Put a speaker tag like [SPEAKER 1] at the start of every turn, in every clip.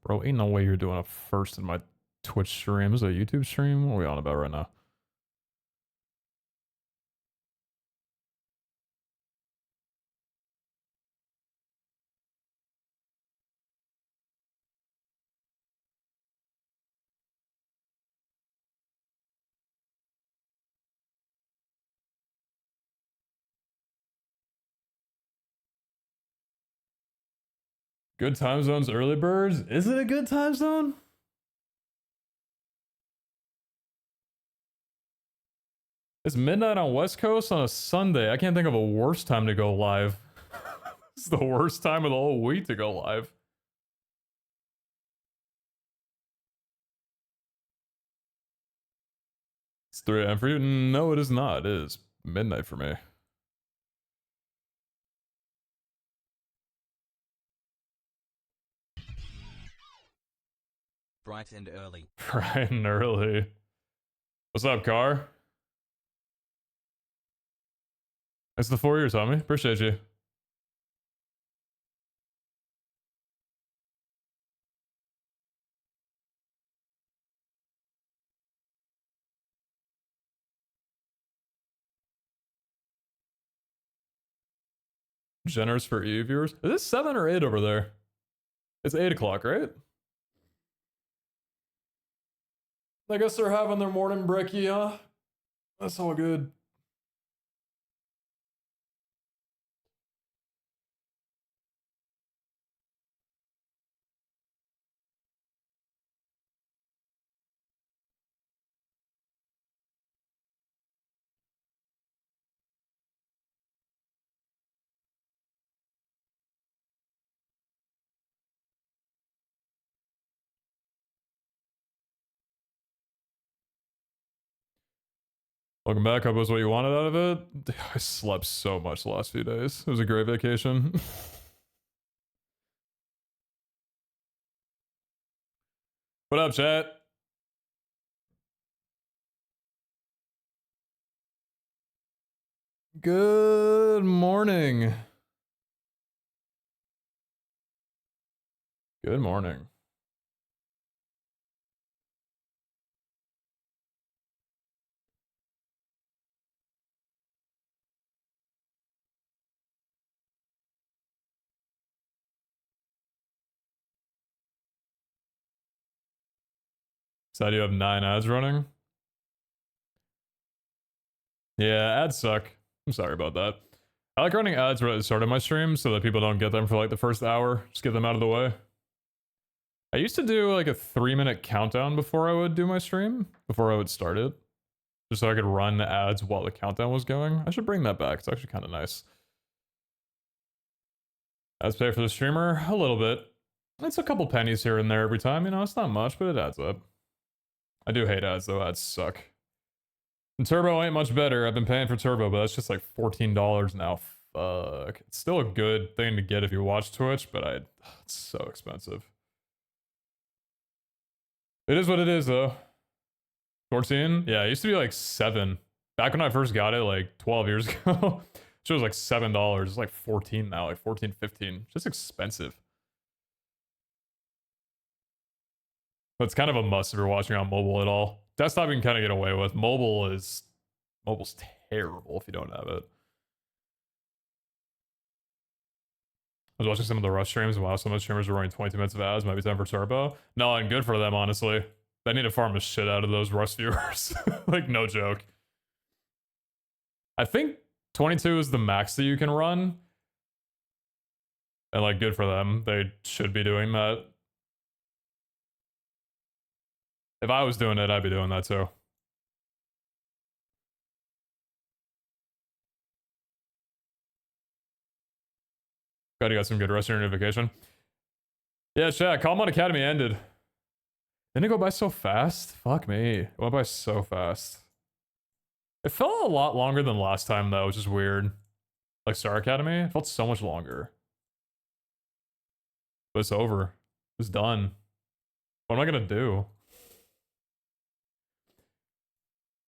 [SPEAKER 1] Bro, ain't no way you're doing a first in my Twitch stream. Is it a YouTube stream? What are we on about right now? Good time zones, early birds? Is it a good time zone? It's midnight on West Coast on a Sunday. I can't think of a worse time to go live. It's the worst time of the whole week to go live. It's 3 a.m. for you? No, it is not. It is midnight for me.
[SPEAKER 2] Bright and early.
[SPEAKER 1] Bright and early. What's up, Car? It's the 4 years, homie. Appreciate you. Generous for EU viewers. Is this 7 or 8 over there? It's 8 o'clock, right? I guess they're having their morning brekkie, huh? That's all good. Welcome back. Hope it was what you wanted out of it. I slept so much the last few days. It was a great vacation. What up, chat? Good morning. Good morning. Sad you have 9 ads running. Yeah, ads suck. I'm sorry about that. I like running ads right at the start of my stream so that people don't get them for like the first hour. Just get them out of the way. I used to do like a 3-minute countdown before I would do my stream, before I would start it. Just so I could run ads while the countdown was going. I should bring that back. It's actually kind of nice. Ads pay for the streamer? A little bit. It's a couple pennies here and there every time. You know, it's not much, but it adds up. I do hate ads, though. Ads suck. And Turbo ain't much better. I've been paying for Turbo, but that's just like $14 now. Fuck. It's still a good thing to get if you watch Twitch, but it's so expensive. It is what it is, though. 14? Yeah, it used to be like 7. Back when I first got it, like 12 years ago. It was like $7. It's like 14 now, like 14, 15. Just expensive. But it's kind of a must if you're watching on mobile at all. Desktop you can kind of get away with. Mobile's terrible if you don't have it. I was watching some of the Rush streams. Wow, some of the streamers were running 22 minutes of ads. Might be time for Turbo. No, and good for them, honestly. They need to farm the shit out of those Rush viewers. Like, no joke. I think 22 is the max that you can run. And, like, good for them. They should be doing that. If I was doing it, I'd be doing that too. Glad you got some good rest in your vacation. Yeah, chat, Cobblemon Academy ended. Didn't it go by so fast? Fuck me. It went by so fast. It felt a lot longer than last time, though, which is weird. Like Star Academy, it felt so much longer. But it's over. It's done. What am I gonna do?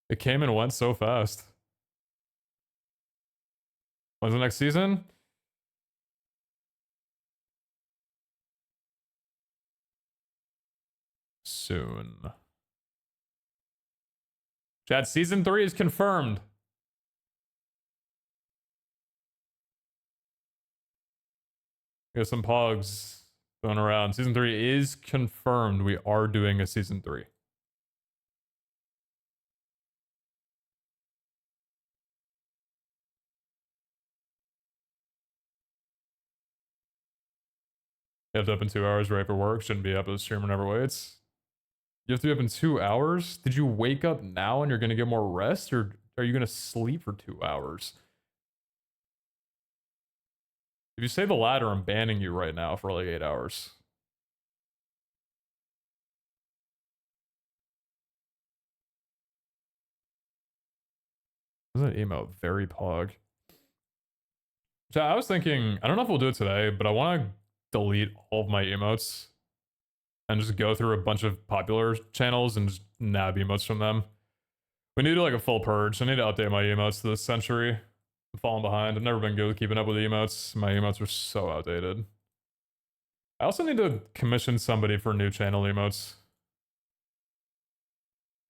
[SPEAKER 1] It came and went so fast. When's the next season? soon. Chat, season 3 is confirmed. Got some pogs going around. Season 3 is confirmed. We are doing a season 3. You have to open 2 hours right for work. Shouldn't be up to the stream whenever waits. You have to be up in 2 hours? Did you wake up now and you're going to get more rest? Or are you going to sleep for 2 hours? If you say the latter, I'm banning you right now for like 8 hours. Isn't that emote very pog? So I was thinking, I don't know if we'll do it today, but I want to delete all of my emotes and just go through a bunch of popular channels and just nab emotes from them. We need to do like a full purge. I need to update my emotes this century. I'm falling behind. I've never been good at keeping up with emotes. My emotes are so outdated. I also need to commission somebody for new channel emotes.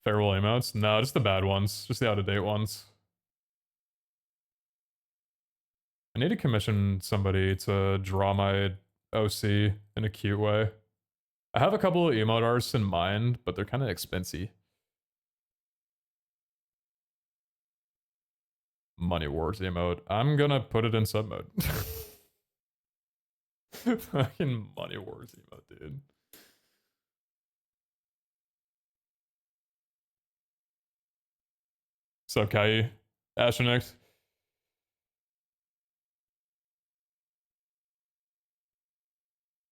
[SPEAKER 1] Farewell emotes? No, just the bad ones. Just the out-of-date ones. I need to commission somebody to draw my OC in a cute way. I have a couple of emote artists in mind, but they're kind of expensive. Money Wars emote. I'm gonna put it in sub mode. Fucking Money Wars emote, dude. What's up, Kai? Astronix.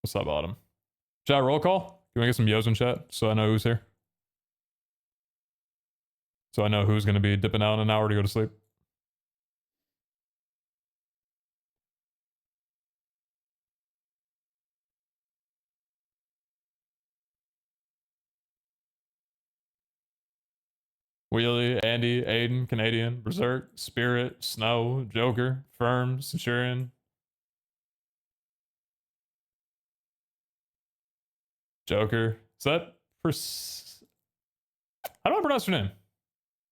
[SPEAKER 1] What's up, Autumn? Chat roll call? Can we get some yos in chat so I know who's here? So I know who's gonna be dipping out in an hour to go to sleep. Wheelie, Andy, Aiden, Canadian, Berserk, Spirit, Snow, Joker, Firm, Centurion, Joker. Is that how do I pronounce your name?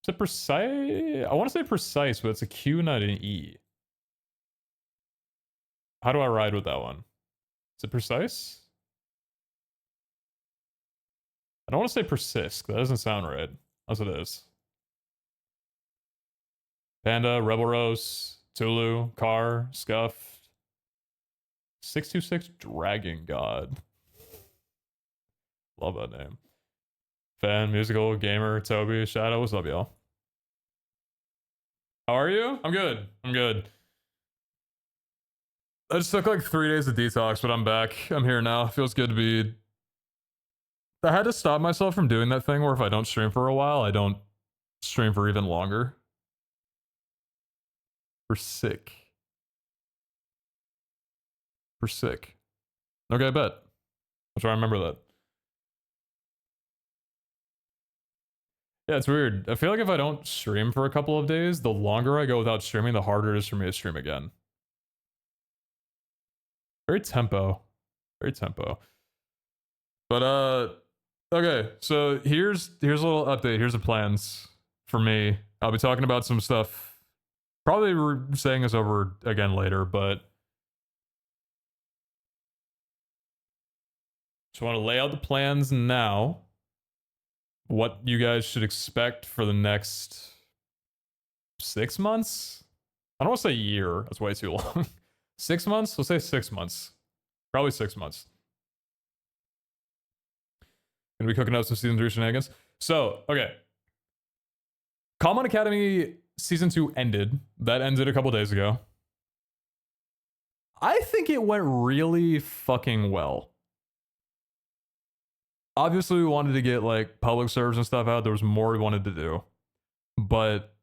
[SPEAKER 1] Is it precise? I want to say precise, but it's a Q, not an E. How do I ride with that one? Is it precise? I don't want to say persist. That doesn't sound right. As it is. Panda, Rebel Rose, Tulu, Car, Scuff, 626 Dragon God. Love that name. Fan, musical, gamer, Toby, Shadow. What's up, y'all? How are you? I'm good. I'm good. I just took like 3 days of detox, but I'm back. I'm here now. Feels good to be. I had to stop myself from doing that thing where if I don't stream for a while, I don't stream for even longer. We're sick. We're sick. Okay, I bet. I'll try to remember that. Yeah, it's weird. I feel like if I don't stream for a couple of days, the longer I go without streaming, the harder it is for me to stream again. Very tempo. Very tempo. But okay, so here's a little update. Here's the plans for me. I'll be talking about some stuff. Probably saying this over again later, but just want to lay out the plans now. What you guys should expect for the next 6 months? I don't want to say year. That's way too long. 6 months? Let's say 6 months. Probably 6 months. Gonna be cooking up some season 3 shenanigans. So, okay. Common Academy season 2 ended. That ended a couple days ago. I think it went really fucking well. Obviously, we wanted to get like public servers and stuff out. There was more we wanted to do. But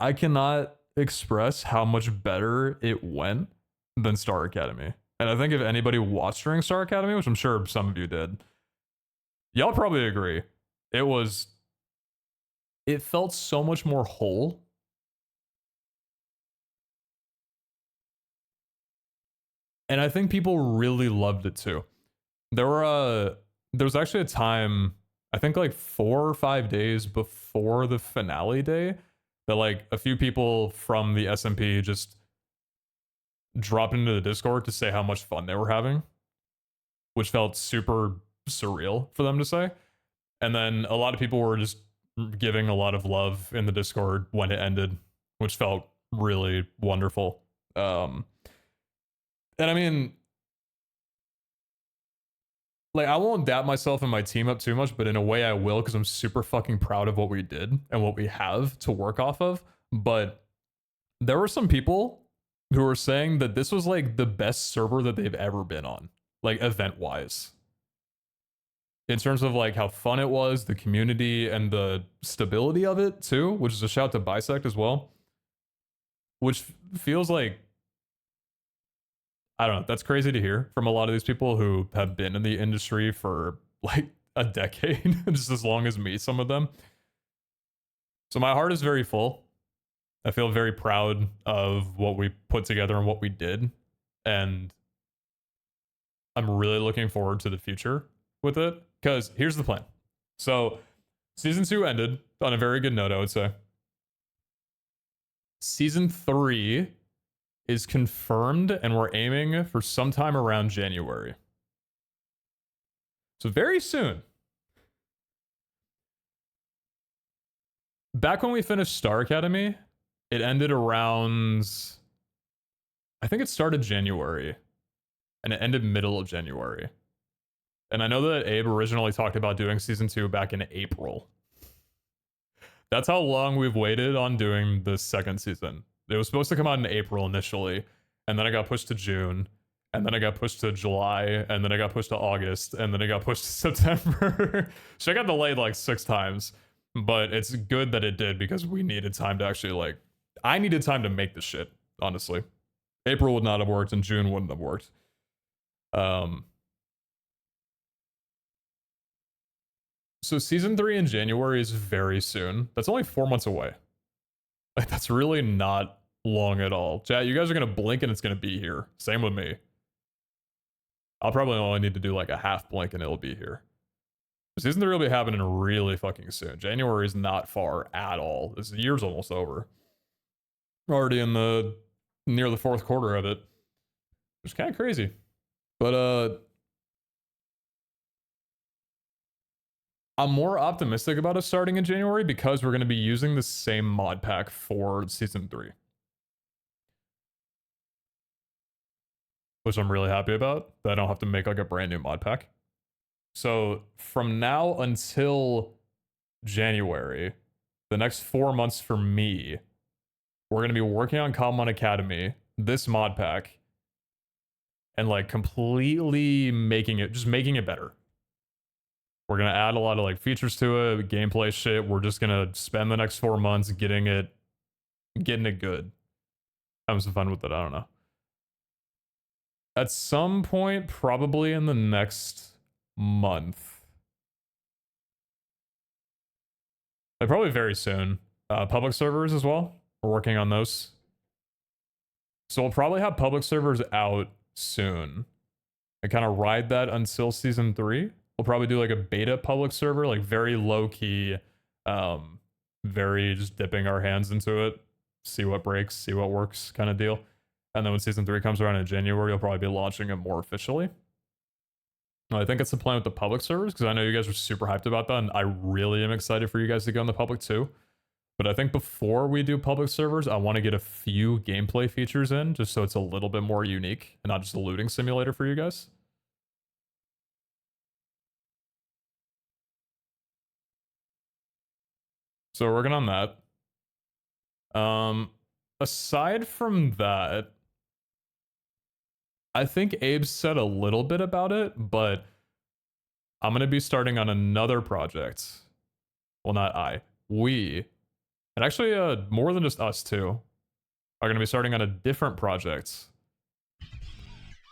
[SPEAKER 1] I cannot express how much better it went than Star Academy. And I think if anybody watched during Star Academy, which I'm sure some of you did, y'all probably agree. It felt so much more whole. And I think people really loved it too. There were there was actually a time, I think like 4 or 5 days before the finale day, that like a few people from the SMP just dropped into the Discord to say how much fun they were having, which felt super surreal for them to say. And then a lot of people were just giving a lot of love in the Discord when it ended, which felt really wonderful. And I mean, like, I won't dap myself and my team up too much, but in a way I will, because I'm super fucking proud of what we did and what we have to work off of. But there were some people who were saying that this was like the best server that they've ever been on, like event wise, in terms of like how fun it was, the community, and the stability of it too, which is a shout to Bisect as well, which feels like, I don't know, that's crazy to hear from a lot of these people who have been in the industry for like a decade, just as long as me, some of them. So my heart is very full. I feel very proud of what we put together and what we did. And I'm really looking forward to the future with it. Because here's the plan. So season 2 ended on a very good note, I would say. Season 3 is confirmed, and we're aiming for sometime around January. So very soon. Back when we finished Star Academy, it ended around, I think it started January, and it ended middle of January. And I know that Abe originally talked about doing season 2 back in April. That's how long we've waited on doing the second season. It was supposed to come out in April initially, and then it got pushed to June, and then it got pushed to July, and then it got pushed to August, and then it got pushed to September. So it got delayed like 6 times, but it's good that it did, because we needed time to actually, like, I needed time to make this shit, honestly. April would not have worked, and June wouldn't have worked. So season 3 in January is very soon. That's only 4 months away. Like, that's really not long at all. Chat, you guys are gonna blink and it's gonna be here. Same with me. I'll probably only need to do like a half blink and it'll be here. Season 3 will be happening really fucking soon. January is not far at all. This year's almost over. We're already in the near the 4th quarter of it. Which is kind of crazy. But I'm more optimistic about us starting in January because we're going to be using the same mod pack for season 3. Which I'm really happy about, that I don't have to make like a brand new mod pack. So from now until January, the next 4 months for me, we're going to be working on cobblemon Academy, this mod pack, and like completely making it, just making it better. We're going to add a lot of like features to it, gameplay shit. We're just going to spend the next 4 months getting it good. Having some fun with it, I don't know. At some point, probably in the next month. Like probably very soon. Public servers as well. We're working on those. So we'll probably have public servers out soon. And kind of ride that until season 3. We'll probably do like a beta public server, like very low key, very just dipping our hands into it, see what breaks, see what works kind of deal. And then when season 3 comes around in January, you'll probably be launching it more officially. I think it's the plan with the public servers, because I know you guys are super hyped about that, and I really am excited for you guys to go in the public too. But I think before we do public servers, I want to get a few gameplay features in, just so it's a little bit more unique and not just a looting simulator for you guys. So we're working on that. Aside from that, I think Abe said a little bit about it, but I'm going to be starting on another project. Well, not I. We. And actually, more than just us too, are going to be starting on a different project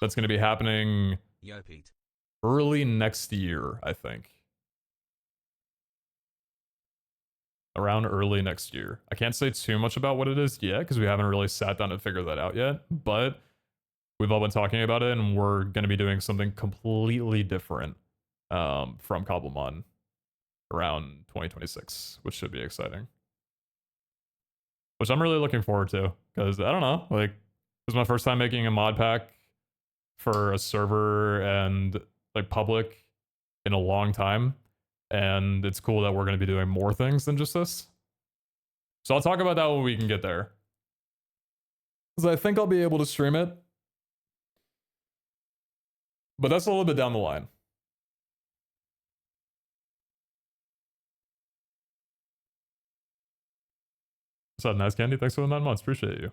[SPEAKER 1] that's going to be happening early next year, I think. Around early next year. I can't say too much about what it is yet, because we haven't really sat down and figured that out yet, but we've all been talking about it, and we're going to be doing something completely different from Cobblemon around 2026, which should be exciting. Which I'm really looking forward to, because I don't know, like, this is my first time making a mod pack for a server and like public in a long time, and it's cool that we're going to be doing more things than just this. So I'll talk about that when we can get there, because I think I'll be able to stream it, but that's a little bit down the line. What's up, Nice Candy? Thanks for the 9 months. Appreciate you.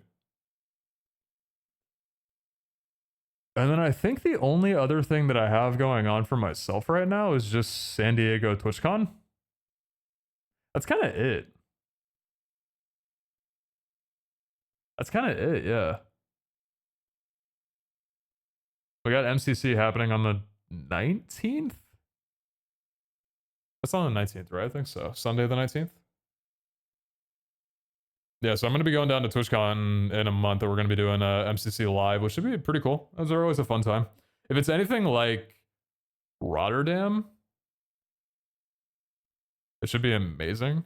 [SPEAKER 1] And then I think the only other thing that I have going on for myself right now is just San Diego TwitchCon. That's kind of it. That's kind of it, yeah. We got MCC happening on the 19th? That's on the 19th, right? I think so. Sunday the 19th? Yeah, so I'm going to be going down to TwitchCon in a month, and we're going to be doing MCC Live, which should be pretty cool. Those are always a fun time. If it's anything like Rotterdam, it should be amazing.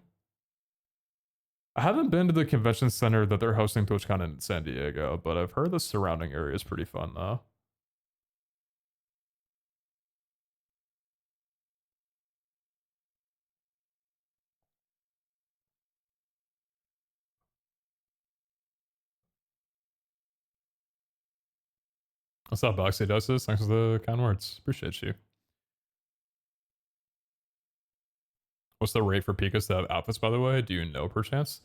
[SPEAKER 1] I haven't been to the convention center that they're hosting TwitchCon in San Diego, but I've heard the surrounding area is pretty fun, though. What's up, Boxy? Thanks for the kind words. Appreciate you. What's the rate for Pikas to have outfits, by the way? Do you know, perchance?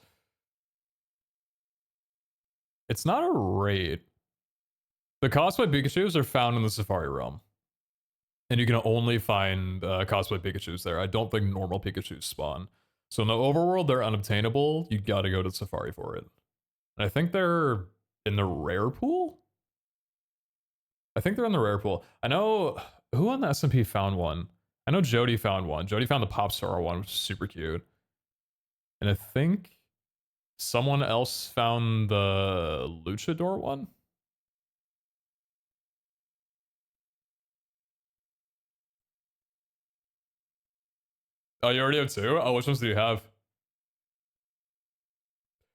[SPEAKER 1] It's not a rate. The cosplay Pikachus are found in the Safari realm. And you can only find cosplay Pikachus there. I don't think normal Pikachus spawn. So in the overworld, they're unobtainable. You gotta go to Safari for it. And I think they're in the rare pool? I think they're in the rare pool. I know who on the SMP found one. I know Jody found one. Jody found the Popstar one, which is super cute. And I think someone else found the Luchador one. Oh, you already have two? Oh, which ones do you have?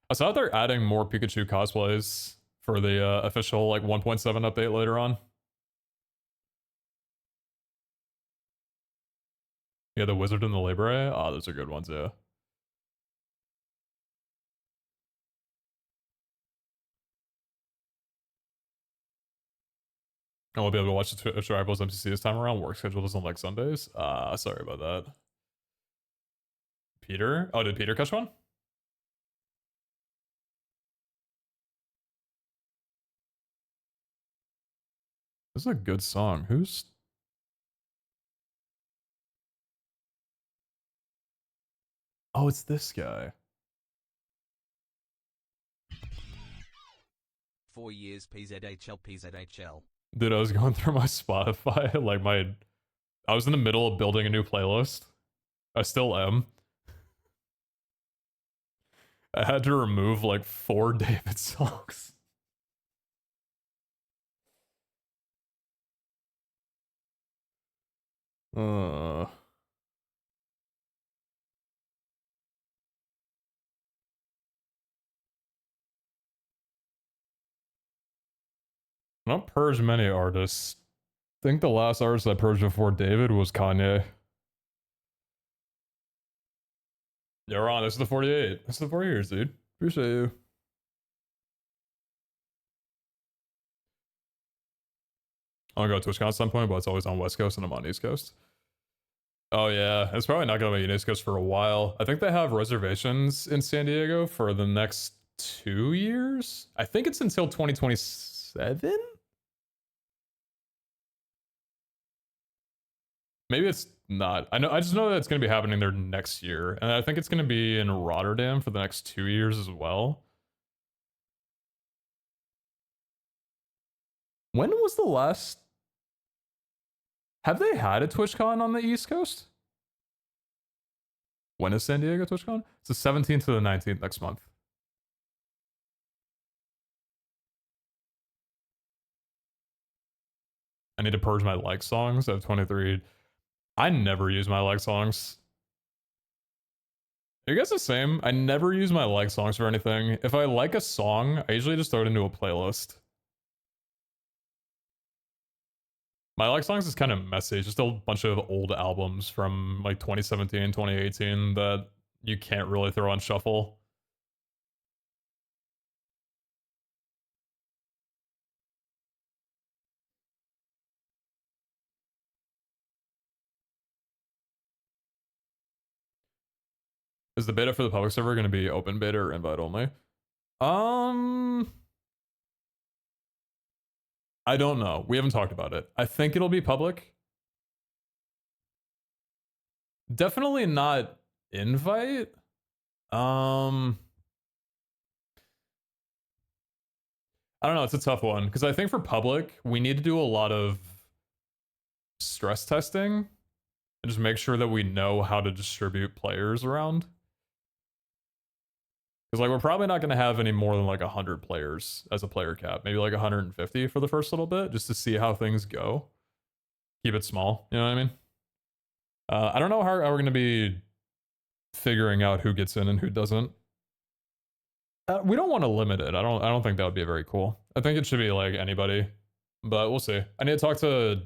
[SPEAKER 1] I saw they're adding more Pikachu cosplays for the official like 1.7 update later on. Yeah, the Wizard and the Libre. Oh, those are good ones, yeah. I won't be able to watch the Twitch Rivals MCC this time around. Work schedule doesn't like Sundays. Sorry about that. Peter? Oh, did Peter catch one? This is a good song. Who's... Oh, it's this guy.
[SPEAKER 2] 4 years PZHL.
[SPEAKER 1] Dude, I was going through my Spotify, like I was in the middle of building a new playlist. I still am. I had to remove like 4 David songs. I don't purge many artists. I think the last artist I purged before David was Kanye. Yeah, Ron, this is the 48. This is the 4 years, dude. Appreciate you. I'll go to TwitchCon at some point, but it's always on West Coast and I'm on East Coast. Oh yeah, it's probably not gonna be on East Coast for a while. I think they have reservations in San Diego for the next 2 years. I think it's until 2027? Maybe it's not. I just know that it's gonna be happening there next year. And I think it's gonna be in Rotterdam for the next 2 years as well. When was the last... Have they had a TwitchCon on the East Coast? When is San Diego TwitchCon? It's the 17th to the 19th next month. I need to purge my like songs. I have 23. I never use my like songs. Are you guys the same? I never use my like songs for anything. If I like a song, I usually just throw it into a playlist. My like songs is kind of messy. It's just a bunch of old albums from like 2017, 2018 that you can't really throw on shuffle. Is the beta for the public server going to be open beta or invite only? Um, I don't know. We haven't talked about it. I think it'll be public. Definitely not invite. I don't know. It's a tough one because I think for public, we need to do a lot of stress testing and just make sure that we know how to distribute players around. Because like we're probably not going to have any more than like 100 players as a player cap, maybe like 150 for the first little bit, just to see how things go. Keep it small, you know what I mean? I don't know how we're going to be figuring out who gets in and who doesn't. We don't want to limit it. I don't think that would be very cool. I think it should be like anybody, but we'll see. I need to talk to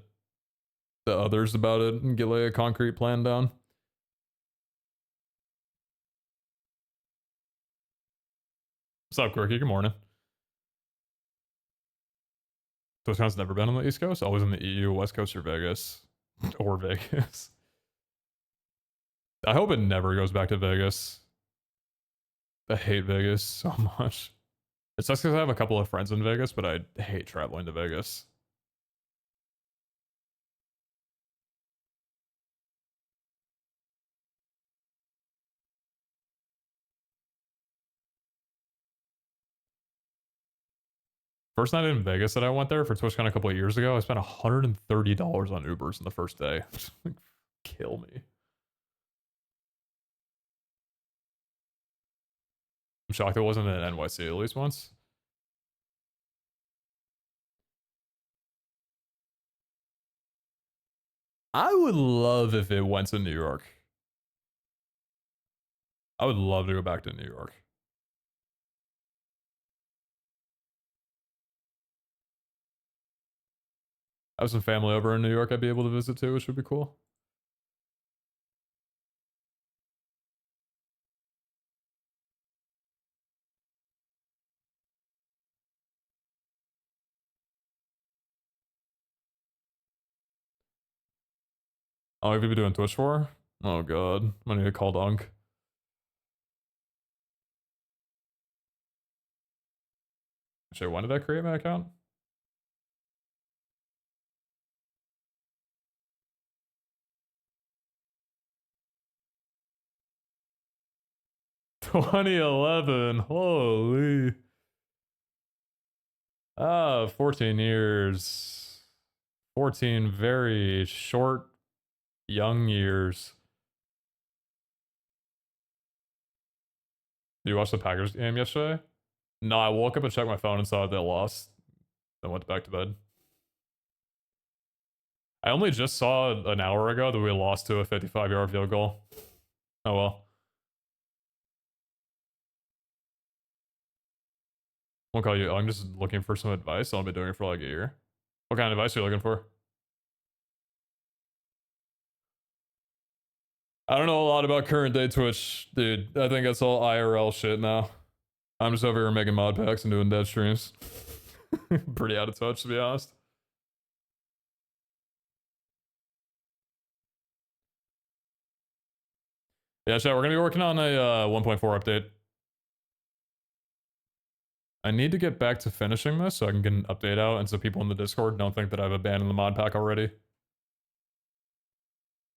[SPEAKER 1] the others about it and get like a concrete plan down. What's up, Quirky? Good morning. TwitchCon's never been on the East Coast, always in the EU, West Coast, or Vegas. Or Vegas. I hope it never goes back to Vegas. I hate Vegas so much. It sucks because I have a couple of friends in Vegas, but I hate traveling to Vegas. First night in Vegas that I went there for TwitchCon a couple of years ago, I spent $130 on Ubers in the first day. Kill me. I'm shocked it wasn't in NYC at least once. I would love if it went to New York. I would love to go back to New York. I have some family over in New York I'd be able to visit too, which would be cool. Oh, have you been doing Twitch for? Oh god, I need to call Dunk. Actually, when did I create my account? (2011) Holy. 14 years. 14 very short, young years. Did you watch the Packers game yesterday? No, I woke up and checked my phone and saw that they lost. Then went back to bed. I only just saw an hour ago that we lost to a 55-yard field goal. Oh well. Won't call you. I'm just looking for some advice. I'll be doing it for like a year. What kind of advice are you looking for? I don't know a lot about current day Twitch, dude. I think that's all IRL shit now. I'm just over here making mod packs and doing dev streams. Pretty out of touch, to be honest. Yeah, chat, we're gonna be working on a 1.4 update. I need to get back to finishing this so I can get an update out and so people in the Discord don't think that I've abandoned the mod pack already.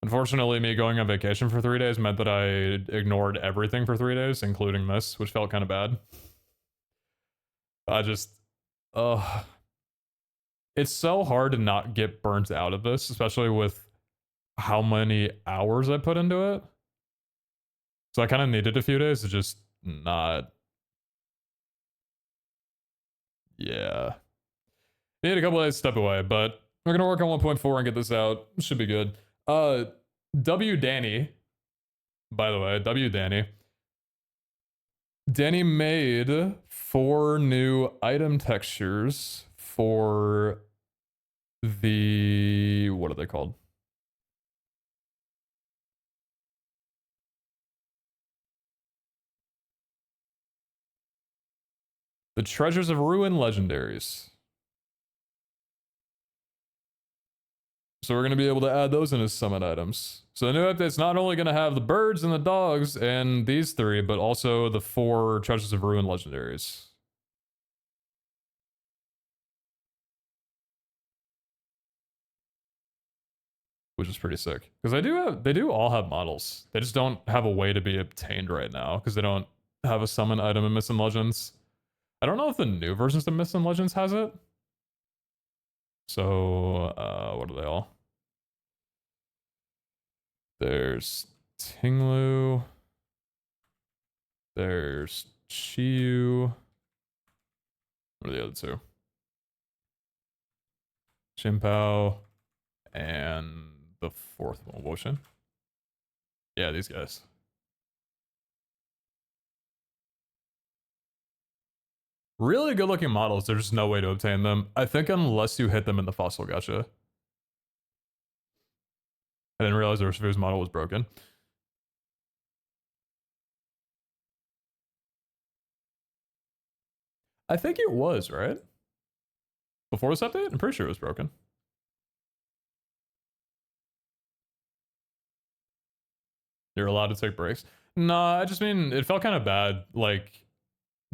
[SPEAKER 1] Unfortunately, me going on vacation for 3 days meant that I ignored everything for 3 days, including this, which felt kind of bad. I just... it's so hard to not get burnt out of this, especially with how many hours I put into it. So I kind of needed a few days to just not... Yeah. Need a couple days to step away, but we're gonna work on 1.4 and get this out. Should be good. W Danny, by the way, W Danny. Danny made 4 new item textures for the, what are they called? The Treasures of Ruin Legendaries. So we're going to be able to add those in as summon items. So the new update's not only going to have the birds and the dogs and these 3, but also the 4 Treasures of Ruin Legendaries. Which is pretty sick. Because they do all have models. They just don't have a way to be obtained right now, because they don't have a summon item in Myths and Legends. I don't know if the new versions of Myths and Legends has it. So, what are they all? There's Tinglu. There's Chiyu. What are the other 2? Chimpao. And the 4th one, Woshin. Yeah, these guys. Really good looking models. There's no way to obtain them. I think unless you hit them in the fossil gacha. I didn't realize the Reservoir's model was broken. I think it was, right? Before this update? I'm pretty sure it was broken. You're allowed to take breaks. Nah, I just mean, it felt kind of bad, like,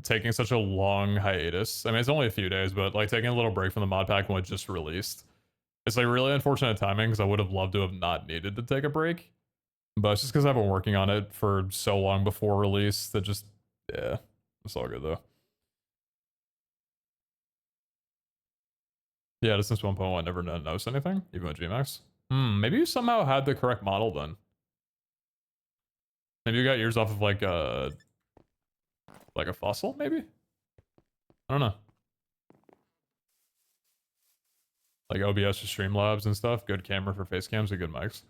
[SPEAKER 1] taking such a long hiatus. I mean, it's only a few days, but, like, taking a little break from the mod pack when it just released. It's, like, really unfortunate timing, because I would have loved to have not needed to take a break. But it's just because I've been working on it for so long before release that just, yeah, it's all good, though. Yeah, since 1.1, I never noticed anything, even with GMX. Maybe you somehow had the correct model then. Maybe you got yours off of like a fossil, maybe? I don't know. Like OBS for Streamlabs and stuff. Good camera for face cams and good mics.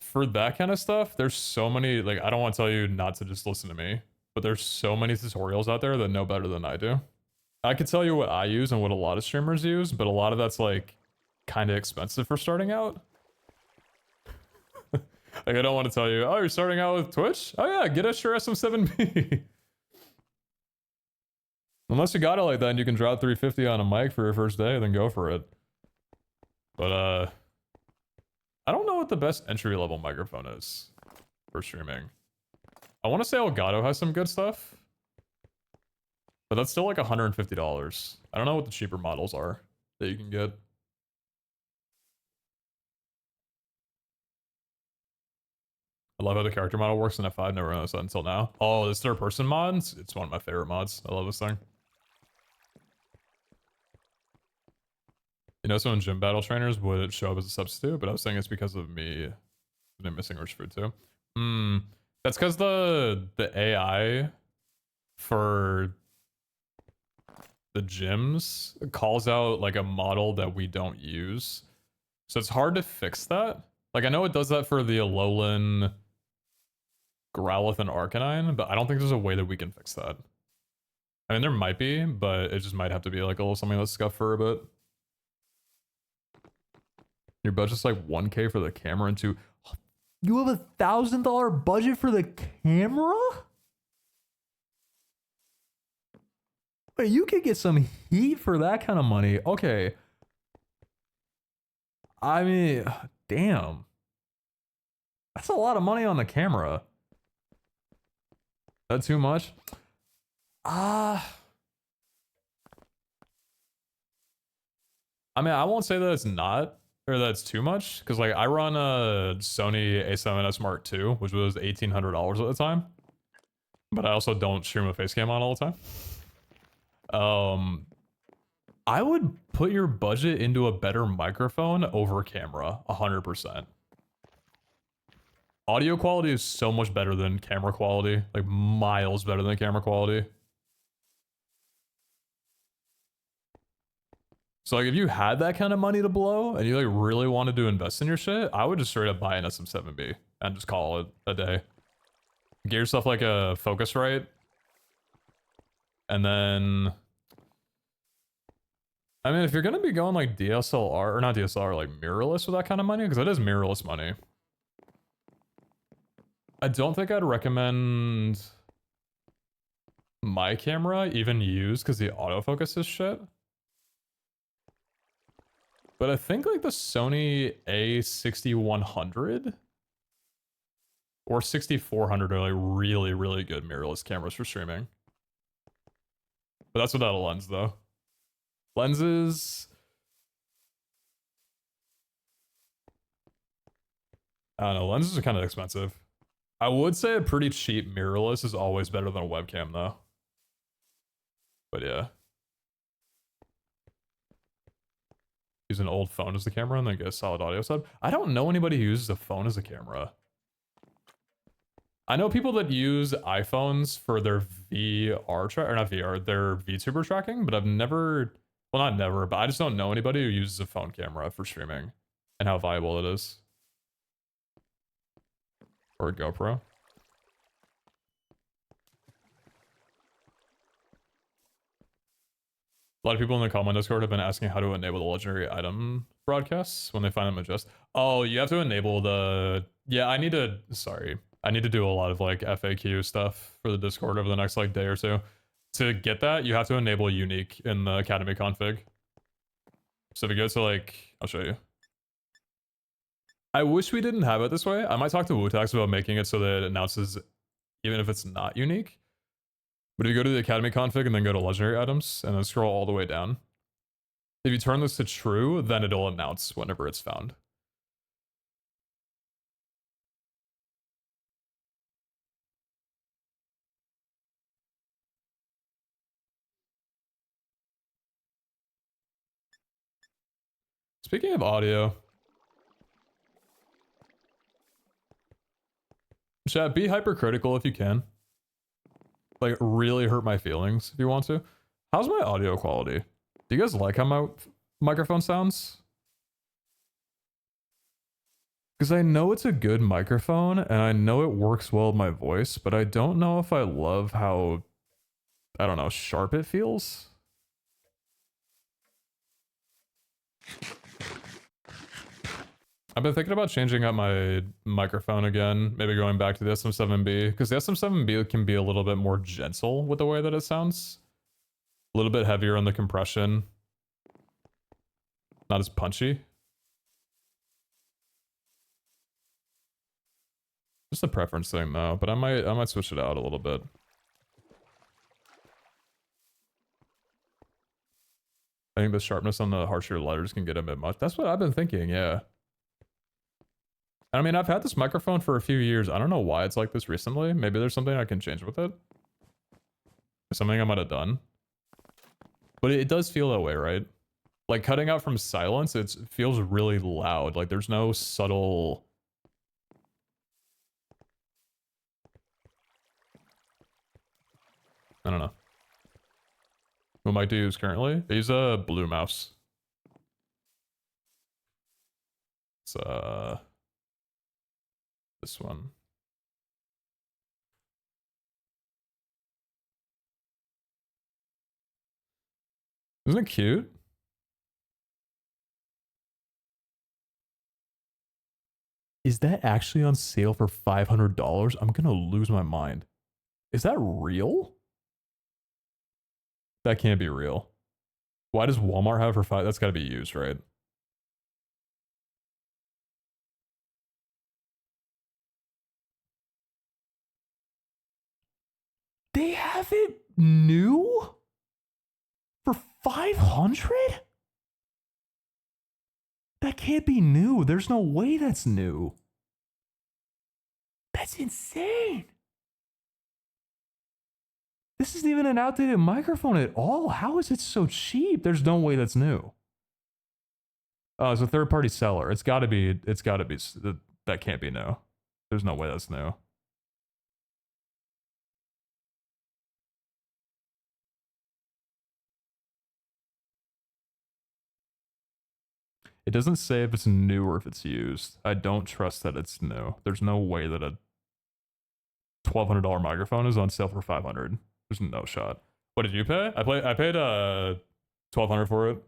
[SPEAKER 1] For that kind of stuff, there's so many, like, I don't want to tell you not to just listen to me, but there's so many tutorials out there that know better than I do. I could tell you what I use and what a lot of streamers use, but a lot of that's like kind of expensive for starting out. Like, I don't want to tell you, oh, you're starting out with Twitch? Oh yeah, get us your SM7B. Unless you got it like that and you can drop 350 on a mic for your first day, then go for it. But, I don't know what the best entry-level microphone is for streaming. I want to say Elgato has some good stuff. But that's still like $150. I don't know what the cheaper models are that you can get. I love how the character model works in F5. Never noticed that until now. Oh, this third-person mods? It's one of my favorite mods. I love this thing. You know, so in gym battle trainers would show up as a substitute, but I was saying it's because of me missing rich food too. That's because the AI for the gyms calls out like a model that we don't use. So it's hard to fix that. Like, I know it does that for the Alolan, Growlithe, and Arcanine, but I don't think there's a way that we can fix that. I mean, there might be, but it just might have to be like a little something that's scuffed for a bit. Your budget's like 1K for the camera and 2. You have $1,000 budget for the camera? Wait, you could get some heat for that kind of money. Okay. I mean, damn. That's a lot of money on the camera. That too much? I mean, I won't say that it's not, or that it's too much, because like I run a Sony A7S Mark II, which was $1,800 at the time. But I also don't stream a facecam on all the time. I would put your budget into a better microphone over camera, 100%. Audio quality is so much better than camera quality, like miles better than camera quality. So like if you had that kind of money to blow and you like really wanted to invest in your shit, I would just straight up buy an SM7B and just call it a day. Get yourself like a Focusrite. And then, I mean, if you're gonna be going like DSLR, or not DSLR, like mirrorless with that kind of money, because it is mirrorless money. I don't think I'd recommend my camera even used because the autofocus is shit. But I think like the Sony A6100 or 6400 are like really, really good mirrorless cameras for streaming. But that's without a lens though. Lenses, I don't know, lenses are kind of expensive. I would say a pretty cheap mirrorless is always better than a webcam though. But yeah. Use an old phone as the camera and then get a solid audio setup. I don't know anybody who uses a phone as a camera. I know people that use iPhones for their VR track, or not VR, their VTuber tracking, but I've never, well, not never, but I just don't know anybody who uses a phone camera for streaming and how viable it is. Or a GoPro. A lot of people in the comment Discord have been asking how to enable the legendary item broadcasts when they find them adjust. Oh, you have to enable the, yeah, I need to do a lot of like FAQ stuff for the Discord over the next like day or so. To get that, you have to enable unique in the Academy config. So if you go to like, I'll show you. I wish we didn't have it this way. I might talk to Wutax about making it so that it announces even if it's not unique. But if you go to the Academy config and then go to legendary items and then scroll all the way down, if you turn this to true, then it'll announce whenever it's found. Speaking of audio, chat, be hypercritical if you can. Like, really hurt my feelings if you want to. How's my audio quality? Do you guys like how my microphone sounds? Because I know it's a good microphone and I know it works well with my voice, but I don't know if I love how, I don't know, sharp it feels. I've been thinking about changing up my microphone again, maybe going back to the SM7B, because the SM7B can be a little bit more gentle with the way that it sounds. A little bit heavier on the compression. Not as punchy. Just a preference thing though, but I might switch it out a little bit. I think the sharpness on the harsher letters can get a bit much. That's what I've been thinking, yeah. I mean, I've had this microphone for a few years. I don't know why it's like this recently. Maybe there's something I can change with it. Something I might have done. But it does feel that way, right? Like cutting out from silence, it feels really loud. Like there's no subtle... I don't know. What mic do you use currently? I use a Blue Mouse. It's this one. Isn't it cute? Is that actually on sale for $500? I'm gonna lose my mind. Is that real? That can't be real. Why does Walmart have for $5? That's gotta be used, right? They have it new? For 500? That can't be new. There's no way that's new. That's insane. This isn't even an outdated microphone at all. How is it so cheap? There's no way that's new. Oh, it's a third-party seller. It's gotta be, that can't be new. There's no way that's new. It doesn't say if it's new or if it's used. I don't trust that it's new. There's no way that a $1,200 microphone is on sale for 500. There's no shot. What did you pay? I paid 1,200 for it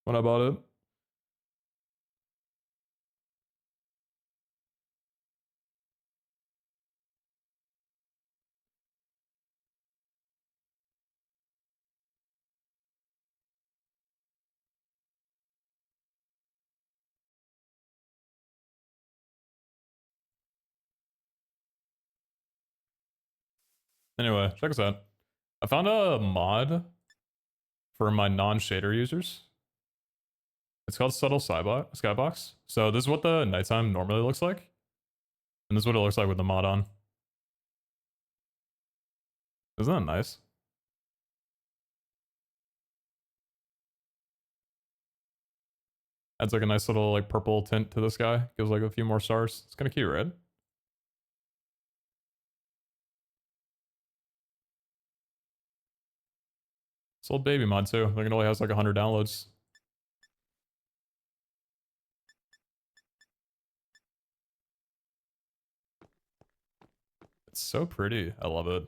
[SPEAKER 1] when I bought it. Anyway, check this out. I found a mod for my non-shader users. It's called Subtle Skybox. So this is what the nighttime normally looks like. And this is what it looks like with the mod on. Isn't that nice? Adds like a nice little like purple tint to the sky. Gives like a few more stars. It's kind of cute, right? This little baby mod too. I think it only has like 100 downloads. It's so pretty. I love it.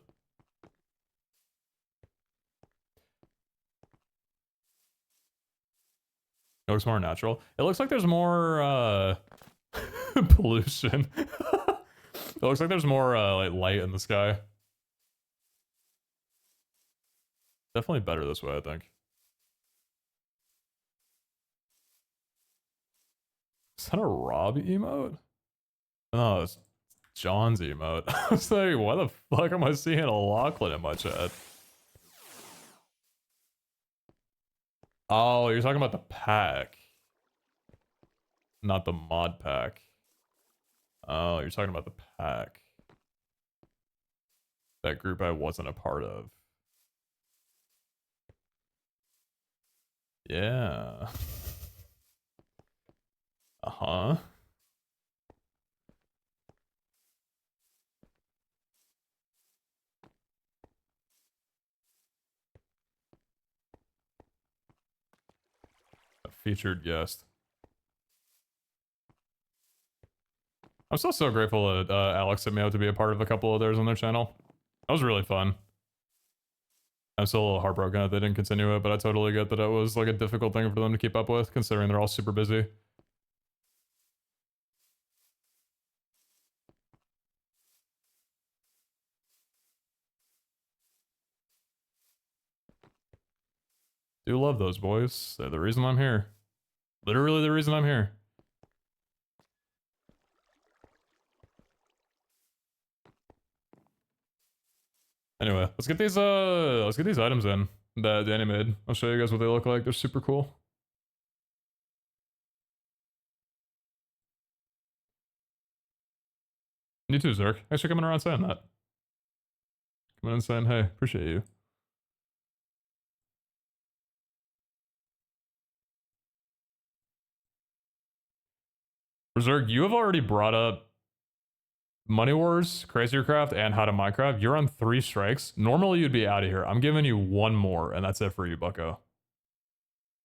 [SPEAKER 1] It looks more natural. It looks like there's more pollution. It looks like there's more like light in the sky. Definitely better this way, I think. Is that a Rob emote? No, it's John's emote. I was like, why the fuck am I seeing a Lachlan in my chat? Oh, you're talking about the pack. Not the mod pack. Oh, you're talking about the pack. That group I wasn't a part of. Yeah. Uh-huh. A featured guest. I'm still so grateful that Alex hit me out to be a part of a couple of theirs on their channel. That was really fun. I'm still a little heartbroken that they didn't continue it, but I totally get that it was like a difficult thing for them to keep up with, considering they're all super busy. Do love those boys. They're the reason I'm here. Literally the reason I'm here. Anyway, let's get these items in that Danny made. I'll show you guys what they look like. They're super cool. You too, Zerk. Thanks for coming around saying that. Coming in saying, hey, appreciate you. Berserk, you have already brought up Money Wars, Crazier Craft, and How to Minecraft. You're on 3 strikes. Normally you'd be out of here. I'm giving you 1 more, and that's it for you, bucko.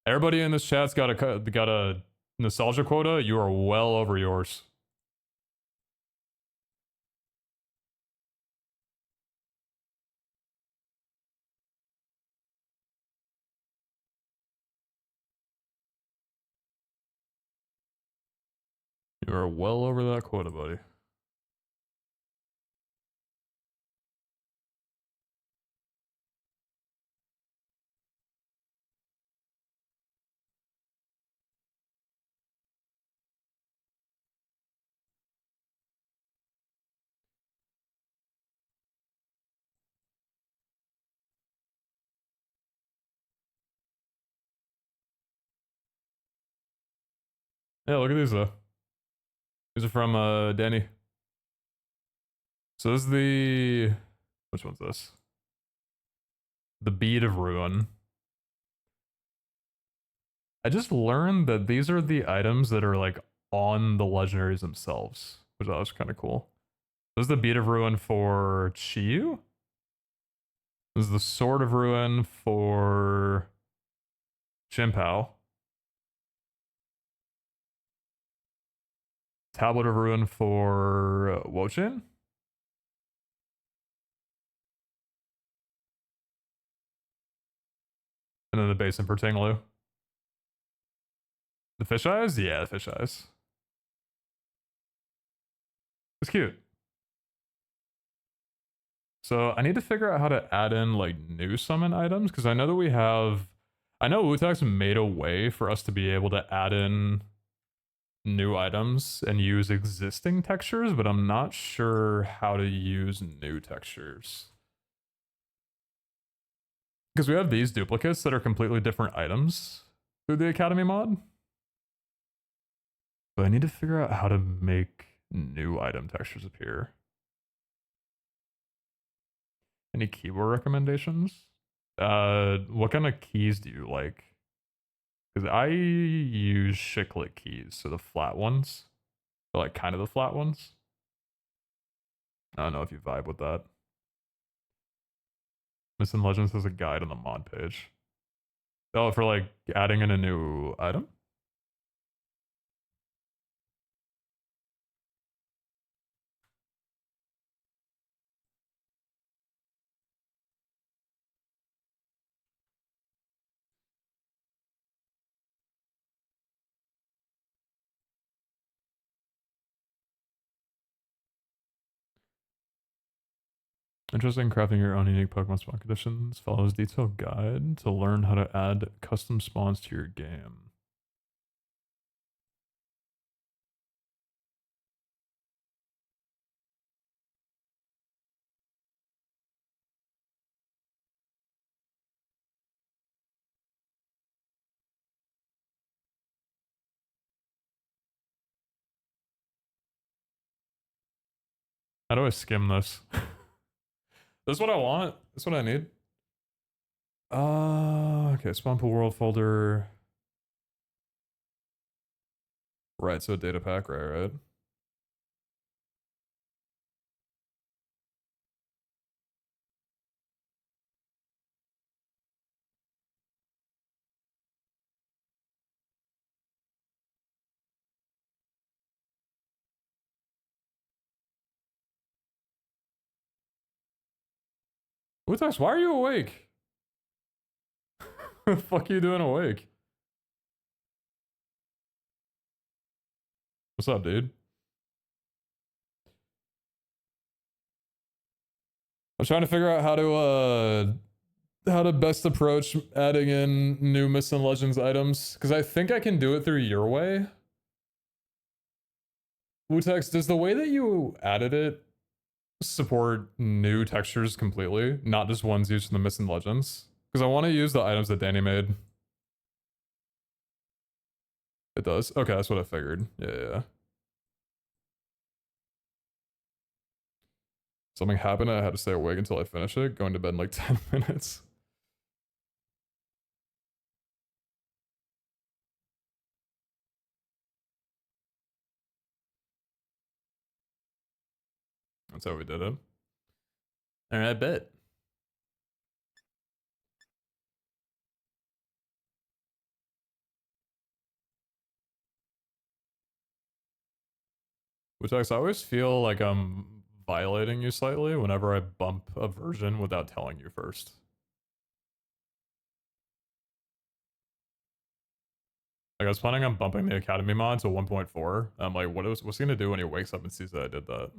[SPEAKER 1] Everybody in this chat's got a nostalgia quota. You are well over yours. You are well over that quota, buddy. Yeah, look at these though. These are from Danny. So this is the which one's this? The Bead of Ruin. I just learned that these are the items that are like on the legendaries themselves, which I was kind of cool. This is the Bead of Ruin for Chiyu. This is the Sword of Ruin for Chimpao. Tablet of Ruin for Wochain. And then the basin for Tinglu. The fish eyes? Yeah, the fish eyes. It's cute. So I need to figure out how to add in like new summon items because I know that we have. I know Wutex made a way for us to be able to add in new items and use existing textures, but I'm not sure how to use new textures. Because we have these duplicates that are completely different items through the Academy mod. But I need to figure out how to make new item textures appear. Any keyboard recommendations? What kind of keys do you like? Because I use shit-click keys, so the flat ones. Or like kind of the flat ones. I don't know if you vibe with that. Missing Legends has a guide on the mod page. Oh, for like adding in a new item? Interested in crafting your own unique Pokemon spawn conditions? Follows detailed guide to learn how to add custom spawns to your game. How do I skim this? This is what I want. This is what I need. Okay, spawn pool world folder. Right, so data pack, right. Wutex, why are you awake? What the fuck are you doing awake? What's up, dude? I'm trying to figure out how to best approach adding in new Missing Legends items because I think I can do it through your way. Wutex, does the way that you added it support new textures completely, not just ones used from the Missing Legends? Because I want to use the items that Danny made. It does. Okay, that's what I figured. Yeah. Something happened. I had to stay awake until I finish it. Going to bed in like 10 minutes. That's how we did it. All right, bet. Which I always feel like I'm violating you slightly whenever I bump a version without telling you first. Like I was planning on bumping the Academy mod to 1.4. I'm like, what's he gonna do when he wakes up and sees that I did that?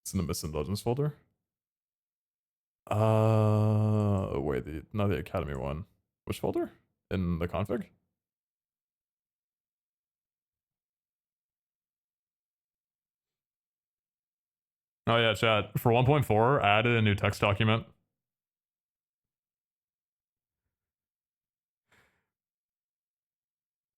[SPEAKER 1] It's in the Missing Legends folder. Wait, not the Academy one. Which folder? In the config? Oh yeah, chat. For 1.4, I added a new text document.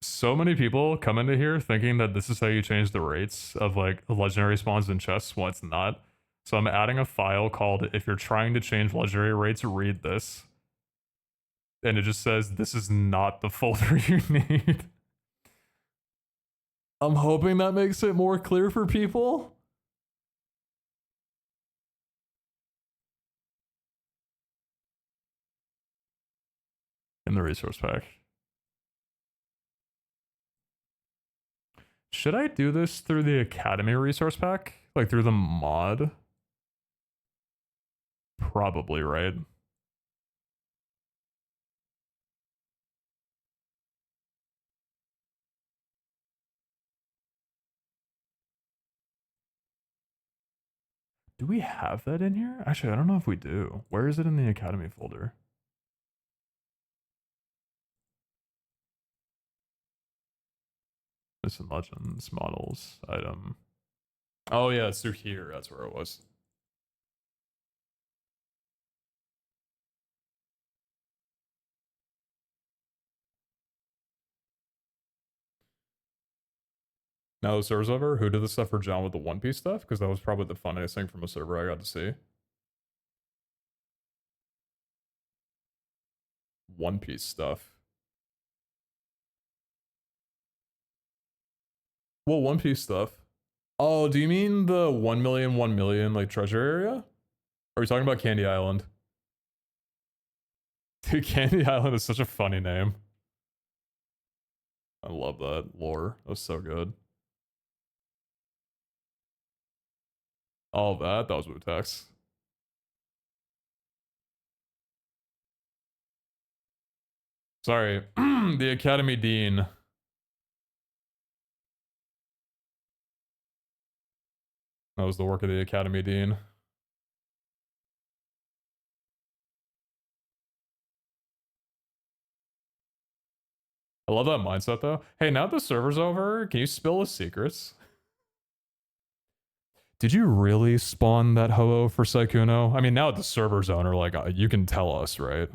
[SPEAKER 1] So many people come into here thinking that this is how you change the rates of like legendary spawns in chests. Well, it's not. So I'm adding a file called if you're trying to change legendary rates, read this. And it just says this is not the folder you need. I'm hoping that makes it more clear for people. In the resource pack. Should I do this through the Academy resource pack? Like through the mod? Probably, right? Do we have that in here? Actually, I don't know if we do. Where is it in the Academy folder? Missing Legends, models, item. Oh yeah, it's through here. That's where it was. Now the server's over. Who did the stuff for John with the One Piece stuff? Because that was probably the funniest thing from a server I got to see. One Piece stuff. Well, One Piece stuff. Oh, do you mean the 1,000,000, 1,000,000 like treasure area? Are we talking about Candy Island? Dude, Candy Island is such a funny name. I love that lore. That was so good. All of that was Wutex. Sorry, the Academy Dean. That was the work of the Academy Dean. I love that mindset though. Hey, now the server's over, can you spill the secrets? Did you really spawn that ho-oh for Saikuno? I mean, now at the server's owner, like, you can tell us, right?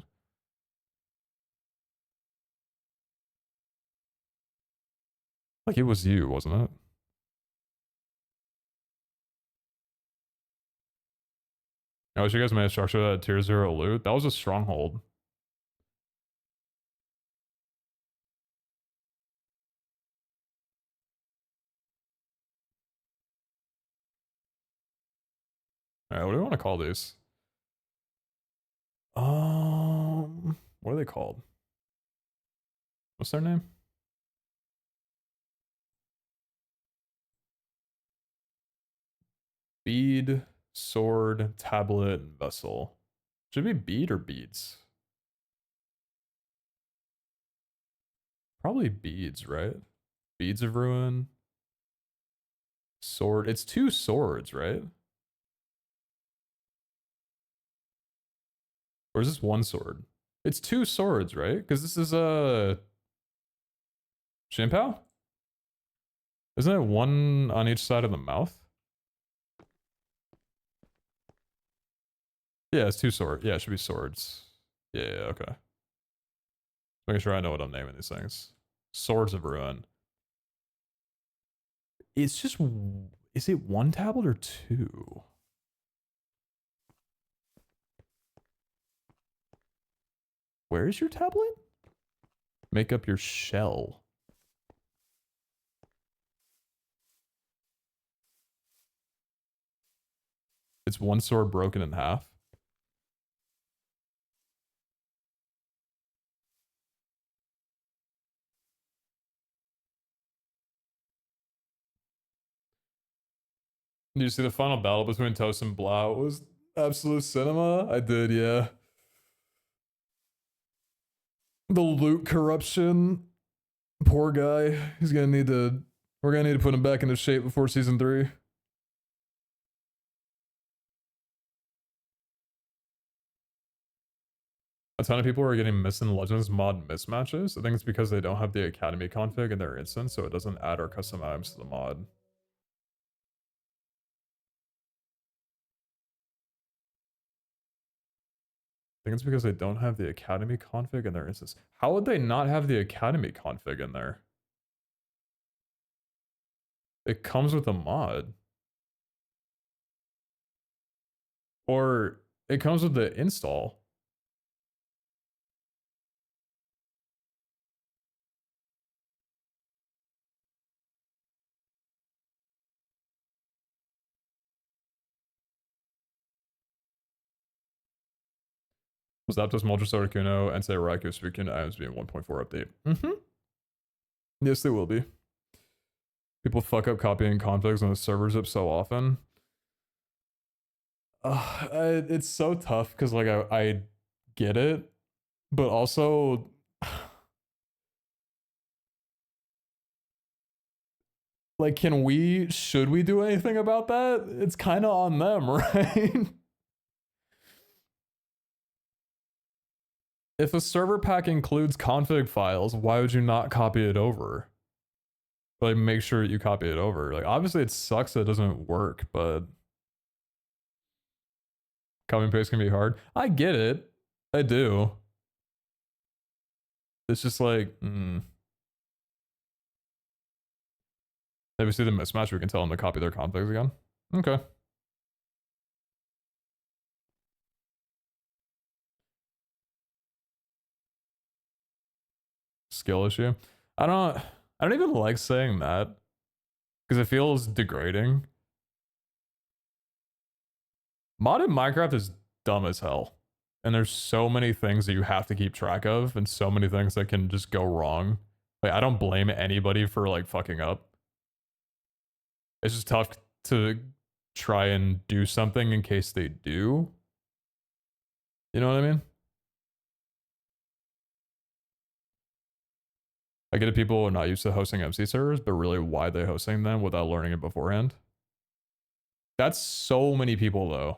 [SPEAKER 1] Like, it was you, wasn't it? I wish you guys made a structure that tier 0 loot. That was a stronghold. Alright, what do we want to call these? What are they called? What's their name? Bead, sword, tablet, and vessel. Should it be bead or beads? Probably beads, right? Beads of ruin. Sword. It's 2 swords, right? Or is this 1 sword? It's 2 swords, right? Because this is a Shinpao? Isn't it 1 on each side of the mouth? Yeah, it's 2 swords. Yeah, it should be swords. Yeah, okay. Making sure I know what I'm naming these things. Swords of Ruin. It's just... Is it 1 tablet or 2? Where is your tablet? Make up your shell. It's 1 sword broken in half. Did you see the final battle between Toast and Blau? It was absolute cinema. I did, yeah. The loot corruption. Poor guy. He's gonna need to... We're gonna need to put him back into shape before season 3. A ton of people are getting Missing Legends mod mismatches. I think it's because they don't have the Academy config in their instance, so it doesn't add our custom items to the mod. I think it's because they don't have the Academy config in their instance. How would they not have the Academy config in there? It comes with a mod. Or it comes with the install. Was that just Moltres Articuno and say Raikou speaking items being 1.4 update? Mm-hmm. Yes, they will be. People fuck up copying configs on the server zip so often. It's so tough because like I get it, but also like should we do anything about that? It's kind of on them, right? If a server pack includes config files, why would you not copy it over? Like make sure you copy it over. Like obviously it sucks that it doesn't work, but copy and paste can be hard. I get it. I do. It's just like, If we see the mismatch, we can tell them to copy their configs again. Okay. Skill issue. I don't even like saying that because it feels degrading. Modded Minecraft is dumb as hell. And there's so many things that you have to keep track of and so many things that can just go wrong. Like I don't blame anybody for like fucking up. It's just tough to try and do something in case they do. You know what I mean? I get it, people are not used to hosting MC servers, but really why are they hosting them without learning it beforehand? That's so many people though.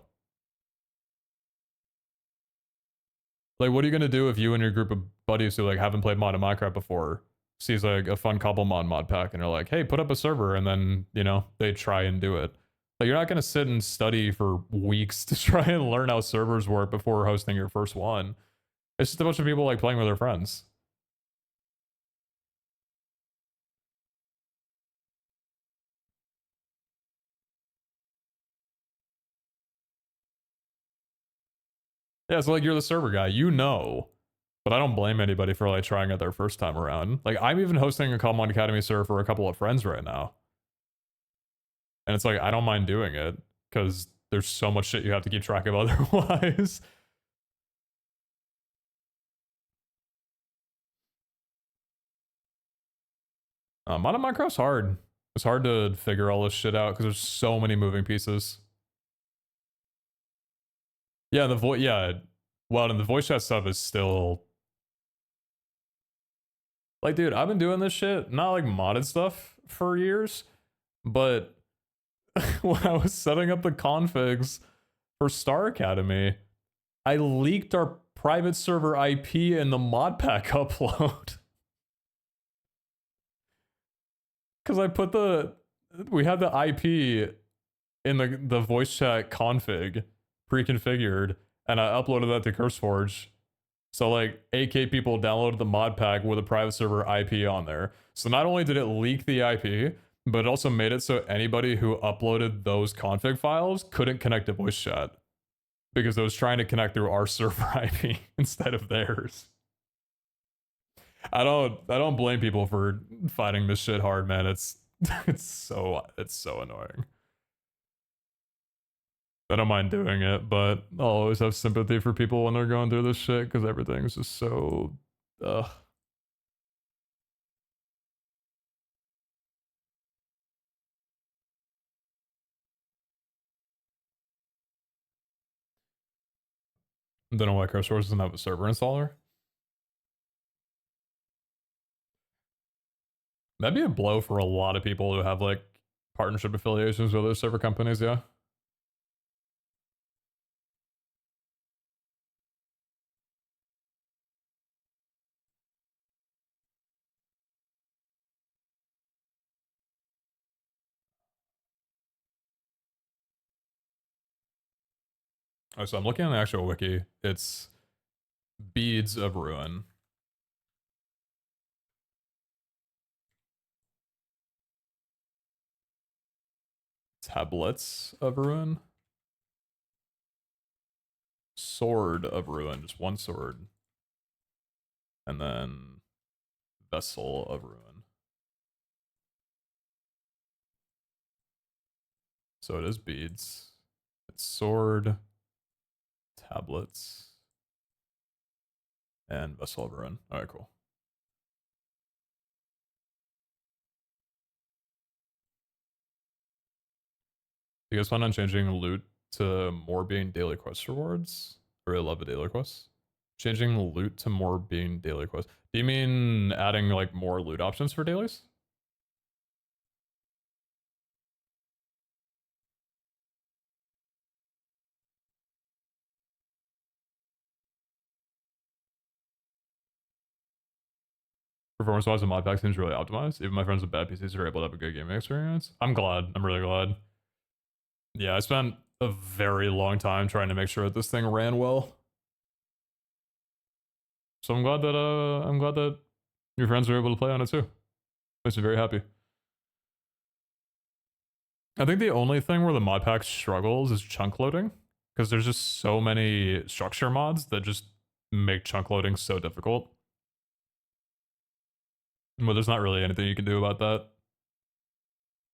[SPEAKER 1] Like, what are you gonna do if you and your group of buddies who like haven't played modded Minecraft before sees like a fun cobblemon mod pack and they're like, hey, put up a server, and then they try and do it. Like you're not gonna sit and study for weeks to try and learn how servers work before hosting your first one. It's just a bunch of people like playing with their friends. Yeah, so like you're the server guy, but I don't blame anybody for like trying it their first time around. Like I'm even hosting a Common Academy server for a couple of friends right now. And it's like, I don't mind doing it because there's so much shit you have to keep track of otherwise. Modded Minecraft's hard. It's hard to figure all this shit out because there's so many moving pieces. Yeah, well, and the voice chat stuff is still like, dude, I've been doing this shit, not like modded stuff for years, but when I was setting up the configs for Star Academy, I leaked our private server IP in the modpack upload. Because we had the IP in the voice chat config pre-configured, and I uploaded that to CurseForge. So like 8K people downloaded the mod pack with a private server IP on there. So not only did it leak the IP, but it also made it so anybody who uploaded those config files couldn't connect to voice chat because it was trying to connect through our server IP instead of theirs. I don't blame people for fighting this shit hard, man. It's so annoying. I don't mind doing it, but I'll always have sympathy for people when they're going through this shit because everything's just so ugh. I don't know why CurseForge doesn't have a server installer. That'd be a blow for a lot of people who have like partnership affiliations with other server companies, yeah. Oh, so I'm looking at the actual wiki. It's Beads of Ruin. Tablets of Ruin. Sword of Ruin, just one sword. And then Vessel of Ruin. So it is beads. It's sword, tablets, and Vessel of Ruin. Alright, cool. Do you guys plan on changing loot to more being daily quest rewards? I really love the daily quests. Changing loot to more being daily quests. Do you mean adding like more loot options for dailies? Performance-wise, the modpack seems really optimized. Even my friends with bad PCs are able to have a good gaming experience. I'm glad. I'm really glad. Yeah, I spent a very long time trying to make sure that this thing ran well. So I'm glad that your friends are able to play on it too. Makes me very happy. I think the only thing where the modpack struggles is chunk loading, because there's just so many structure mods that just make chunk loading so difficult. But there's not really anything you can do about that.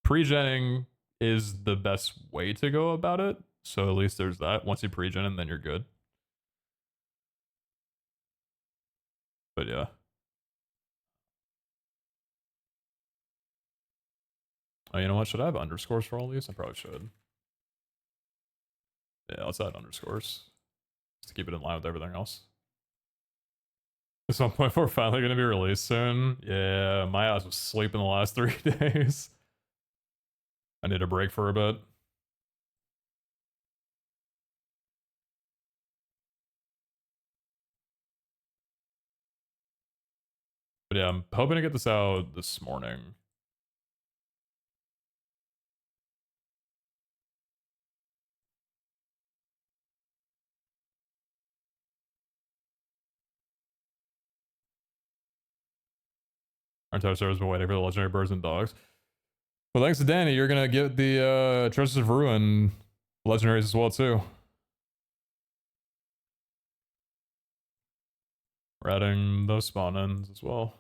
[SPEAKER 1] Pre-genning is the best way to go about it, so at least there's that. Once you pre-gen and then you're good. But yeah. Oh, you know what? Should I have underscores for all these? I probably should. Yeah, let's add underscores. Just to keep it in line with everything else. Is 1.4 finally going to be released soon? Yeah, my ass was sleeping the last 3 days. I need a break for a bit. But yeah, I'm hoping to get this out this morning. Our entire server's been waiting for the legendary birds and dogs. Well, thanks to Danny, you're gonna get the Treasures of Ruin legendaries as well too. We're adding those spawn-ins as well.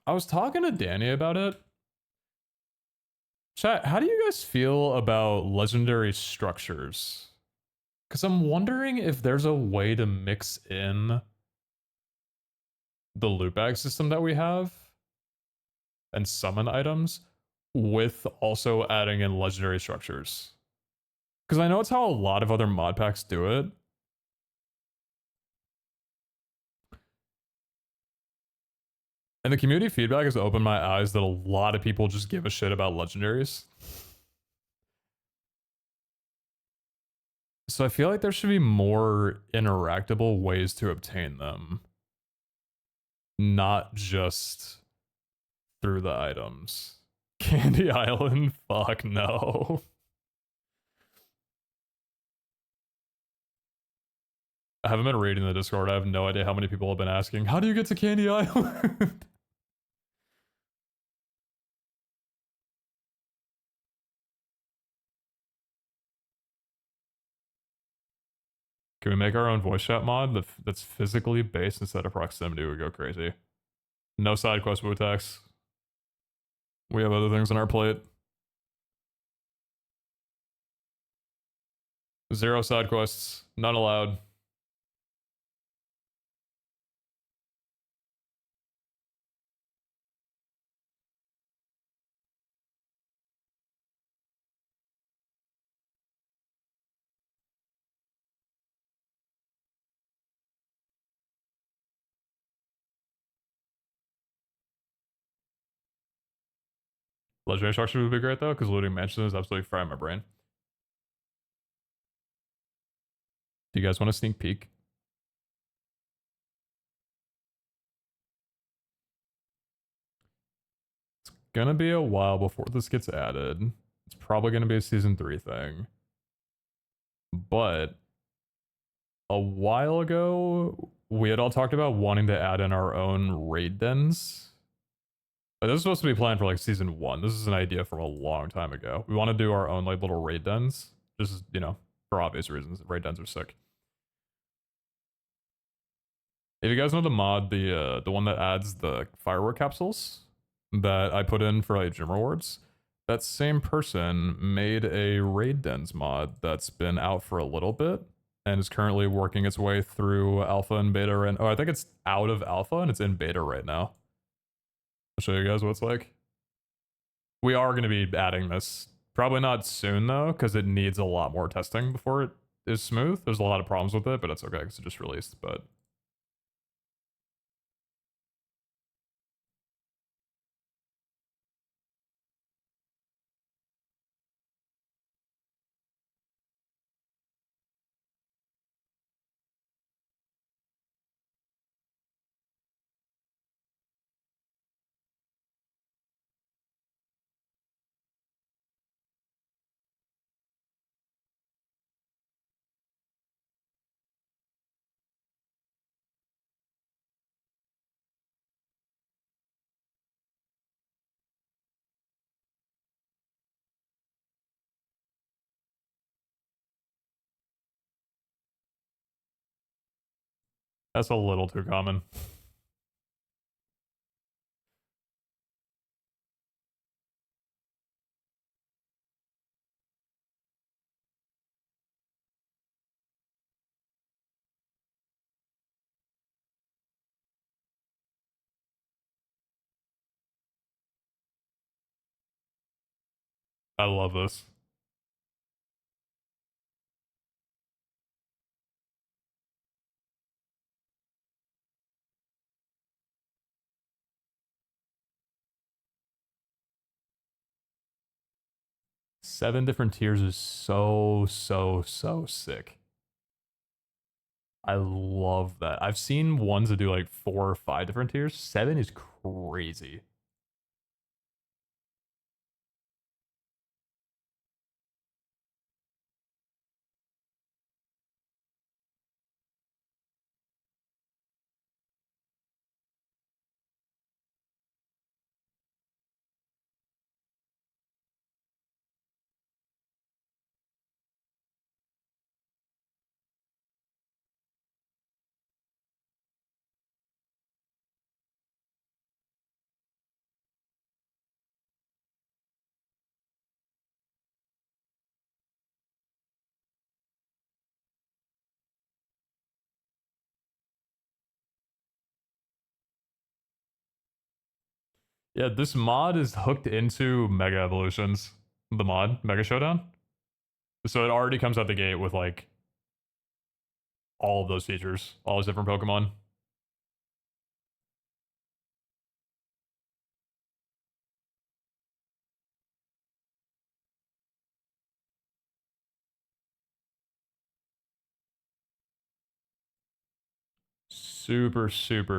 [SPEAKER 1] I was talking to Danny about it. Chat, how do you guys feel about legendary structures? Because I'm wondering if there's a way to mix in the loot bag system that we have and summon items with also adding in legendary structures. Because I know it's how a lot of other mod packs do it. And the community feedback has opened my eyes that a lot of people just give a shit about legendaries. So I feel like there should be more interactable ways to obtain them. Not just through the items. Candy Island? Fuck no. I haven't been reading the Discord. I have no idea how many people have been asking, how do you get to Candy Island? Can we make our own voice chat mod that's physically based instead of proximity? We go crazy. No side quest attacks. We have other things on our plate. 0 side quests. None allowed. Legendary structure would be great though, because looting mansions is absolutely frying my brain. Do you guys want a sneak peek? It's gonna be a while before this gets added. It's probably gonna be a season 3 thing. But a while ago, we had all talked about wanting to add in our own raid dens. But this is supposed to be planned for like season 1. This is an idea from a long time ago. We want to do our own like little raid dens. Just, you know, for obvious reasons. Raid dens are sick. If you guys know the mod, the one that adds the firework capsules that I put in for like gym rewards, that same person made a raid dens mod that's been out for a little bit and is currently working its way through alpha and beta. And oh, I think it's out of alpha and it's in beta right now. I'll show you guys what it's like. We are going to be adding this. Probably not soon though, because it needs a lot more testing before it is smooth. There's a lot of problems with it, but it's okay because it just released. But that's a little too common. I love this. Seven different tiers is so sick. I love that. I've seen ones that do like 4 or 5 different tiers. 7 is crazy. Yeah, this mod is hooked into Mega Evolutions, the mod, Mega Showdown. So it already comes out the gate with like all of those features, all those different Pokemon. Super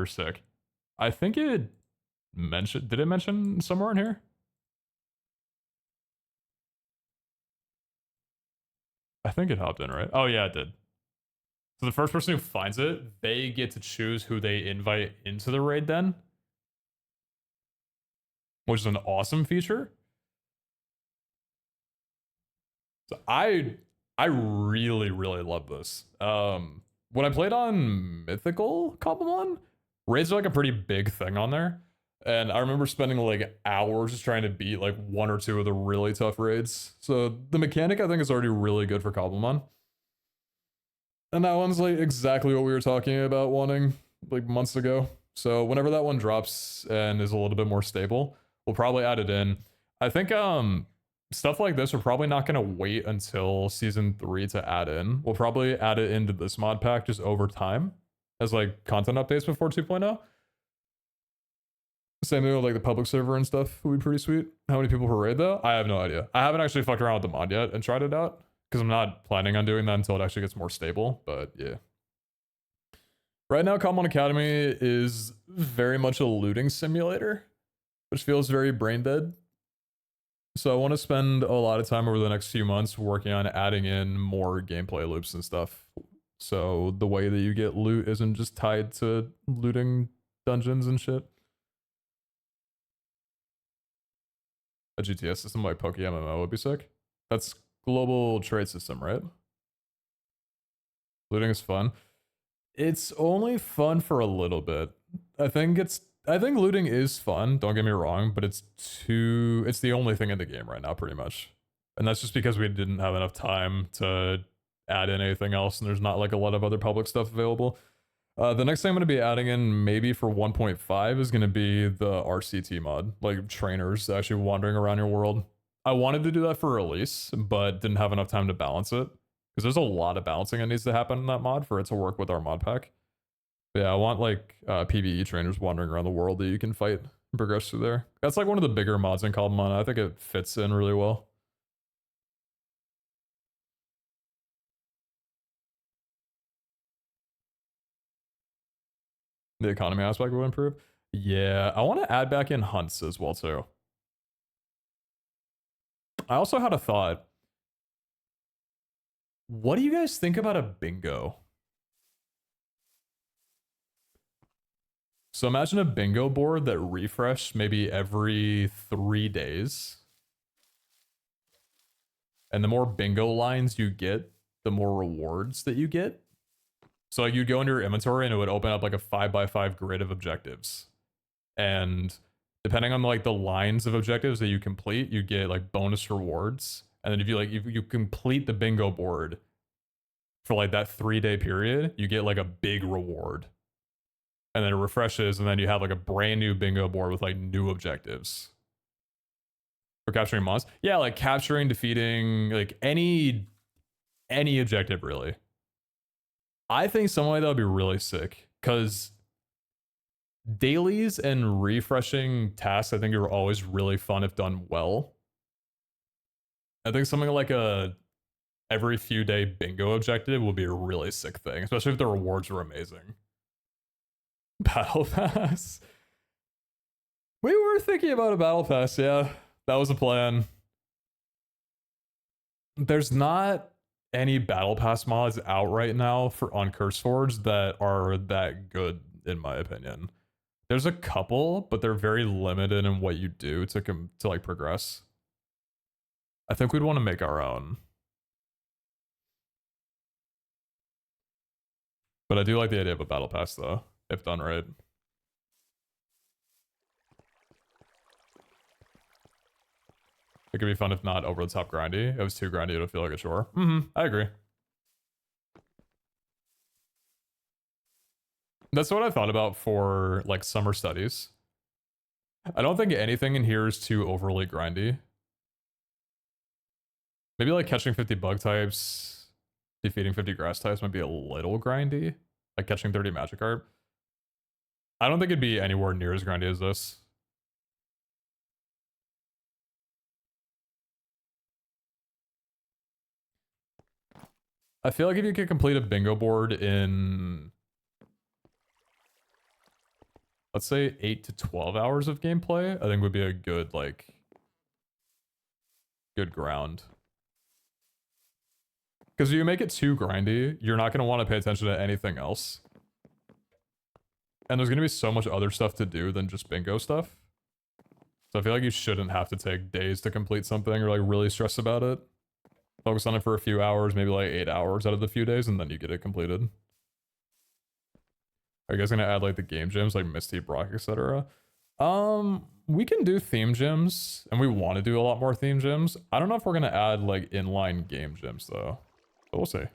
[SPEAKER 1] sick. I think it mentioned, did it mention somewhere in here? I think it hopped in, right? Oh yeah, it did. So the first person who finds it, they get to choose who they invite into the raid then, which is an awesome feature. So I really love this. When I played on Mythical cobblemon, raids are like a pretty big thing on there. And I remember spending like hours just trying to beat like 1 or 2 of the really tough raids. So the mechanic I think is already really good for cobblemon. And that one's like exactly what we were talking about wanting like months ago. So whenever that one drops and is a little bit more stable, we'll probably add it in. I think stuff like this we're probably not going to wait until season 3 to add in. We'll probably add it into this mod pack just over time as like content updates before 2.0. Same thing with like the public server and stuff would be pretty sweet. How many people per raid though? I have no idea. I haven't actually fucked around with the mod yet and tried it out because I'm not planning on doing that until it actually gets more stable. But yeah. Right now, Common Academy is very much a looting simulator, which feels very brain dead. So I want to spend a lot of time over the next few months working on adding in more gameplay loops and stuff. So the way that you get loot isn't just tied to looting dungeons and shit. A GTS system like Poke MMO would be sick. That's global trade system, right? Looting is fun. It's only fun for a little bit. I think looting is fun, don't get me wrong, but it's the only thing in the game right now pretty much. And that's just because we didn't have enough time to add in anything else and there's not like a lot of other public stuff available. The next thing I'm going to be adding in maybe for 1.5 is going to be the RCT mod, like trainers actually wandering around your world. I wanted to do that for release, but didn't have enough time to balance it because there's a lot of balancing that needs to happen in that mod for it to work with our mod pack. But yeah, I want like PvE trainers wandering around the world that you can fight and progress through there. That's like one of the bigger mods in cobblemon. I think it fits in really well. The economy aspect will improve. Yeah, I want to add back in hunts as well too. I also had a thought. What do you guys think about a bingo? So imagine a bingo board that refreshed maybe every 3 days. And the more bingo lines you get, the more rewards that you get. So like you'd go into your inventory and it would open up like a 5x5 grid of objectives. And depending on like the lines of objectives that you complete, you get like bonus rewards. And then if you complete the bingo board for like that 3-day period, you get like a big reward. And then it refreshes, and then you have like a brand new bingo board with like new objectives. For capturing monsters? Yeah, like capturing, defeating, like any objective really. I think something like that would be really sick, because dailies and refreshing tasks I think are always really fun if done well. I think something like a every few day bingo objective would be a really sick thing, especially if the rewards were amazing. Battle pass. We were thinking about a battle pass, yeah. That was a plan. There's not any battle pass mods out right now for on Curse Forge that are that good, in my opinion. There's a couple, but they're very limited in what you do to like progress. I think we'd want to make our own. But I do like the idea of a battle pass though, if done right. It could be fun if not over the top grindy. If it was too grindy, it would feel like a chore. I agree. That's what I thought about for like summer studies. I don't think anything in here is too overly grindy. Maybe like catching 50 bug types, defeating 50 grass types might be a little grindy. Like catching 30 Magikarp. I don't think it'd be anywhere near as grindy as this. I feel like if you could complete a bingo board in, let's say 8 to 12 hours of gameplay, I think would be a good, like, good ground. Because if you make it too grindy, you're not going to want to pay attention to anything else. And there's going to be so much other stuff to do than just bingo stuff. So I feel like you shouldn't have to take days to complete something or like really stress about it. Focus on it for a few hours, maybe like 8 hours out of the few days, and then you get it completed. Are you guys gonna add like the game gyms like Misty, Brock, etc.? We can do theme gyms, and we want to do a lot more theme gyms. I don't know if we're gonna add like inline game gyms though, but we'll see.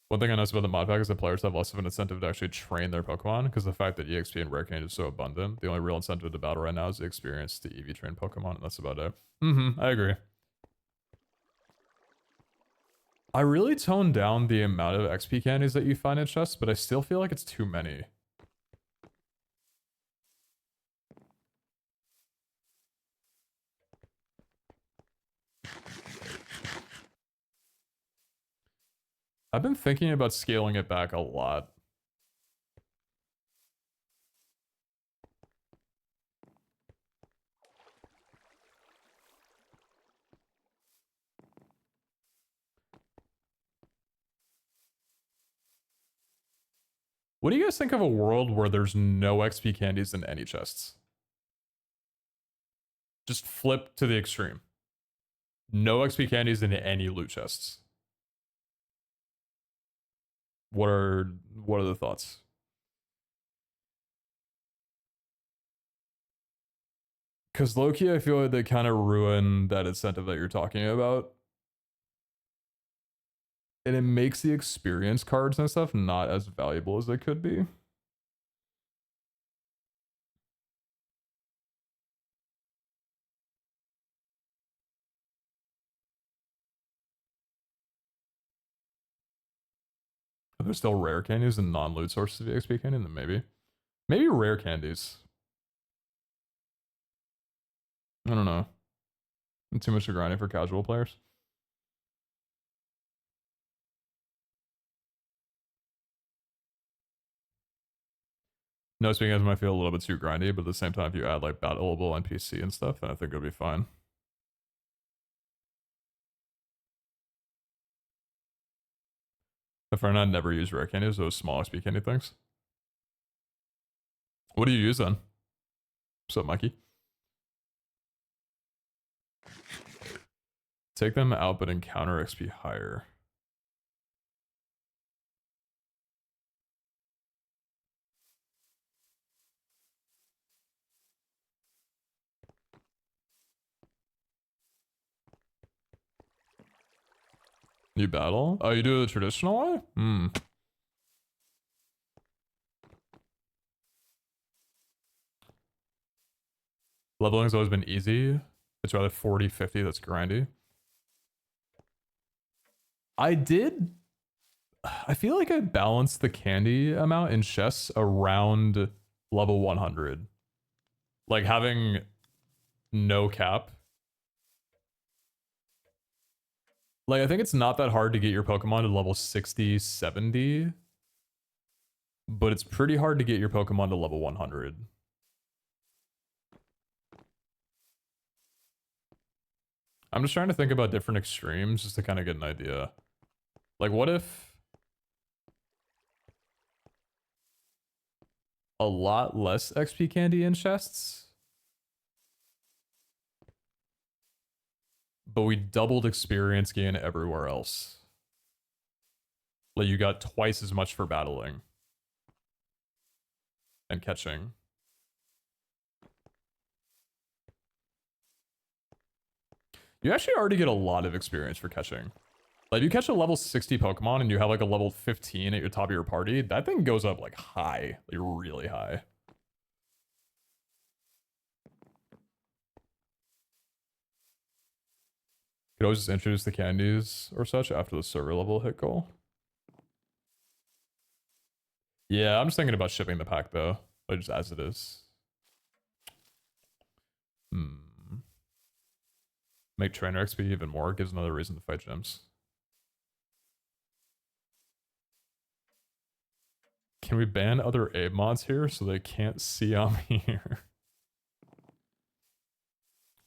[SPEAKER 1] One thing I noticed about the mod pack is that players have less of an incentive to actually train their Pokemon, because the fact that EXP and rare candy is so abundant, the only real incentive to battle right now is the experience to EV train Pokemon, and that's about it. I agree. I really toned down the amount of XP candies that you find in chests, but I still feel like it's too many. I've been thinking about scaling it back a lot. What do you guys think of a world where there's no XP candies in any chests? Just flip to the extreme. No XP candies in any loot chests. What are the thoughts? Because Loki, I feel like they kind of ruin that incentive that you're talking about. And it makes the experience cards and stuff not as valuable as they could be. If there's still rare candies and non-loot sources of XP candy, then maybe. Maybe rare candies. I don't know. Too much of grinding for casual players. No, speaking as might feel a little bit too grindy, but at the same time, if you add like battleable NPC and stuff, then I think it'll be fine. If I never use rare candies, those small XP candy things. What do you use then? What's up, Mikey? Take them out, but encounter XP higher. You battle? Oh, you do it the traditional way? Hmm. Leveling's always been easy. It's rather 40, 50 that's grindy. I feel like I balanced the candy amount in chests around level 100. Like having no cap. Like, I think it's not that hard to get your Pokemon to level 60, 70. But it's pretty hard to get your Pokemon to level 100. I'm just trying to think about different extremes just to kind of get an idea. Like, what if a lot less XP candy in chests, but we doubled experience gain everywhere else? Like, you got twice as much for battling and catching. You actually already get a lot of experience for catching. Like, if you catch a level 60 Pokemon and you have like a level 15 at your top of your party, that thing goes up like high, like really high. You could always just introduce the candies or such after the server level hit goal. Yeah, I'm just thinking about shipping the pack though, like just as it is. Make trainer XP even more, gives another reason to fight gyms. Can we ban other Abe mods here so they can't see I'm here?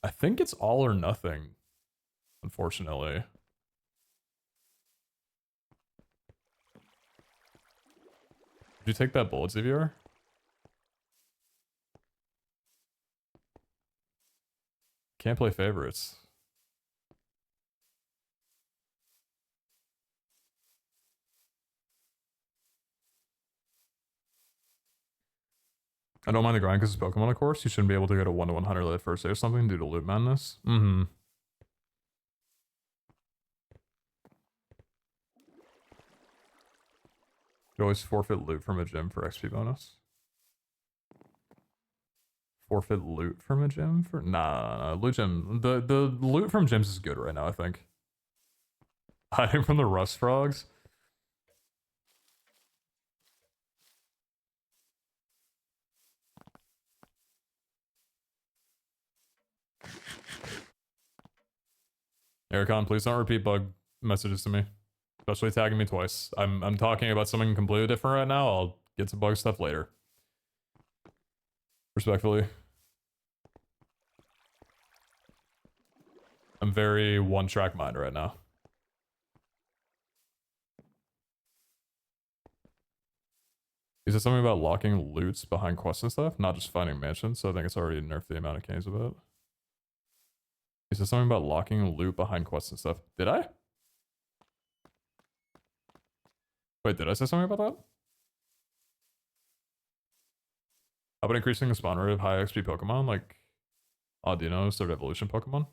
[SPEAKER 1] I think it's all or nothing, unfortunately. Did you take that bullet, Xavier? Can't play favorites. I don't mind the grind because it's Pokemon, of course. You shouldn't be able to go to 1 to 100 late first day or something due to loot madness. Mm-hmm. You always forfeit loot from a gym for XP bonus. Forfeit loot from a gym for nah, loot gym. The loot from gyms is good right now, I think. Hiding from the rust frogs. Ericon, please don't repeat bug messages to me. Especially tagging me twice. I'm talking about something completely different right now. I'll get to bug stuff later. Respectfully. I'm very one-track mind right now. He said something about locking loots behind quests and stuff, not just finding mansions, so I think it's already nerfed the amount of candies about. He said something about locking loot behind quests and stuff. Did I? Wait, did I say something about that? How about increasing the spawn rate of high XP Pokemon, like Audinos, their evolution Pokemon?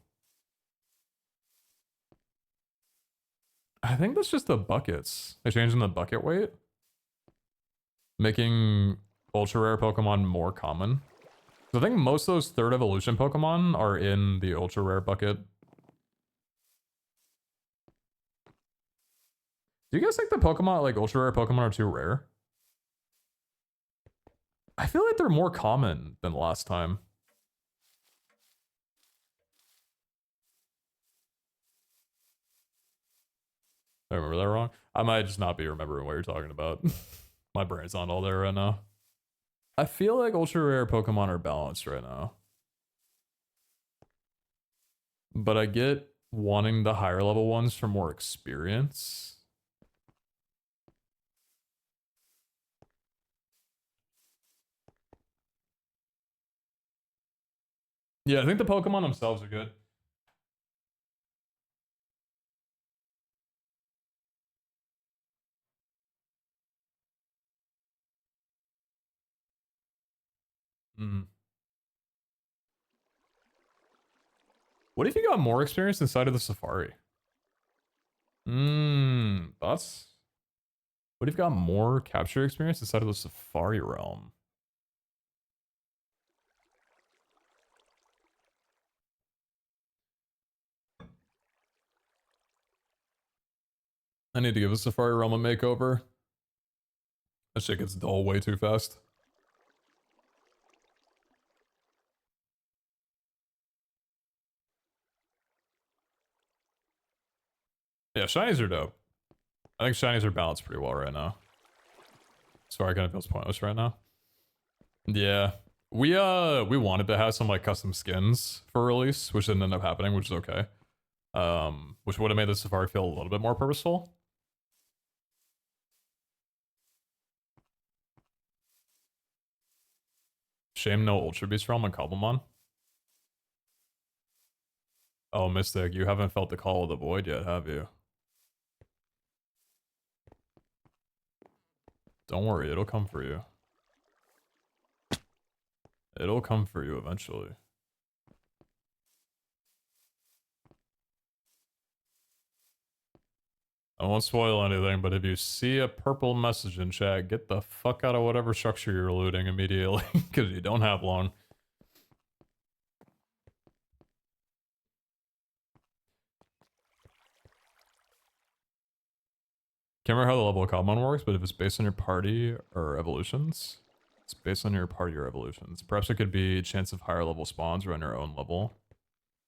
[SPEAKER 1] I think that's just the buckets. They're changing the bucket weight, making ultra rare Pokemon more common. So I think most of those third evolution Pokemon are in the ultra rare bucket. Do you guys think the Pokemon, like ultra rare Pokemon, are too rare? I feel like they're more common than last time. I remember that wrong. I might just not be remembering what you're talking about. My brain's on all there right now. I feel like ultra rare Pokemon are balanced right now. But I get wanting the higher level ones for more experience. Yeah, I think the Pokemon themselves are good. Mm. What if you got more experience inside of the Safari? That's... What if you got more capture experience inside of the Safari realm? I need to give the Safari realm a makeover. That shit gets dull way too fast. Yeah, shinies are dope. I think shinies are balanced pretty well right now. Safari kind of feels pointless right now. Yeah. We wanted to have some like custom skins for release, which didn't end up happening, which is okay. Which would have made the Safari feel a little bit more purposeful. Shame no Ultra Beast realm and cobblemon. Oh, Mystic, you haven't felt the call of the void yet, have you? Don't worry, it'll come for you. It'll come for you eventually. I won't spoil anything, but if you see a purple message in chat, get the fuck out of whatever structure you're looting immediately, because you don't have long. Can't remember how the level of common works, but if it's based on your party or evolutions, it's based on your party or evolutions. Perhaps it could be a chance of higher level spawns or on your own level,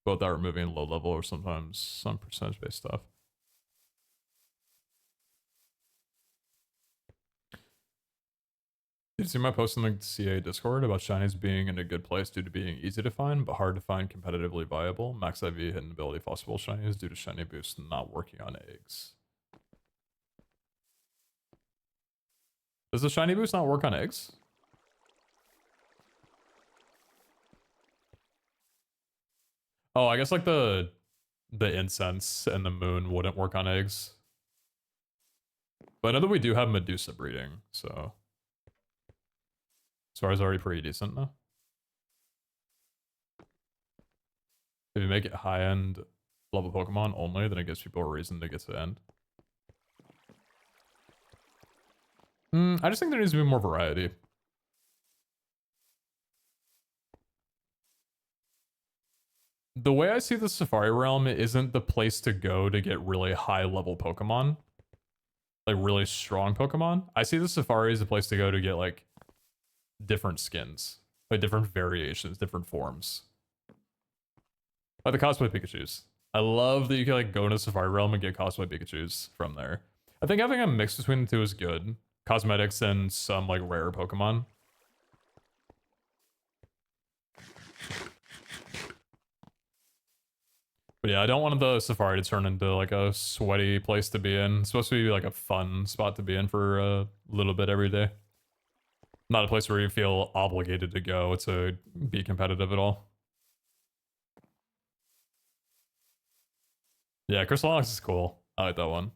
[SPEAKER 1] but without removing low level or sometimes some percentage based stuff. Did you see my post in the CA Discord about shinies being in a good place due to being easy to find, but hard to find competitively viable? Max IV hidden ability possible shinies due to shiny boost not working on eggs. Does the shiny boost not work on eggs? Oh, I guess like the incense and the moon wouldn't work on eggs. But I know that we do have Medusa breeding, so Safari's already pretty decent now. If you make it high-end level Pokemon only, then it gives people a reason to get to the end. I just think there needs to be more variety. The way I see the Safari realm isn't the place to go to get really high-level Pokemon. Like, really strong Pokemon. I see the Safari as a place to go to get, like, different skins. Like, different variations, different forms. Like the cosplay Pikachus. I love that you can, like, go into Safari realm and get cosplay Pikachus from there. I think having a mix between the two is good. Cosmetics and some, like, rare Pokemon. But yeah, I don't want the Safari to turn into like a sweaty place to be in. It's supposed to be like a fun spot to be in for a little bit every day. Not a place where you feel obligated to go to be competitive at all. Yeah, Crystal Onyx is cool. I like that one.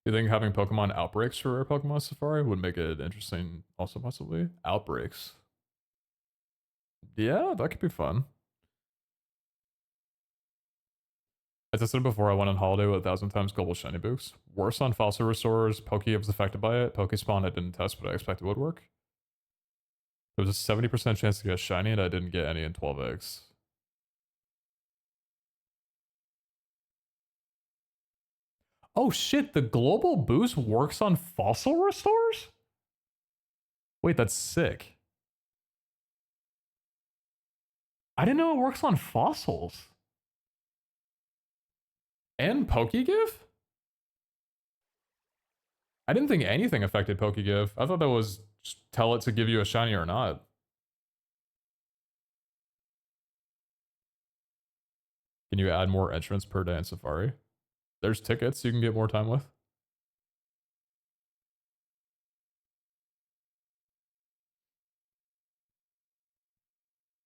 [SPEAKER 1] You think having Pokemon outbreaks for rare Pokemon Safari would make it interesting also possibly? Outbreaks. Yeah, that could be fun. I tested it before I went on holiday with 1,000 times global shiny books. Worse on fossil restorers, Poke was affected by it. Pokespawn I didn't test, but I expected would work. There was a 70% chance to get a shiny and I didn't get any in 12 eggs. Oh shit, the global boost works on fossil restores? Wait, that's sick. I didn't know it works on fossils. And Pokegive? I didn't think anything affected Pokegive. I thought that was just tell it to give you a shiny or not. Can you add more entrants per day in Safari? There's tickets you can get more time with.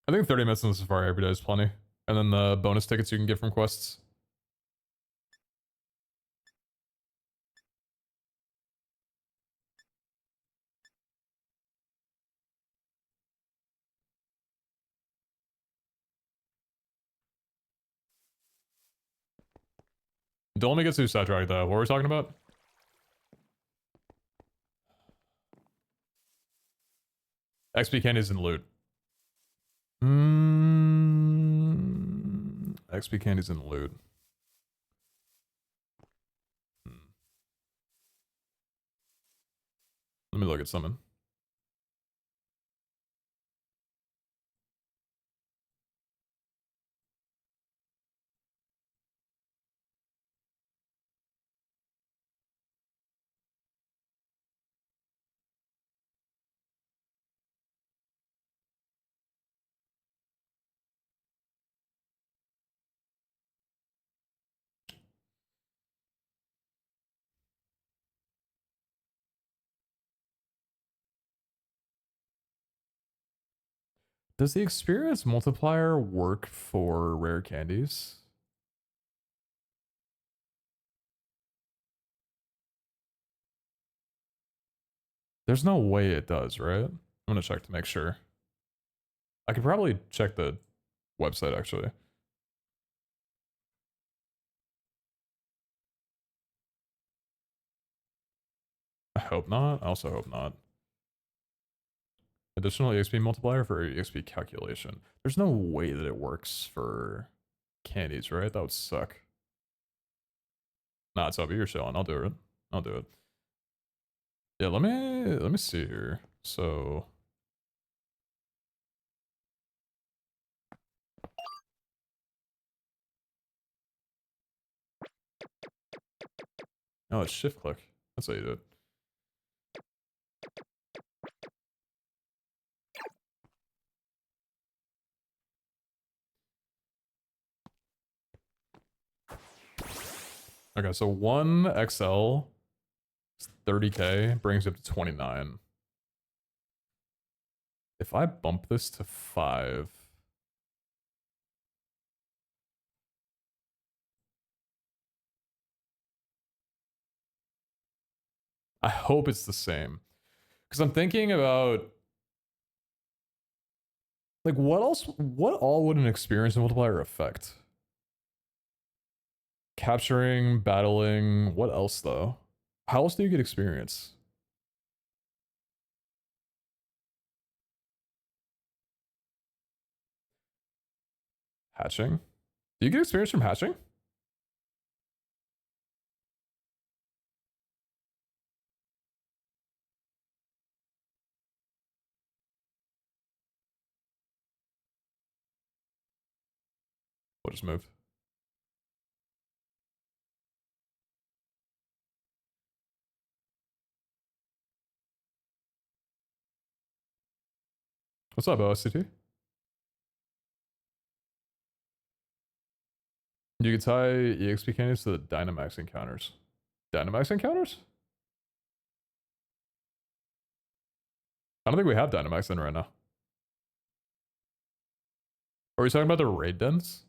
[SPEAKER 1] I think 30 minutes in the Safari every day is plenty. And then the bonus tickets you can get from quests. Don't let me get too sidetracked though. What were we talking about? XP candies and loot. XP candies and loot. Let me look at something. Does the experience multiplier work for rare candies? There's no way it does, right? I'm gonna check to make sure. I could probably check the website actually. I hope not. I also hope not. Additional EXP multiplier for EXP calculation. There's no way that it works for candies, right? That would suck. Nah, it's over. You're showing. I'll do it. I'll do it. Yeah, let me see here. So oh, it's shift click. That's how you do it. Okay, so 1 XL is 30k, brings you up to 29. If I bump this to 5, I hope it's the same. Because I'm thinking about like what all would an experience multiplier affect? Capturing, battling, what else though? How else do you get experience? Hatching? Do you get experience from hatching? What just moved? What's up, OSCT? You can tie EXP candies to the Dynamax encounters. Dynamax encounters? I don't think we have Dynamax in right now. Are we talking about the raid dens?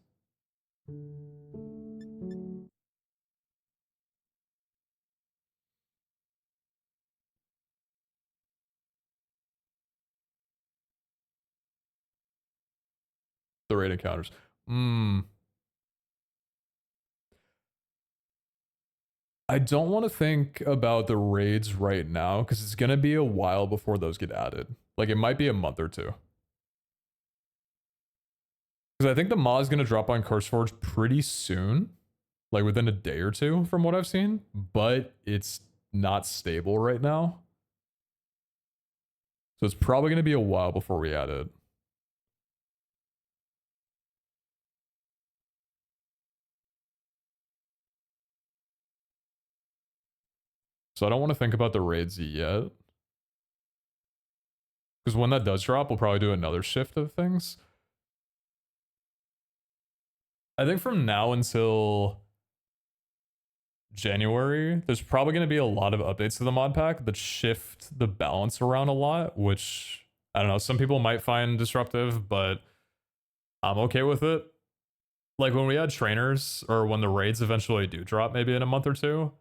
[SPEAKER 1] The raid encounters. Hmm. I don't want to think about the raids right now because it's going to be a while before those get added. Like, it might be a month or two. Because I think the mod is going to drop on CurseForge pretty soon. Like, within a day or two from what I've seen. But it's not stable right now. So it's probably going to be a while before we add it. So I don't want to think about the raids yet. Because when that does drop, we'll probably do another shift of things. I think from now until January, there's probably going to be a lot of updates to the mod pack that shift the balance around a lot, which, I don't know, some people might find disruptive, but I'm okay with it. Like when we add trainers, or when the raids eventually do drop maybe in a month or two,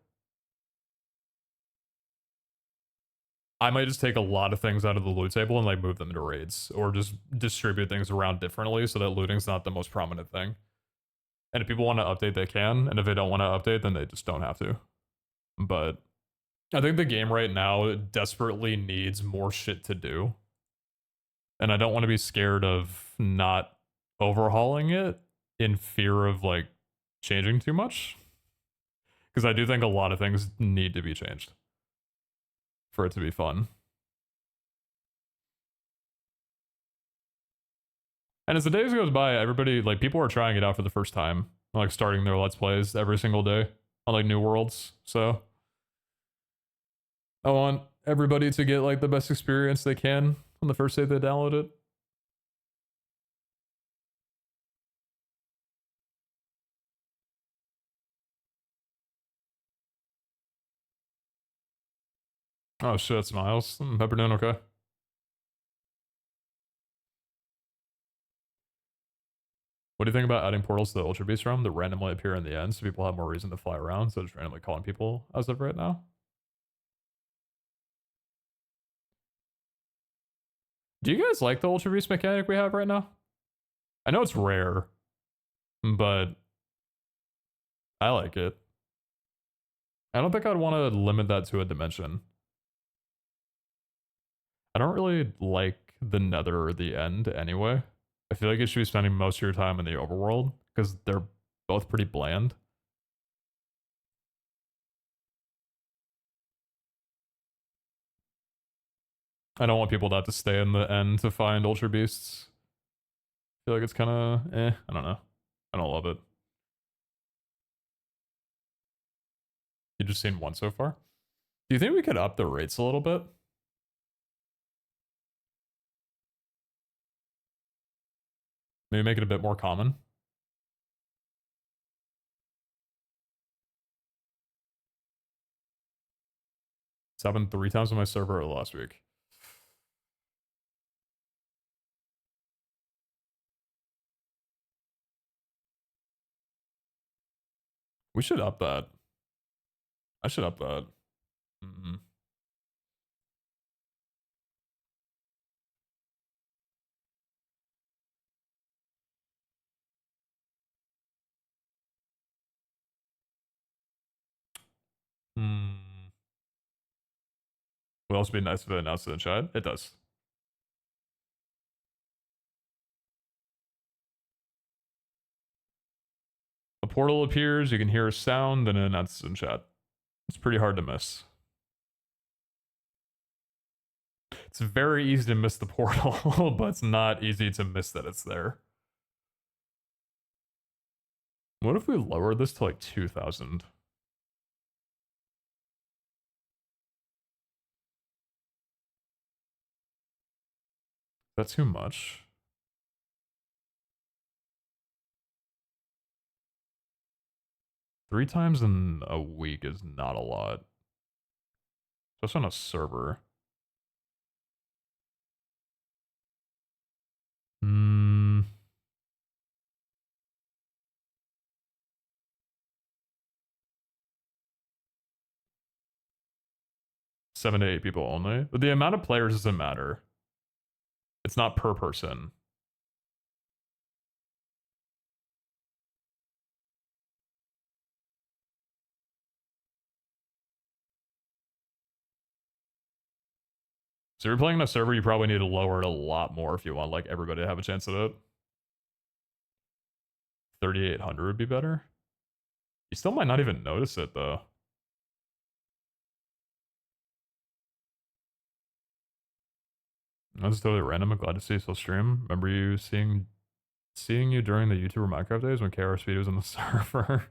[SPEAKER 1] I might just take a lot of things out of the loot table and like move them into raids, or just distribute things around differently so that looting's not the most prominent thing. And if people want to update, they can, and if they don't want to update, then they just don't have to. But I think the game right now desperately needs more shit to do. And I don't want to be scared of not overhauling it in fear of like changing too much. Because I do think a lot of things need to be changed for it to be fun. And as the days goes by, everybody, like, people are trying it out for the first time, like starting their Let's Plays every single day on like new worlds. So I want everybody to get like the best experience they can on the first day they download it. Oh shit, Smiles. Hope you're doing okay. What do you think about adding portals to the Ultra Beast realm that randomly appear in the end so people have more reason to fly around, so just randomly calling people as of right now? Do you guys like the Ultra Beast mechanic we have right now? I know it's rare, but I like it. I don't think I'd want to limit that to a dimension. I don't really like the Nether or the End anyway. I feel like you should be spending most of your time in the overworld because they're both pretty bland. I don't want people to have to stay in the End to find Ultra Beasts. I feel like it's kind of I don't know. I don't love it. You just seen one so far? Do you think we could up the rates a little bit? Maybe make it a bit more common? 7 3 times on my server last week. We should up that. I should up that. Mm-hmm. Hmm. Would also be nice if it announced it in chat. It does. A portal appears, you can hear a sound, and it announces in chat. It's pretty hard to miss. It's very easy to miss the portal, but it's not easy to miss that it's there. What if we lower this to like 2,000? Is that too much? Three times in a week is not a lot. Especially on a server. Hmm. Seven to eight people only. But the amount of players doesn't matter. It's not per person. So if you're playing on a server, you probably need to lower it a lot more if you want like everybody to have a chance at it. 3,800 would be better. You still might not even notice it though. That's totally random. I'm glad to see you still stream. Remember you seeing you during the YouTuber Minecraft days when KR Speed was on the server.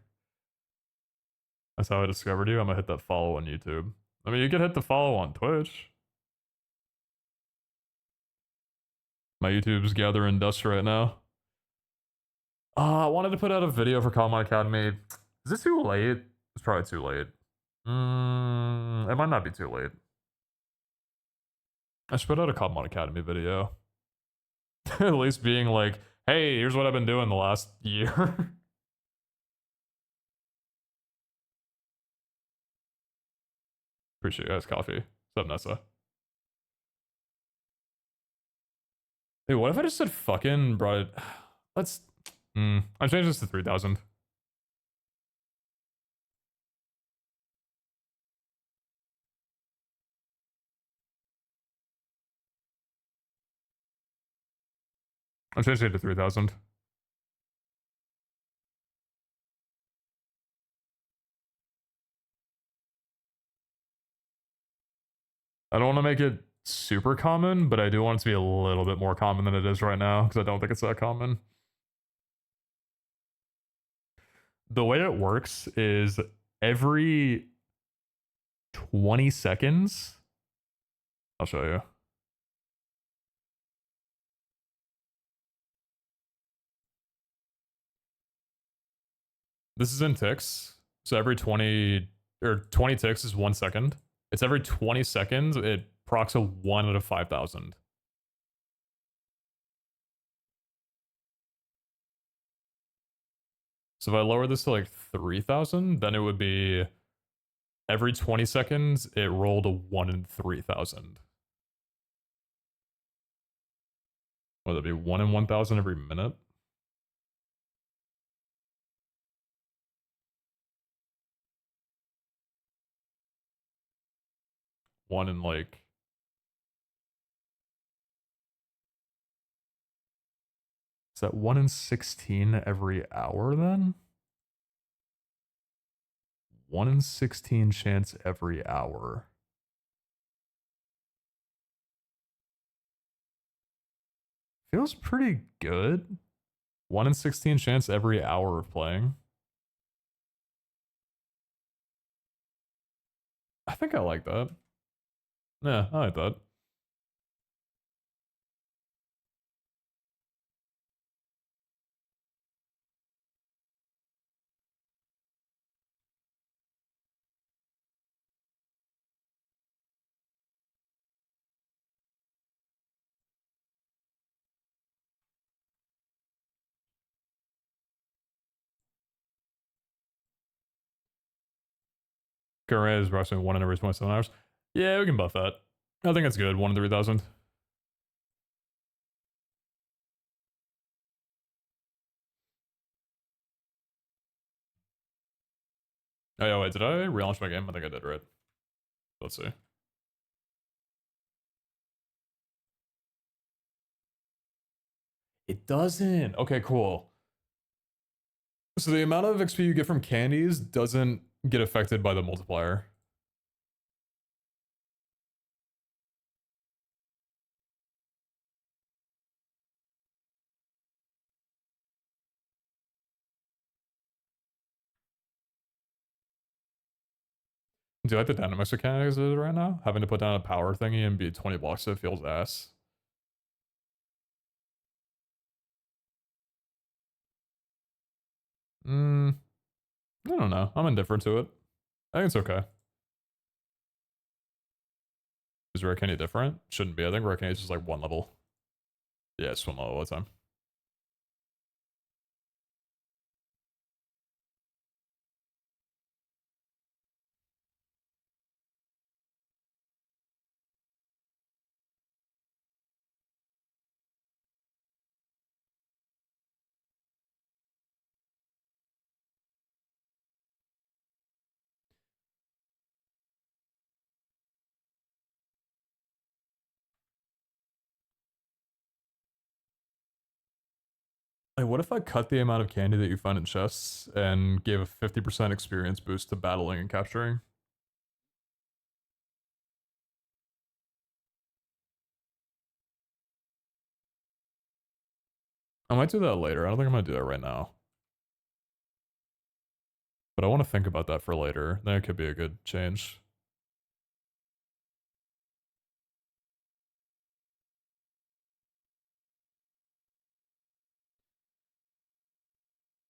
[SPEAKER 1] That's how I discovered you. I'm gonna hit that follow on YouTube. I mean, you could hit the follow on Twitch. My YouTube's gathering dust right now. I wanted to put out a video for Cobblemon Academy. Is it too late? It's probably too late. It might not be too late. I should put out a Cobblemon Academy video. At least being like, hey, here's what I've been doing the last year. Appreciate you guys' coffee. What's up, Nessa? Hey, what if I just said fucking brought it? Let's. I'm changing this to 3,000. I'm changing it to 3,000. I don't want to make it super common, but I do want it to be a little bit more common than it is right now, because I don't think it's that common. The way it works is every 20 seconds, I'll show you. This is in ticks. So every 20 ticks is 1 second. It's every 20 seconds, it procs a 1 out of 5,000. So if I lower this to like 3,000, then it would be every 20 seconds, it rolled a 1 in 3,000. Would that be 1 in 1,000 every minute? One in like... Is that 1 in 16 every hour then? 1 in 16 chance every hour. Feels pretty good. 1 in 16 chance every hour of playing. I think I like that. Yeah, I like that. Current rate is approximately 1 in every 27 hours. Yeah, we can buff that. I think it's good. 1 in 3,000. Oh yeah, wait, did I relaunch my game? I think I did, right? Let's see. It doesn't. Okay, cool. So the amount of XP you get from candies doesn't get affected by the multiplier. Do you like the dynamics mechanics of it right now? Having to put down a power thingy and be 20 blocks, it feels ass. I don't know. I'm indifferent to it. I think it's okay. Is Rare Candy different? Shouldn't be. I think Rare Candy is just like 1 level. Yeah, it's 1 level at a time. Like, what if I cut the amount of candy that you find in chests and gave a 50% experience boost to battling and capturing? I might do that later. I don't think I'm gonna do that right now. But I want to think about that for later. That could be a good change.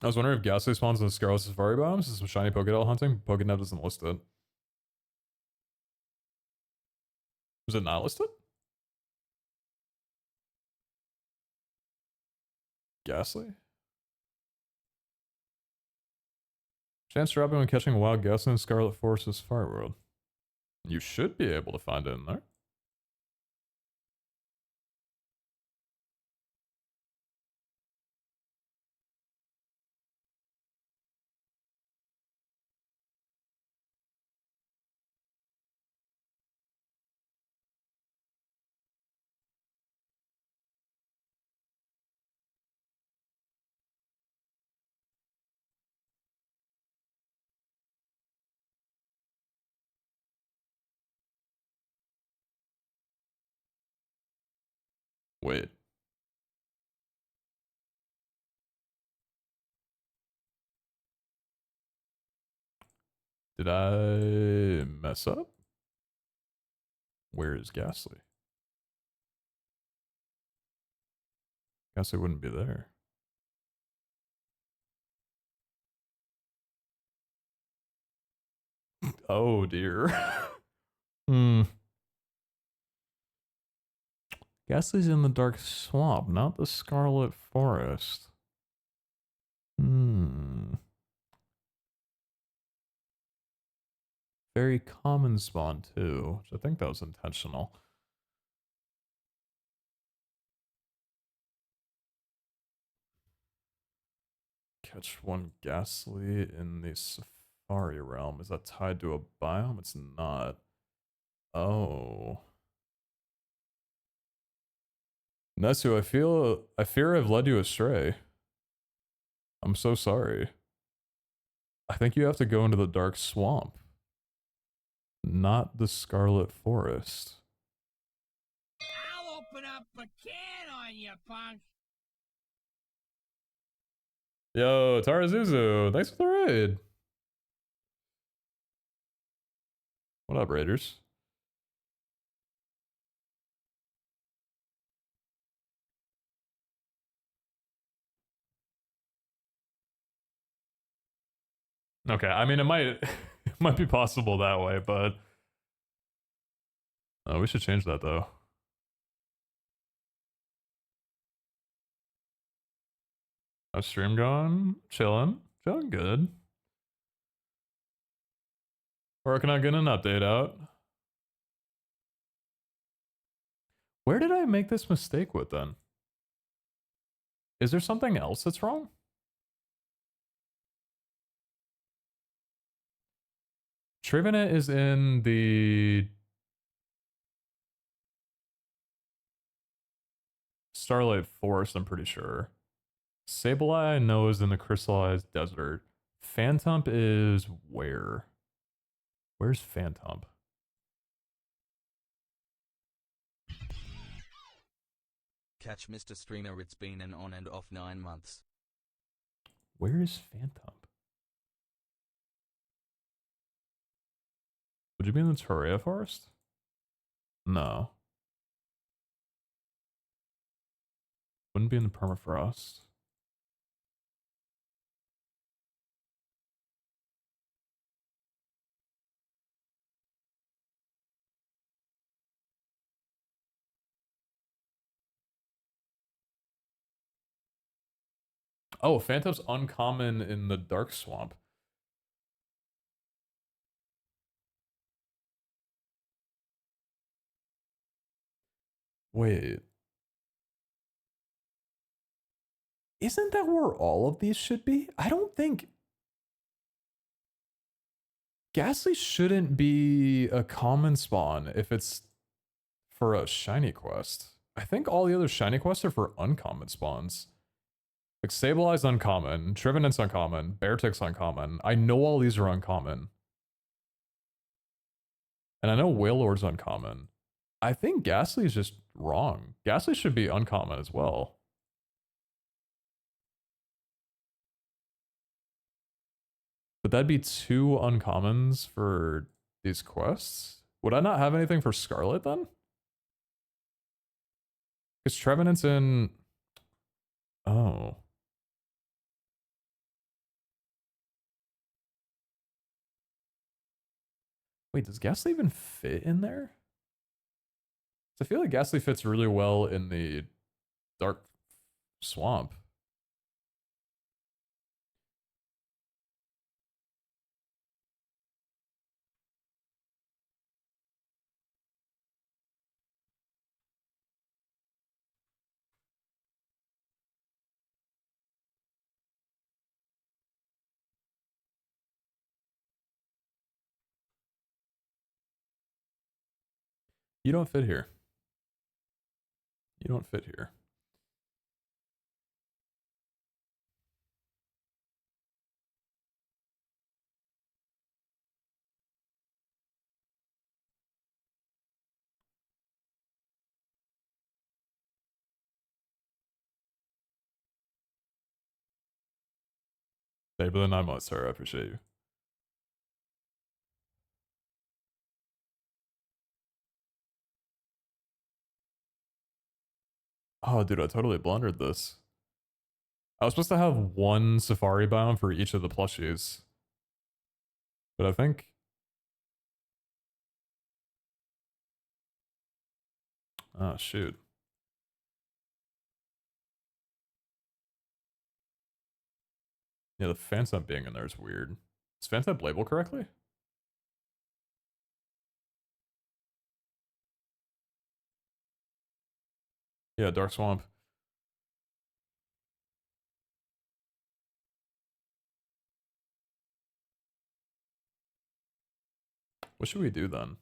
[SPEAKER 1] I was wondering if Ghastly spawns in the Scarlet Safari biomes. This is some shiny Pokédex hunting. Pokédex doesn't list it. Was it not listed? Ghastly? Chance dropping when catching a wild Ghastly in Scarlet Forest Safari World. You should be able to find it in there. Wait. Did I mess up? Where is Ghastly? Ghastly wouldn't be there. Oh dear. Hmm. Ghastly's in the Dark Swamp, not the Scarlet Forest. Hmm. Very common spawn too, which I think that was intentional. Catch one Ghastly in the Safari realm. Is that tied to a biome? It's not. Oh. Nesu, I fear I've led you astray. I'm so sorry. I think you have to go into the Dark Swamp, not the Scarlet Forest.
[SPEAKER 3] I'll open up a can on you, punk.
[SPEAKER 1] Yo, Tarazuzu, thanks for the raid. What up, Raiders? Okay, I mean, it might it might be possible that way, but we should change that though. How's stream going? Chilling good. Working on getting an update out. Where did I make this mistake with then? Is there something else that's wrong? Trevenant is in the Starlight Forest, I'm pretty sure. Sableye I know is in the Crystallized Desert. Phantump is where? Where's Phantump?
[SPEAKER 2] Catch Mr. Streamer, it's been an on and off 9 months.
[SPEAKER 1] Where is Phantump? Would you be in the Torreya Forest? No. Wouldn't be in the Permafrost. Oh, Phantom's uncommon in the Dark Swamp. Wait. Isn't that where all of these should be? I don't think... Ghastly shouldn't be a common spawn if it's for a shiny quest. I think all the other shiny quests are for uncommon spawns. Like Stabilize uncommon, Trevenant's uncommon, Bear Tick's uncommon. I know all these are uncommon. And I know Whalelord's uncommon. I think Ghastly is just wrong. Ghastly should be uncommon as well. But that'd be 2 uncommons for these quests? Would I not have anything for Scarlet then? Because Trevenant's in... Oh. Wait, does Ghastly even fit in there? I feel like Ghastly fits really well in the Dark Swamp. You don't fit here. You don't fit here. Hey, but then 9 months, sir. I appreciate you. Oh, dude, I totally blundered this. I was supposed to have 1 safari biome for each of the plushies. But I think... Oh, shoot. Yeah, the Phantom being in there is weird. Is Phantom labeled correctly? Yeah, Dark Swamp. What should we do then?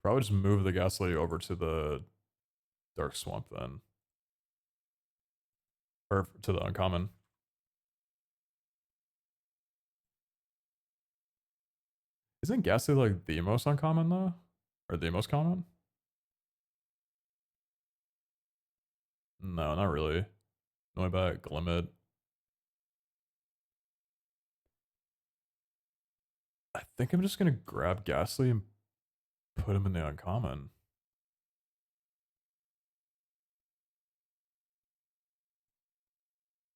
[SPEAKER 1] Probably just move the Ghastly over to the Dark Swamp then. Or to the Uncommon. Isn't Ghastly like the most uncommon though? Or the most common? No, not really. Only about Glimmet. I think I'm just gonna grab Ghastly and put him in the uncommon.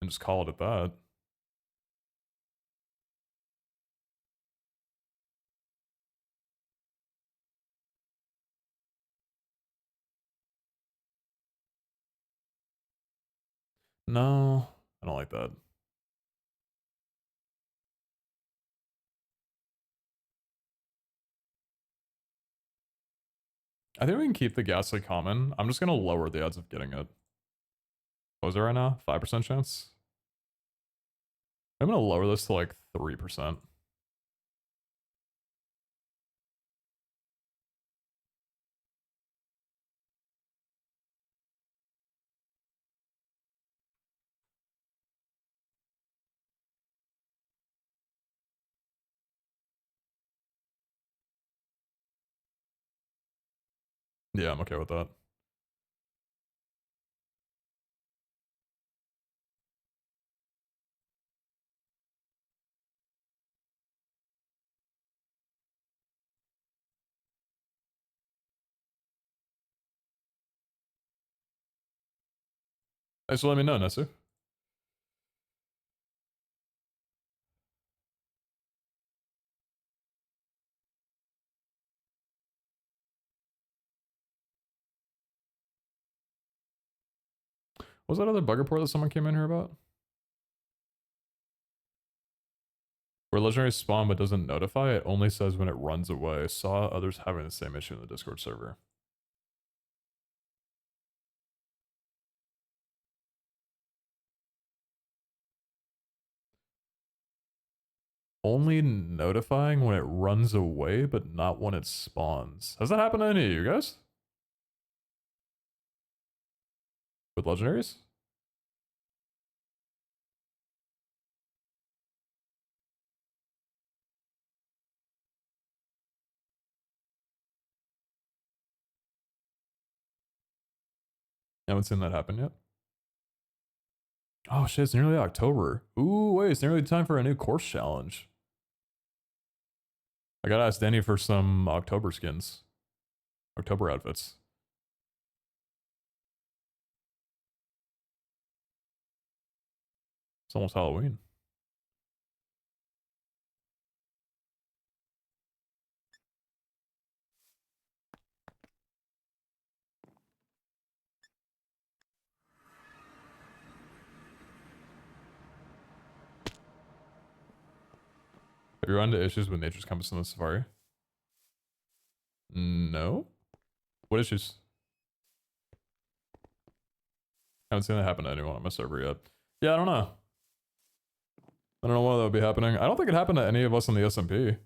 [SPEAKER 1] And just call it at that. No, I don't like that. I think we can keep the Ghastly common. I'm just gonna lower the odds of getting it. What is it right now? 5% chance? I'm gonna lower this to like 3%. Yeah, I'm okay with that. Thanks for letting me know, Nesu. What was that other bug report that someone came in here about? Where legendary spawn but doesn't notify, it only says when it runs away. Saw others having the same issue in the Discord server. Only notifying when it runs away, but not when it spawns. Has that happened to any of you guys? With legendaries? I haven't seen that happen yet. Oh shit, it's nearly October. Ooh, wait, it's nearly time for a new course challenge. I gotta ask Danny for some October skins. October outfits. It's almost Halloween. Have you run into issues with Nature's Compass in the Safari? No? What issues? I haven't seen that happen to anyone on my server yet. Yeah, I don't know. I don't know why that would be happening. I don't think it happened to any of us on the SMP.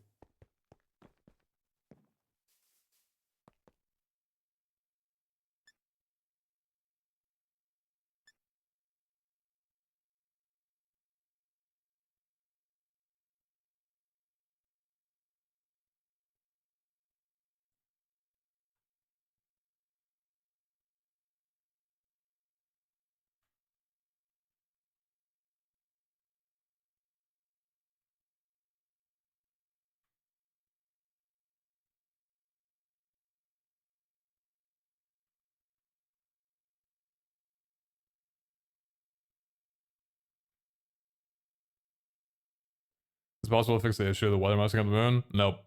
[SPEAKER 1] It's possible to fix the issue of the weather mousing on the moon? Nope.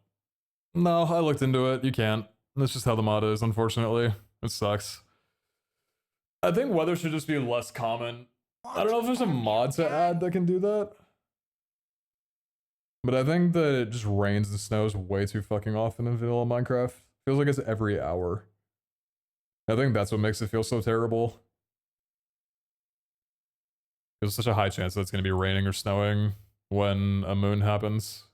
[SPEAKER 1] No, I looked into it. You can't. That's just how the mod is, unfortunately. It sucks. I think weather should just be less common. I don't know if there's a mod to add that can do that. But I think that it just rains and snows way too fucking often in vanilla Minecraft. Feels like it's every hour. I think that's what makes it feel so terrible. There's such a high chance that it's going to be raining or snowing when a moon happens.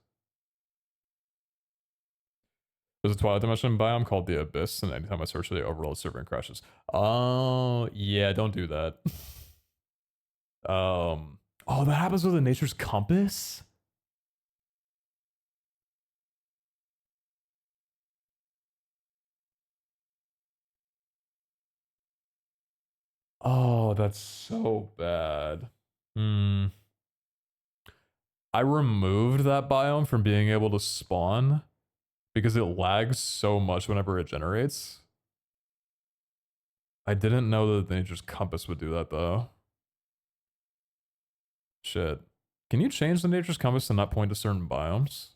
[SPEAKER 1] There's a Twilight Dimension biome called the Abyss, and anytime I search for the overload server and crashes. Oh, yeah, don't do that. Oh, that happens with a Nature's Compass? Oh, that's so bad. Hmm. I removed that biome from being able to spawn because it lags so much whenever it generates. I didn't know that the Nature's Compass would do that though. Shit. Can you change the Nature's Compass to not point to certain biomes?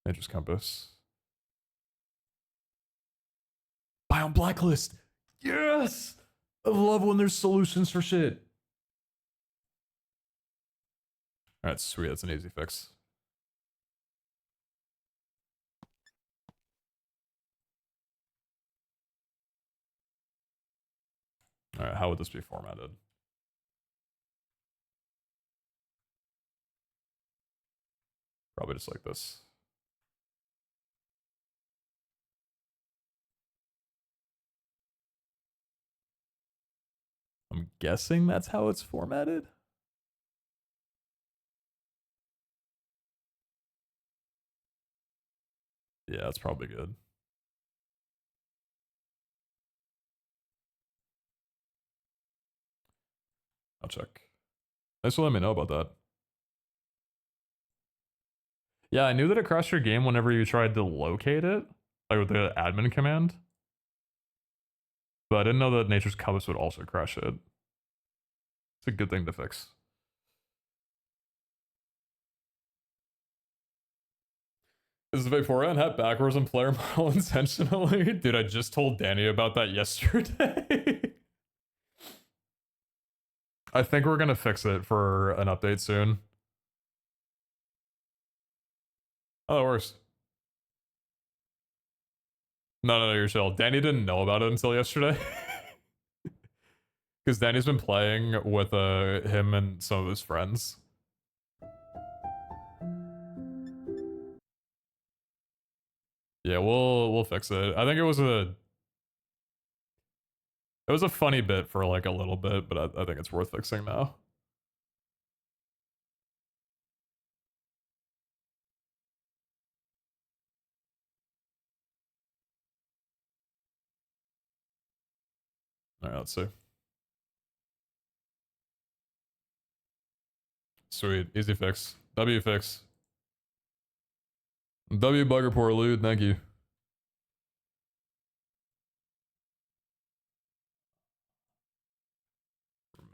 [SPEAKER 1] Nature's Compass. Biome Blacklist! Yes! I love when there's solutions for shit. Alright, sweet. That's an easy fix. Alright, how would this be formatted? Probably just like this. I'm guessing that's how it's formatted. Yeah, that's probably good. I'll check. Thanks for letting me know about that. Yeah, I knew that it crashed your game whenever you tried to locate it, like with the admin command. But I didn't know that Nature's Compass would also crash it. It's a good thing to fix. Is Vaporia and hat backwards in player model intentionally? Dude, I just told Danny about that yesterday. I think we're gonna fix it for an update soon. Oh, that works. No, you're chill. Danny didn't know about it until yesterday. Because Danny's been playing with him and some of his friends. Yeah, we'll fix it. I think it was a funny bit for like a little bit, but I think it's worth fixing now. All right, let's see. Sweet, easy fix. W fix. W bug report, Lude. Thank you. Remove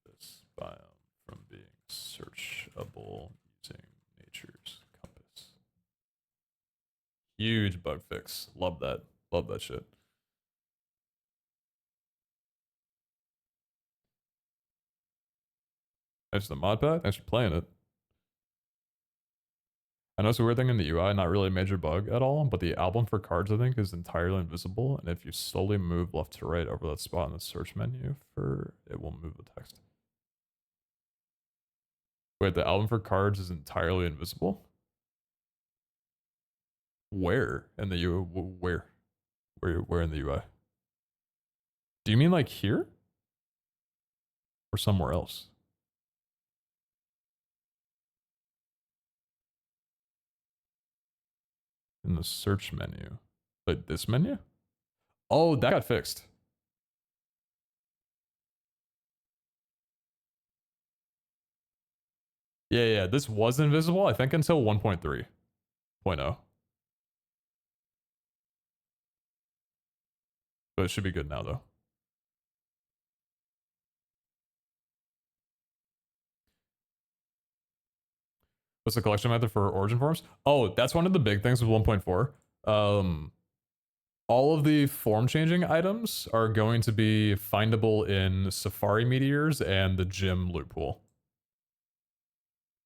[SPEAKER 1] this biome from being searchable using nature's compass. Huge bug fix. Love that. Love that shit. Thanks for the mod pack. Thanks for playing it. I know it's a weird thing in the UI, not really a major bug at all, but the album for cards, I think, is entirely invisible, and if you slowly move left to right over that spot in the search menu, it will move the text. Wait, the album for cards is entirely invisible? Where in the UI? Where in the UI? Do you mean like here? Or somewhere else? In the search menu. Like this menu? Oh, that got fixed. Yeah, this was invisible, I think, until 1.3.0. But it should be good now, though. What's the collection method for origin forms? Oh, that's one of the big things with 1.4. All of the form changing items are going to be findable in Safari meteors and the gym loot pool.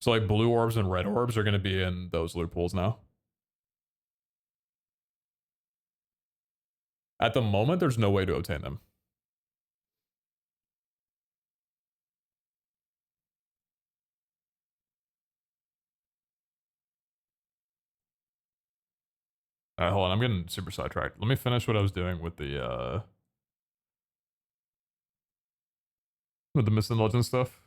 [SPEAKER 1] So like blue orbs and red orbs are going to be in those loot pools now. At the moment, there's no way to obtain them. All right, hold on. I'm getting super sidetracked. Let me finish what I was doing with the Mist and Legend stuff.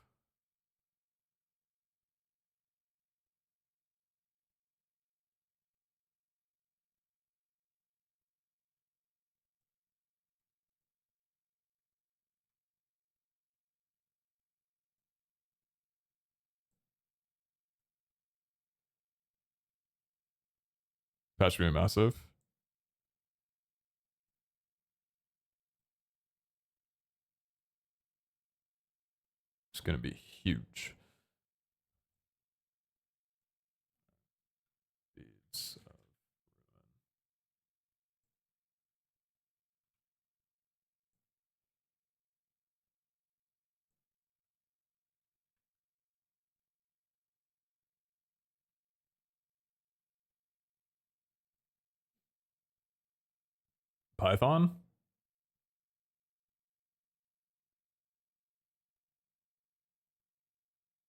[SPEAKER 1] Patch be massive. It's going to be huge. Beads. Python?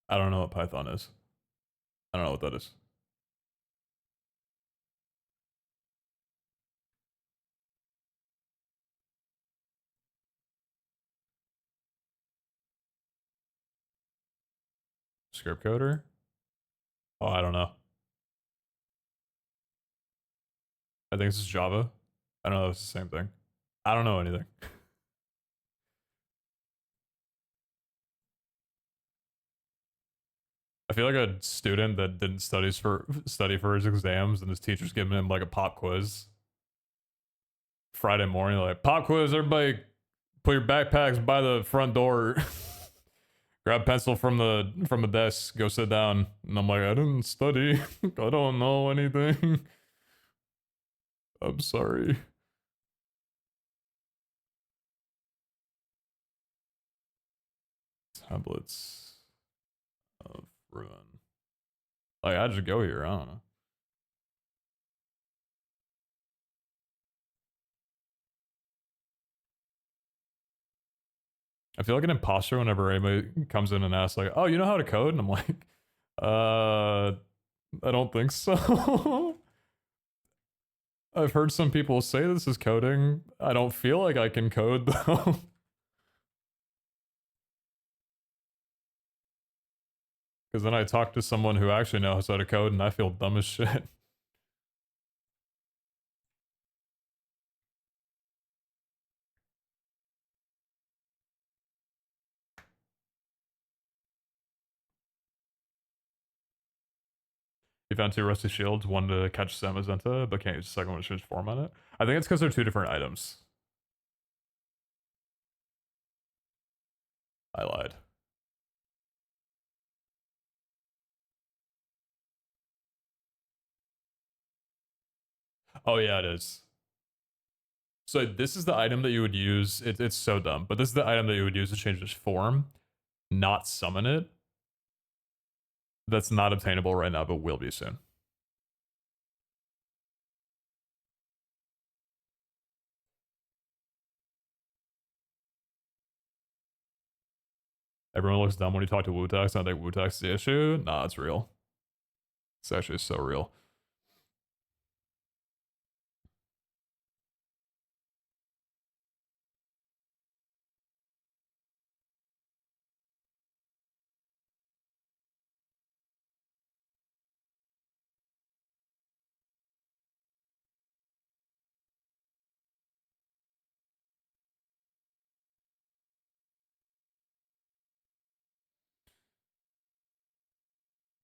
[SPEAKER 1] I don't know what Python is. I don't know what that is. Script coder? Oh, I don't know. I think this is Java. I don't know if it's the same thing. I don't know anything. I feel like a student that didn't study for his exams and his teacher's giving him like a pop quiz. Friday morning, like pop quiz, everybody put your backpacks by the front door. Grab pencil from the desk, go sit down. And I'm like, I didn't study. I don't know anything. I'm sorry. Tablets of ruin. Like, I just go here. I don't know. I feel like an imposter whenever anybody comes in and asks like, "Oh, you know how to code?" And I'm like, "Uh, I don't think so." I've heard some people say this is coding. I don't feel like I can code though. Because then I talk to someone who actually knows how to code and I feel dumb as shit. You found two rusty shields, one to catch Samazenta, but can't use the second one to change form on it. I think it's because they're two different items. I lied. Oh yeah, it is. So this is the item that you would use. It's so dumb, but this is the item that you would use to change its form, not summon it. That's not obtainable right now, but will be soon. Everyone looks dumb when you talk to Wu-Tax. I think Wu-Tax is the issue. Nah, it's real. It's actually so real.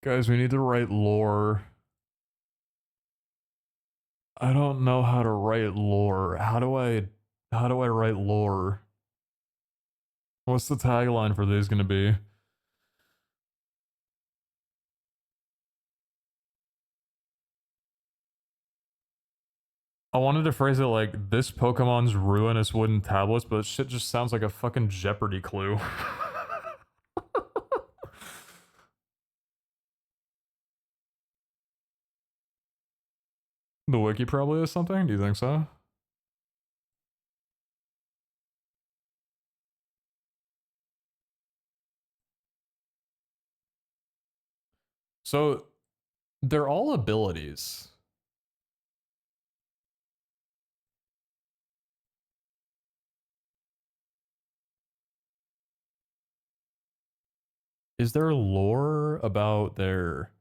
[SPEAKER 1] Guys, we need to write lore. I don't know how to write lore. How do I write lore? What's the tagline for these gonna be? I wanted to phrase it like, this Pokemon's ruinous wooden tablets, but shit just sounds like a fucking Jeopardy clue. The wiki probably is something? Do you think so? So, they're all abilities. Is there lore about their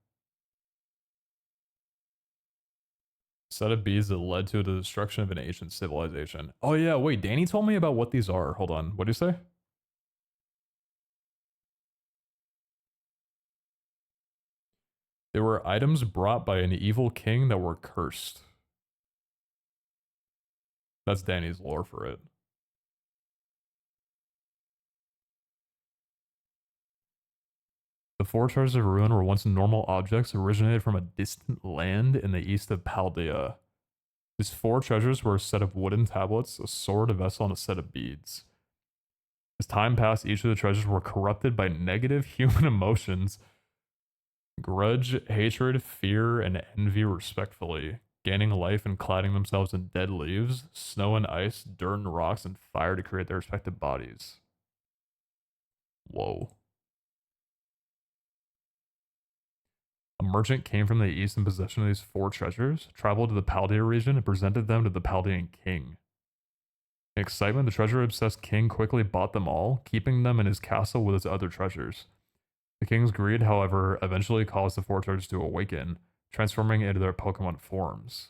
[SPEAKER 1] set of beads that led to the destruction of an ancient civilization? Oh yeah, wait, Danny told me about what these are. Hold on, what do you say? They were items brought by an evil king that were cursed. That's Danny's lore for it. The four treasures of ruin were once normal objects originated from a distant land in the east of Paldea. These four treasures were a set of wooden tablets, a sword, a vessel, and a set of beads. As time passed, each of the treasures were corrupted by negative human emotions, grudge, hatred, fear, and envy respectively, gaining life and cladding themselves in dead leaves, snow and ice, dirt and rocks, and fire to create their respective bodies. Whoa. A merchant came from the east in possession of these four treasures, traveled to the Paldea region, and presented them to the Paldean king. In excitement, the treasure-obsessed king quickly bought them all, keeping them in his castle with his other treasures. The king's greed, however, eventually caused the four treasures to awaken, transforming into their Pokemon forms.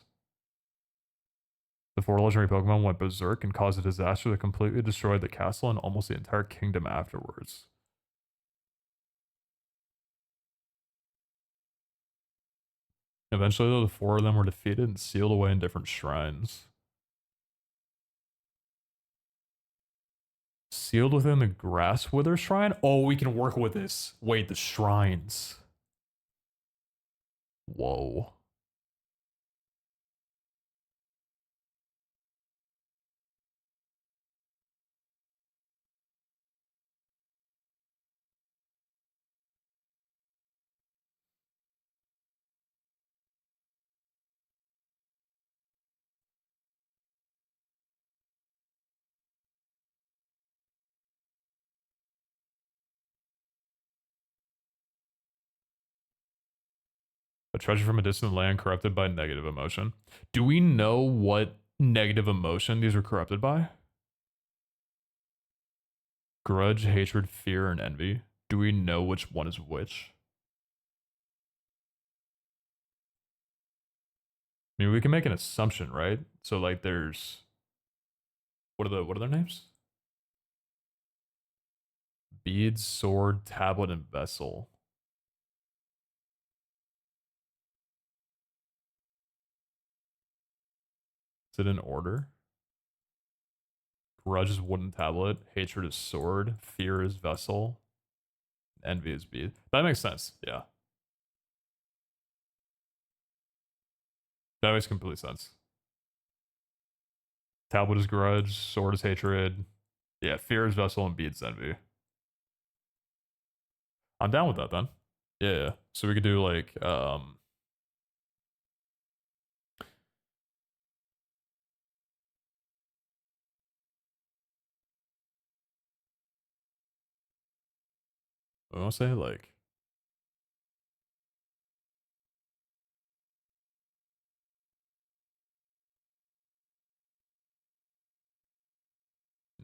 [SPEAKER 1] The four legendary Pokemon went berserk and caused a disaster that completely destroyed the castle and almost the entire kingdom afterwards. Eventually, though, the four of them were defeated and sealed away in different shrines. Sealed within the Grass Wither Shrine? Oh, we can work with this. Wait, the shrines. Whoa. A treasure from a distant land corrupted by negative emotion. Do we know what negative emotion these were corrupted by? Grudge, hatred, fear, and envy. Do we know which one is which? I mean, we can make an assumption, right? So like there's what are their names? Bead, sword, tablet, and vessel. Is it in order? Grudge is wooden tablet, hatred is sword, fear is vessel, envy is bead. That makes sense. Yeah. That makes complete sense. Tablet is grudge, sword is hatred. Yeah, fear is vessel, and bead's envy. I'm down with that then. Yeah, yeah. So we could do like I want to say like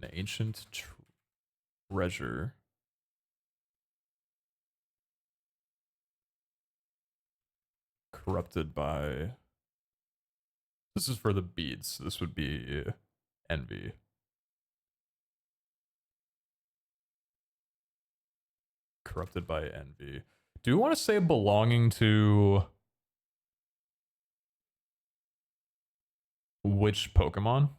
[SPEAKER 1] an ancient treasure corrupted by. This is for the beads. This would be envy. Corrupted by envy. Do you want to say belonging to which Pokemon?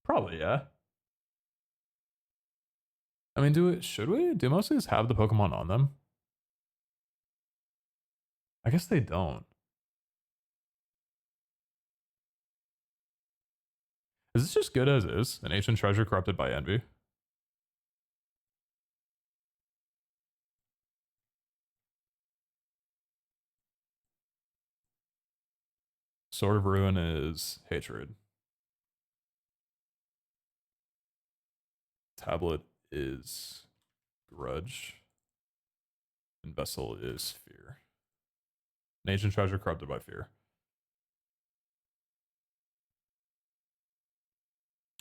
[SPEAKER 1] Probably, yeah. I mean, should we? Do most of these have the Pokemon on them? I guess they don't. Is this just good as is? An ancient treasure corrupted by envy? Sword of Ruin is hatred. Tablet is grudge. And vessel is fear. An ancient treasure corrupted by fear.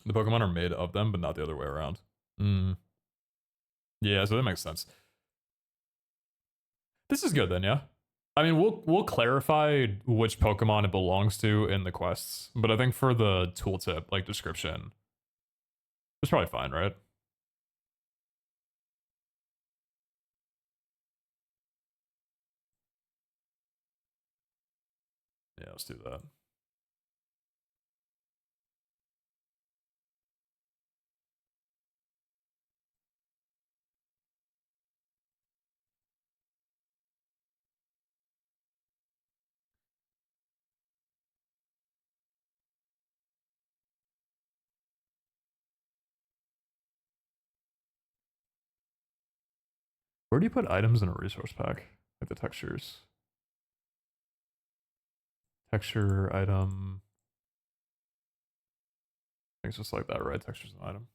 [SPEAKER 1] The Pokemon are made of them, but not the other way around. Mm. Yeah, so that makes sense. This is good then, yeah. I mean, we'll clarify which Pokemon it belongs to in the quests, but I think for the tooltip, like description, it's probably fine, right? Yeah, let's do that. Where do you put items in a resource pack? Like the textures. Texture, item. I think it's just like that, right? Textures and item.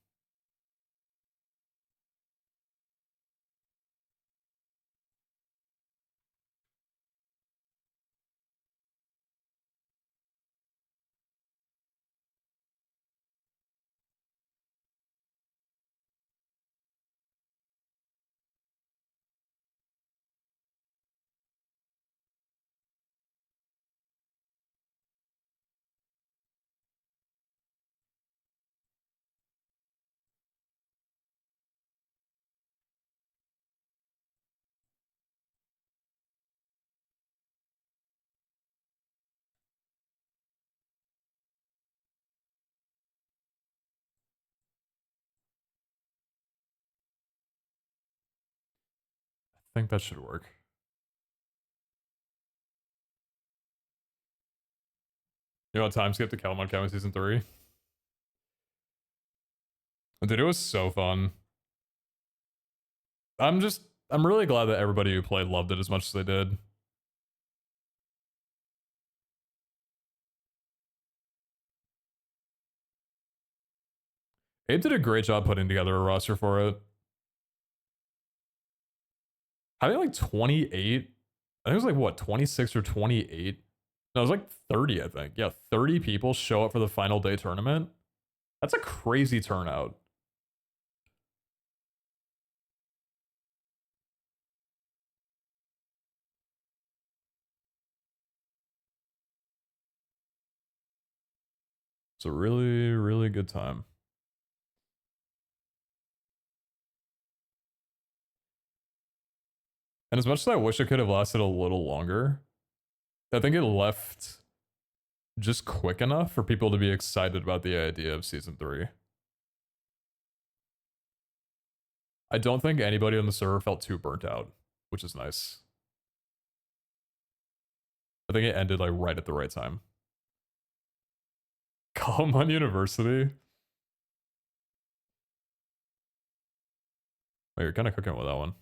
[SPEAKER 1] I think that should work. You know what time skip to Calmon Academy Season 3? Dude, it was so fun. I'm really glad that everybody who played loved it as much as they did. Abe did a great job putting together a roster for it. Having like 28, I think it was like what, 26 or 28? No, it was like 30, I think. Yeah, 30 people show up for the final day tournament. That's a crazy turnout. It's a really, really good time. And as much as I wish it could have lasted a little longer, I think it left just quick enough for people to be excited about the idea of season 3. I don't think anybody on the server felt too burnt out, which is nice. I think it ended like right at the right time. Cobblemon University. Oh, you're kind of cooking with that one.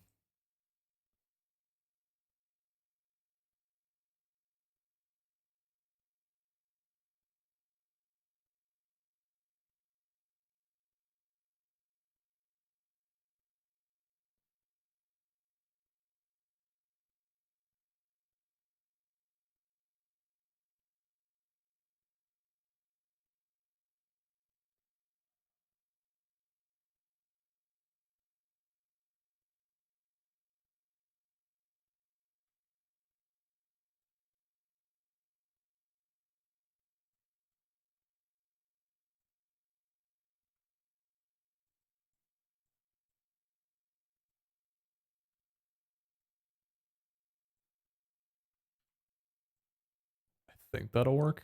[SPEAKER 1] I think that'll work.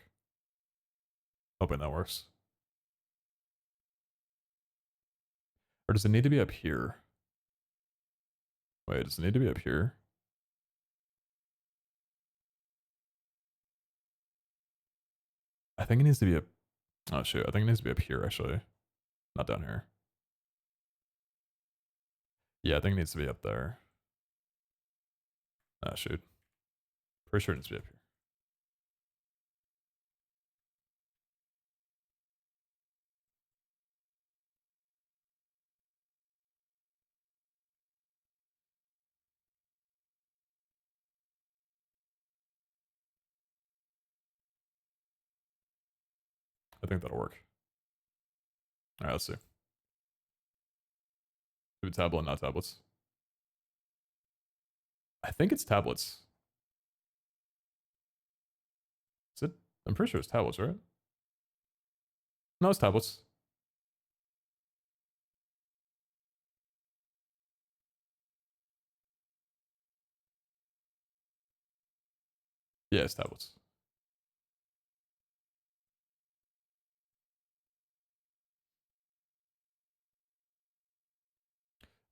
[SPEAKER 1] Hoping that works. Or does it need to be up here? Wait, does it need to be up here? I think it needs to be up. Oh, shoot. I think it needs to be up here, actually. Not down here. Yeah, I think it needs to be up there. Ah, shoot. Pretty sure it needs to be up here. I think that'll work. All right, let's see. Do a tablet, not tablets. I think it's tablets. Is it? I'm pretty sure it's tablets, right? No, it's tablets. Yeah, it's tablets.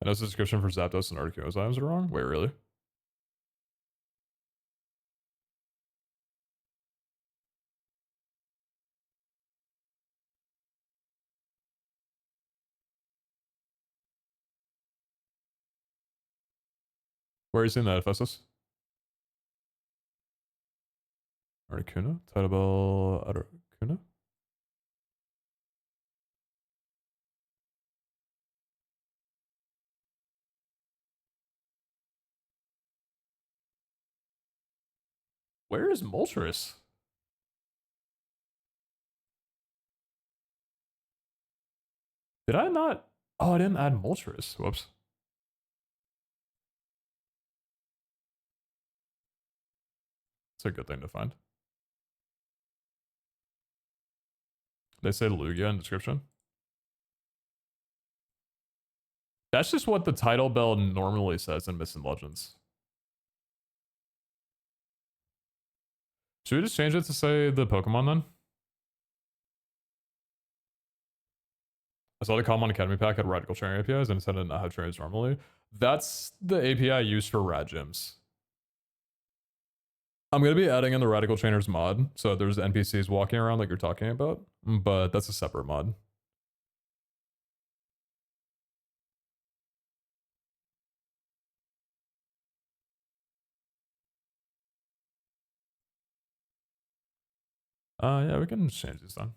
[SPEAKER 1] I know the description for Zapdos and Articuno items are wrong. Wait, really? Where are you seeing that, Festus? Articuno? Tidal Articuno? Where is Moltres? Did I not? Oh, I didn't add Moltres. Whoops. It's a good thing to find. They say Lugia in description. That's just what the title bell normally says in Myths and Legends. Should we just change it to say the Pokemon then? I saw the Common Academy pack had Radical Training APIs and it said it not have trainers normally. That's the API used for Rad Gyms. I'm going to be adding in the Radical Trainers mod, so there's NPCs walking around like you're talking about, but that's a separate mod. Yeah, we can change this then.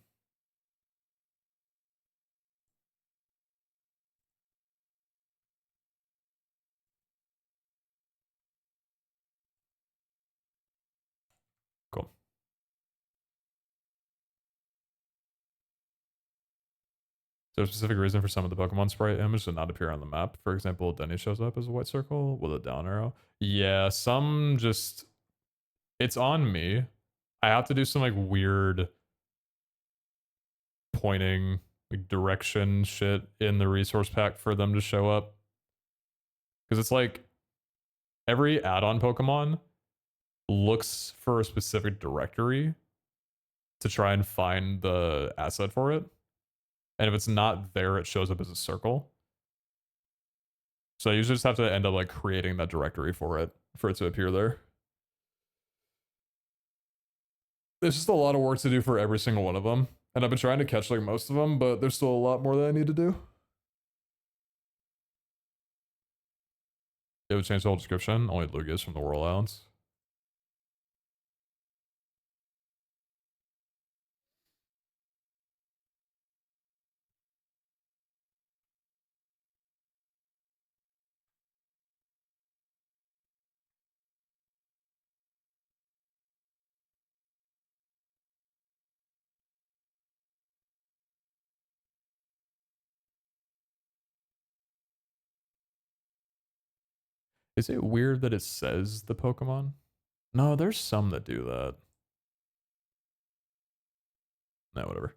[SPEAKER 1] there a specific reason for some of the Pokemon sprite image to not appear on the map? For example, Denny shows up as a white circle with a down arrow. Yeah, some just... It's on me. I have to do some like weird pointing, like direction shit in the resource pack for them to show up. Because it's like every add-on Pokemon looks for a specific directory to try and find the asset for it. And if it's not there, it shows up as a circle. So I usually just have to end up like creating that directory for it to appear there. There's just a lot of work to do for every single one of them. And I've been trying to catch like most of them, but there's still a lot more that I need to do. It would change the whole description. Only Lugia's from the Whirl Islands. Is it weird that it says the Pokemon? No, there's some that do that. No, whatever.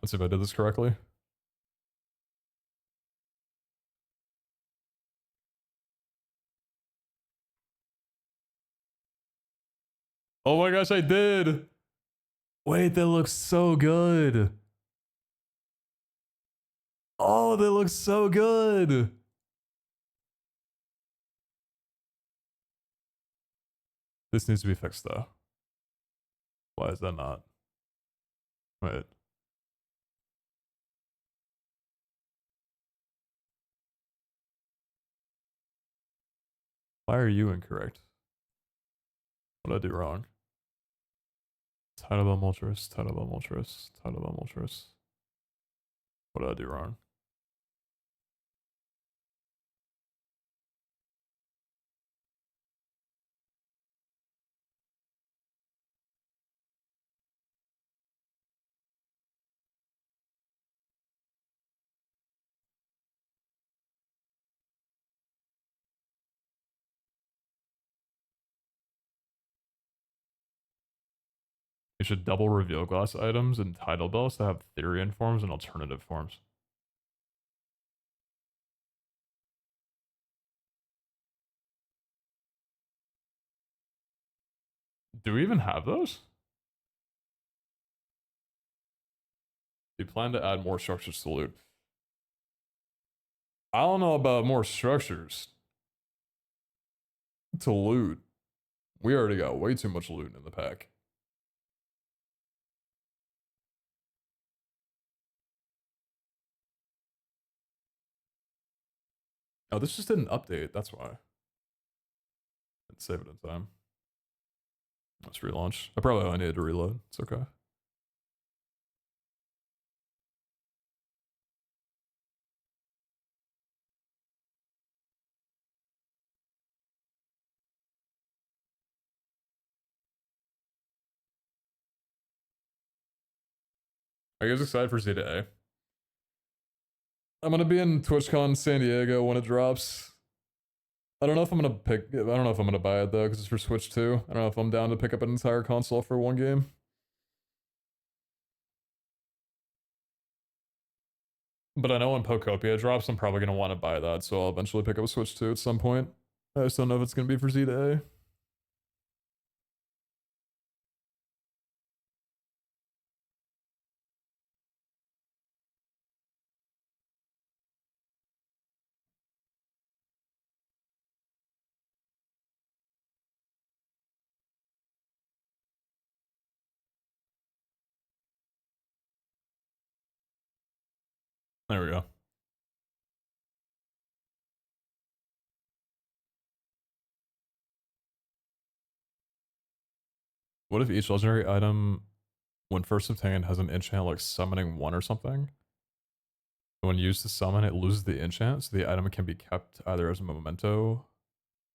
[SPEAKER 1] Let's see if I did this correctly. Oh my gosh, I did! Wait, that looks so good! Oh, that looks so good! This needs to be fixed though. Why is that not? Wait. Why are you incorrect? What did I do wrong? Tidal Moltres, Tidal Moltres, Tidal Moltres. What did I do wrong? You should double reveal glass items and title bells to have Therian forms and alternative forms. Do we even have those? Do you plan to add more structures to loot? I don't know about more structures to loot. We already got way too much loot in the pack. Oh, this just didn't update. That's why. Let's save it in time. Let's relaunch. I probably only needed to reload. It's okay. Are you guys excited for Zeta A? I'm gonna be in TwitchCon San Diego when it drops. I don't know if I'm gonna I don't know if I'm gonna buy it though, because it's for Switch 2. I don't know if I'm down to pick up an entire console for one game. But I know when Pokopia drops, I'm probably gonna want to buy that, so I'll eventually pick up a Switch 2 at some point. I just don't know if it's gonna be for Zeta A. There we go. What if each legendary item When first obtained, has an enchant like summoning 1 or something. When used to summon, it loses the enchant, so the item can be kept either as a memento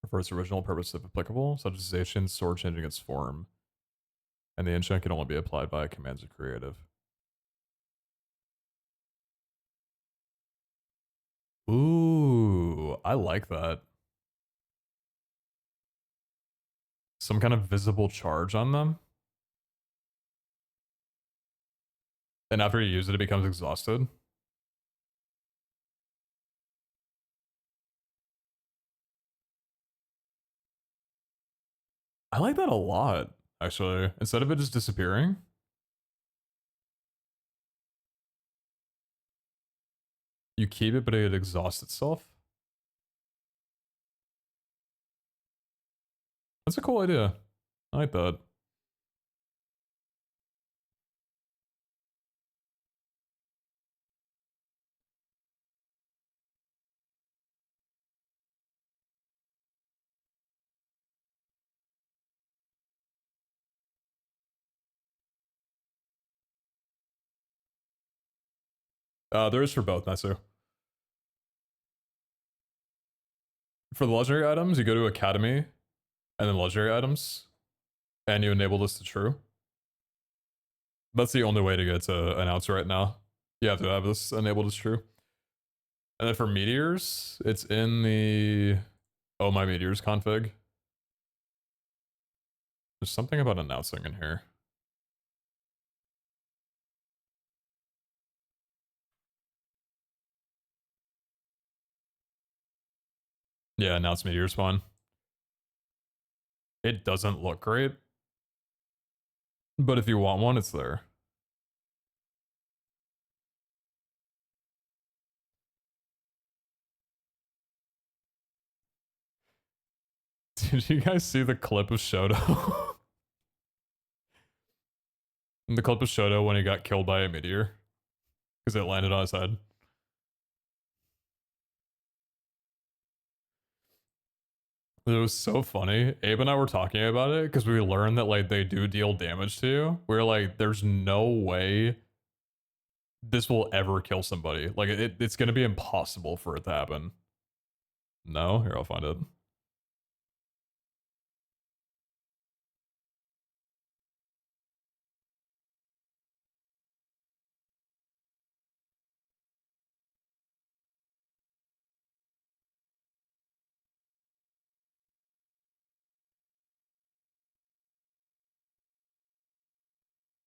[SPEAKER 1] or for its original purpose if applicable, such as Zacian's sword changing its form. And the enchant can only be applied by commands of creative. Ooh, I like that. Some kind of visible charge on them. And after you use it, it becomes exhausted. I like that a lot, actually. Instead of it just disappearing. You keep it, but it exhausts itself. That's a cool idea. I like that. There is for both, Nesu. For the legendary items, you go to Academy, and then legendary items, and you enable this to true. That's the only way to get to announce right now. You have to have this enabled as true. And then for meteors, it's in the oh my meteors config. There's something about announcing in here. Yeah, announce meteor spawn. It doesn't look great, but if you want one, it's there. Did you guys see the clip of Shoto? The clip of Shoto when he got killed by a meteor? Because it landed on his head. It was so funny. Abe and I were talking about it because we learned that like they do deal damage to you. We are like, there's no way this will ever kill somebody. Like it's gonna be impossible for it to happen. No? Here, I'll find it.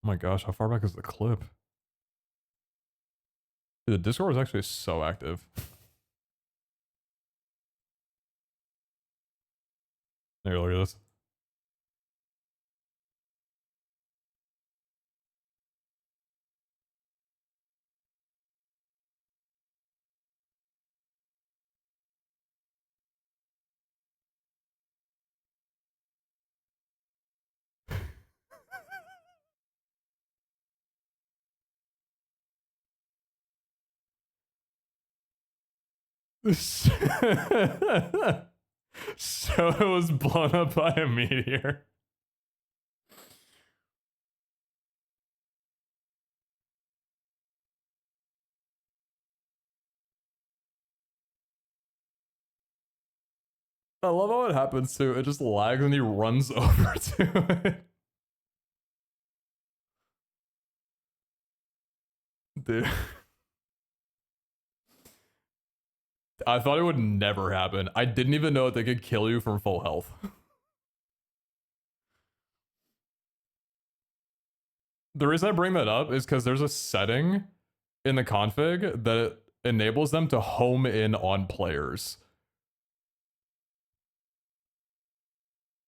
[SPEAKER 1] Oh my gosh, how far back is the clip? Dude, the Discord is actually so active. Here, look at this. So it was blown up by a meteor. I love how it happens too. It just lags and he runs over to it. Dude. I thought it would never happen. I didn't even know that they could kill you from full health. The reason I bring that up is because there's a setting in the config that enables them to home in on players.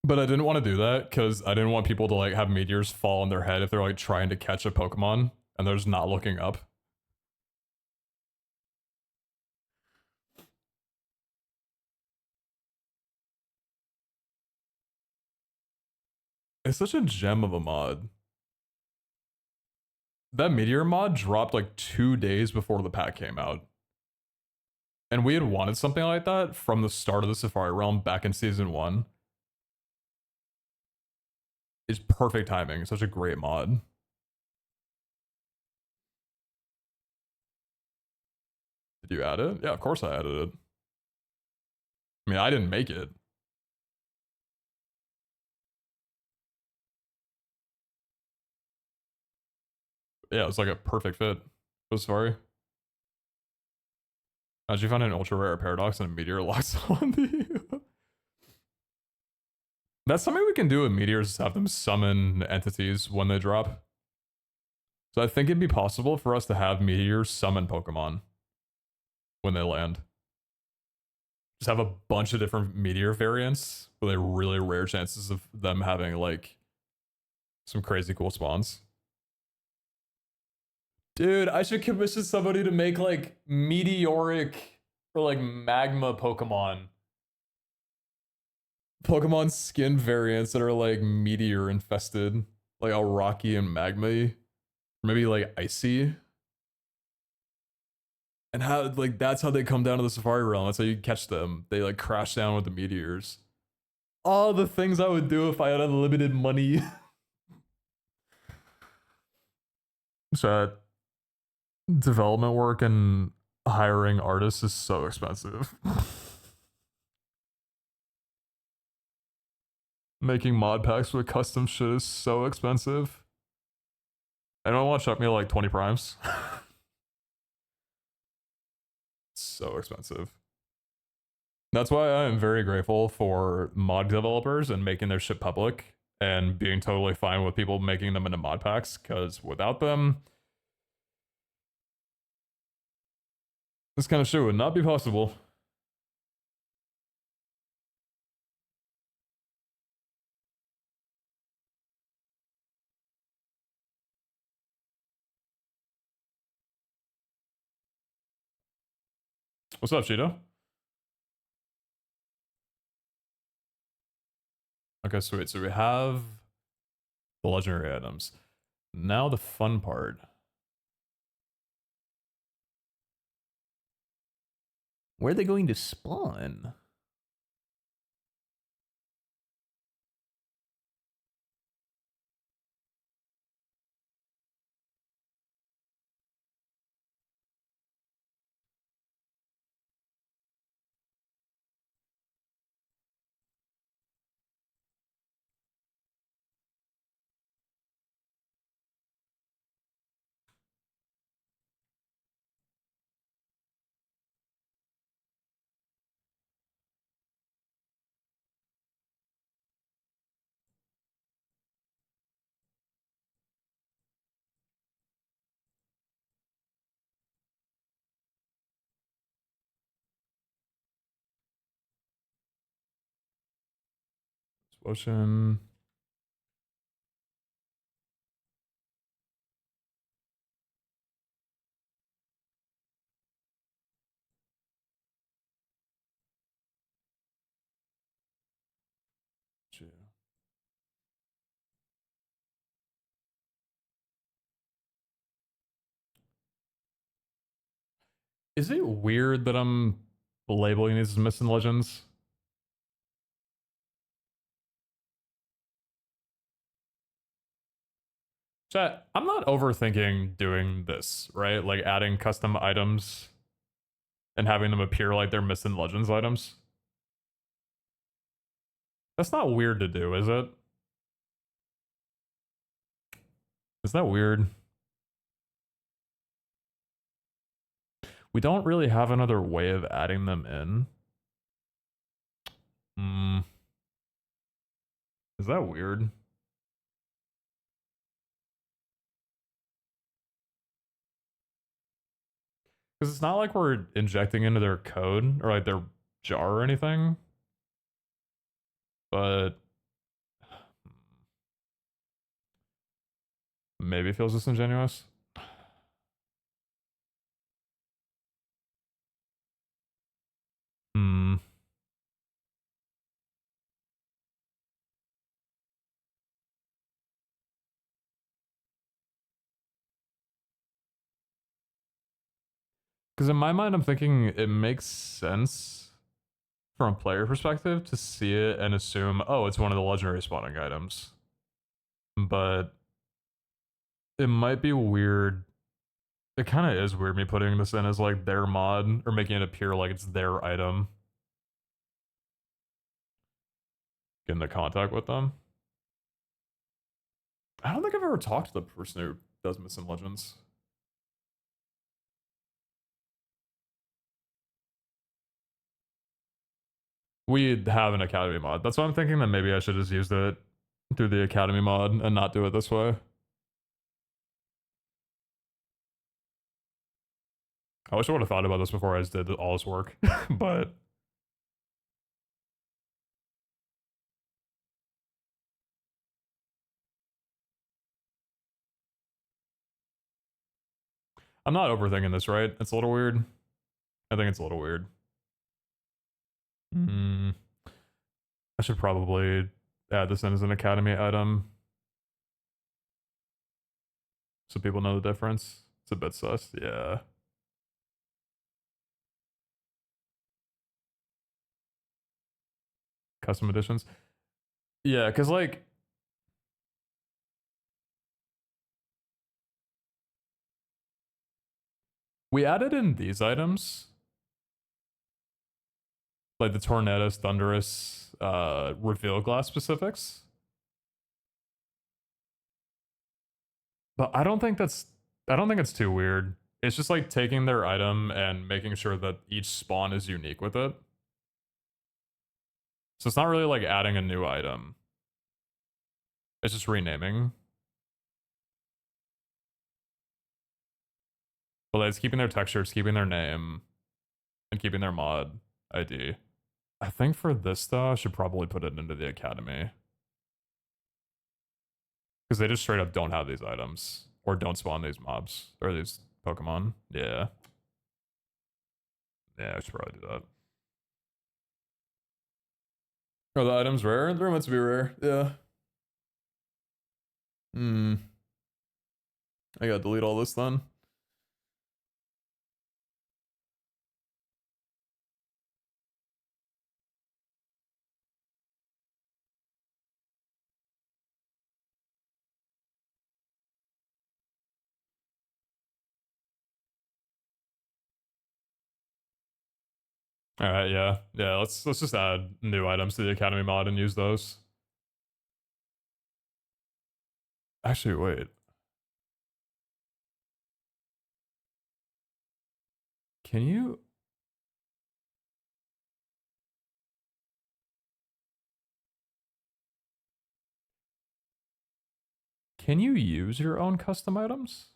[SPEAKER 1] But I didn't want to do that because I didn't want people to like have meteors fall on their head if they're like trying to catch a Pokemon and they're just not looking up. It's such a gem of a mod. That meteor mod dropped like 2 days before the pack came out. And we had wanted something like that from the start of the Safari Realm back in Season 1. It's perfect timing. Such a great mod. You add it? Yeah, of course I added it. I mean, I didn't make it. Yeah, it's like a perfect fit. So sorry. How'd you find an ultra rare paradox and a meteor locks on you? That's something we can do with meteors, is have them summon entities when they drop. So I think it'd be possible for us to have meteors summon Pokemon when they land. Just have a bunch of different meteor variants with a really rare chances of them having like some crazy cool spawns. Dude, I should commission somebody to make like meteoric or like magma Pokemon. Pokemon skin variants that are like meteor infested, like all rocky and magma, maybe like icy. And how like that's how they come down to the Safari Realm. That's how you catch them. They like crash down with the meteors. All the things I would do if I had unlimited money. Chat, development work and hiring artists is so expensive. Making mod packs with custom shit is so expensive. Anyone want to chuck me like 20 primes? So expensive. That's why I am very grateful for mod developers and making their shit public and being totally fine with people making them into mod packs, because without them, this kind of shit would not be possible. What's up, Cheeto? Okay, sweet. So we have the legendary items. Now the fun part. Where are they going to spawn? Ocean. Is it weird that I'm labeling these as missing legends? Chat, I'm not overthinking doing this, right? Like adding custom items and having them appear like they're missing legends items. That's not weird to do, is it? Is that weird? We don't really have another way of adding them in. Is that weird? Because it's not like we're injecting into their code or like their jar or anything. But maybe it feels disingenuous. Because in my mind, I'm thinking it makes sense from a player perspective to see it and assume, oh, it's one of the legendary spawning items. But it might be weird It kind of is weird me putting this in as like their mod or making it appear like it's their item. Get into contact with them. I don't think I've ever talked to the person who does Missing Legends. We have an Academy mod. That's why I'm thinking that maybe I should just use it through the Academy mod and not do it this way. I wish I would have thought about this before I just did all this work, but I'm not overthinking this, right? It's a little weird. I think it's a little weird. I should probably add this in as an Academy item so people know the difference. It's a bit sus, yeah. Custom editions. Yeah, because like we added in these items, like the Tornadus, Thunderous, Reveal Glass specifics. But I don't think it's too weird. It's just like taking their item and making sure that each spawn is unique with it. So it's not really like adding a new item. It's just renaming. But like, it's keeping their texture, it's keeping their name, and keeping their mod ID. I think for this though, I should probably put it into the Academy. Because they just straight up don't have these items. Or don't spawn these mobs. Or these Pokemon. Yeah. Yeah, I should probably do that. Are the items rare? They're meant to be rare. Yeah. I gotta delete all this then. Alright, yeah. Yeah, let's just add new items to the Academy mod and use those. Actually, wait. Can you... Can you use your own custom items?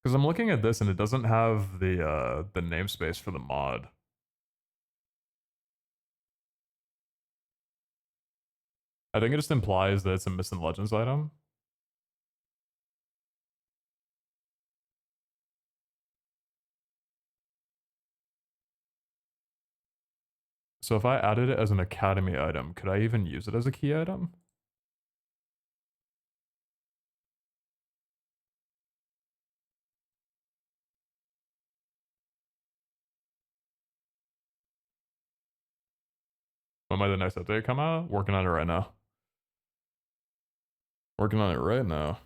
[SPEAKER 1] Because I'm looking at this and it doesn't have the namespace for the mod. I think it just implies that it's a Missing Legends item. So if I added it as an Academy item, could I even use it as a key item? When might the next update come out? Working on it right now. Working on it right now.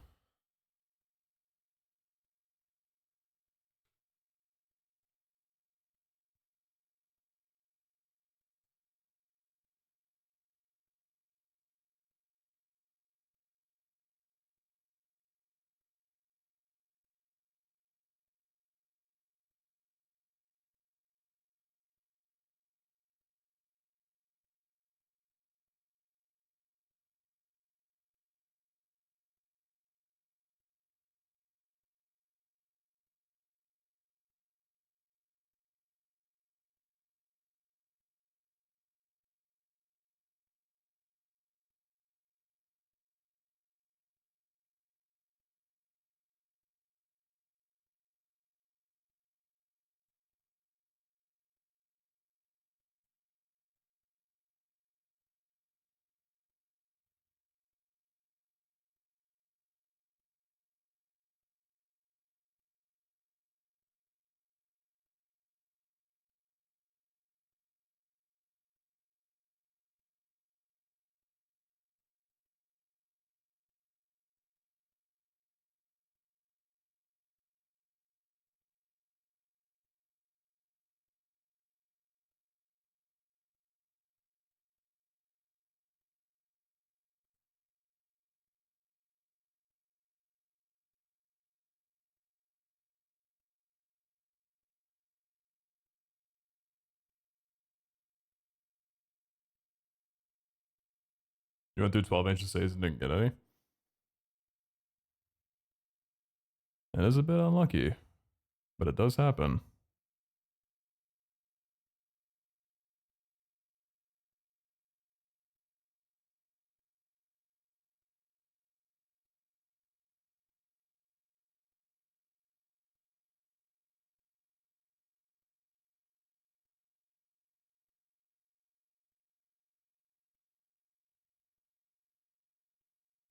[SPEAKER 1] You went through 12 HSAs and didn't get any? It is a bit unlucky, but it does happen.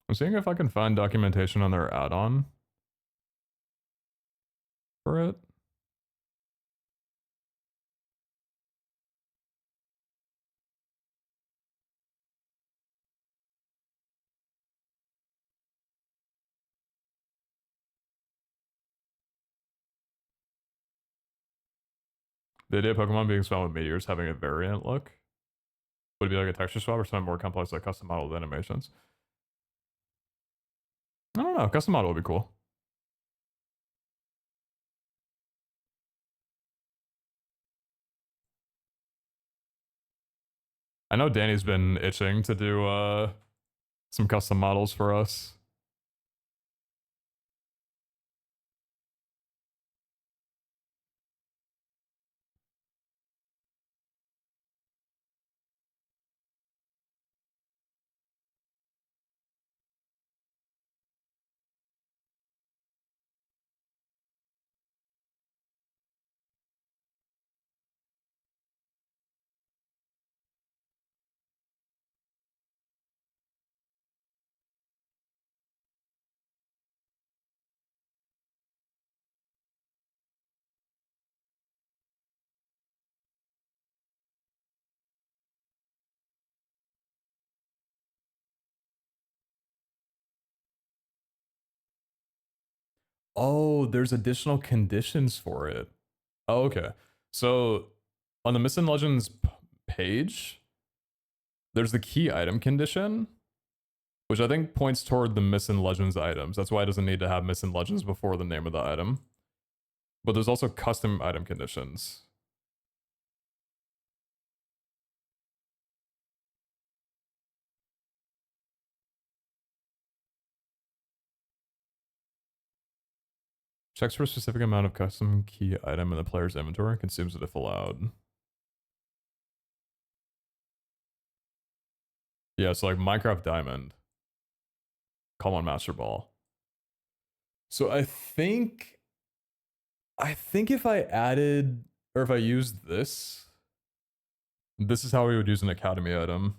[SPEAKER 1] I'm seeing if I can find documentation on their add-on for it. The idea of Pokemon being spawned with meteors having a variant look. Would it be like a texture swap or something more complex like custom modeled animations? I don't know. Custom model would be cool. I know Danny's been itching to do some custom models for us. Oh, there's additional conditions for it. Oh, okay. So on the Missing Legends page, there's the key item condition, which I think points toward the Missing Legends items. That's why it doesn't need to have Missing Legends before the name of the item. But there's also custom item conditions. Checks for a specific amount of custom key item in the player's inventory, consumes it if allowed. Yeah, so like Minecraft Diamond. Call on Master Ball. So I think if I added or if I used this, this is how we would use an academy item.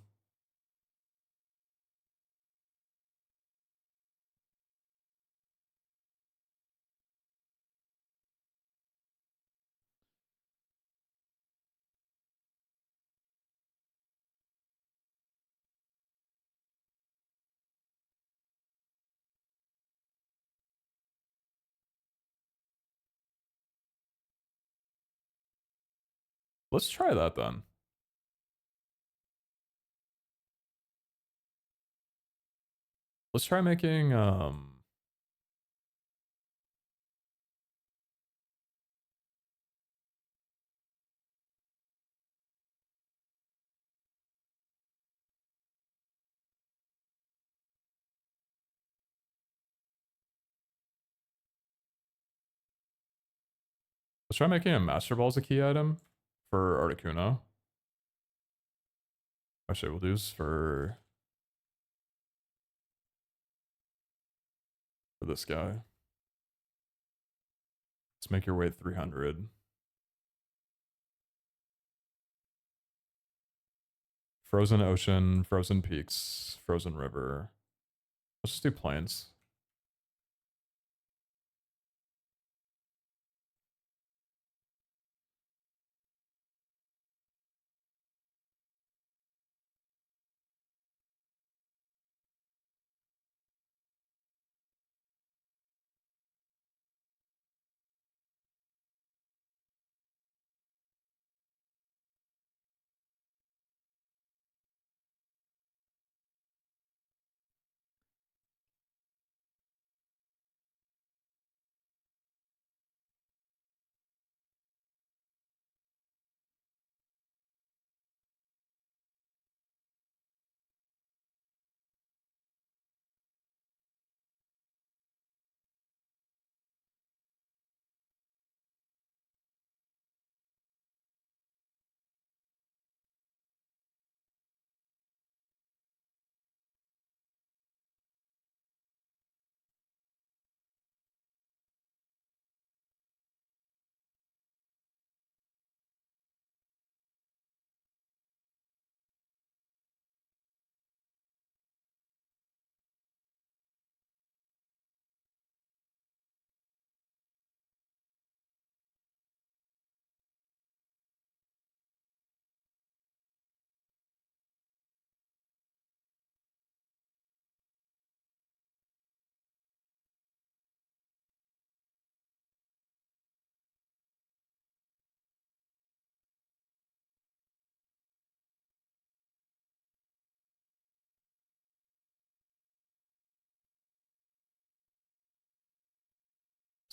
[SPEAKER 1] Let's try that then. Let's try making a Master Ball as a key item for Articuno. Actually, we'll do this for this guy. Let's make your weight 300. Frozen Ocean, Frozen Peaks, Frozen River. Let's just do plains.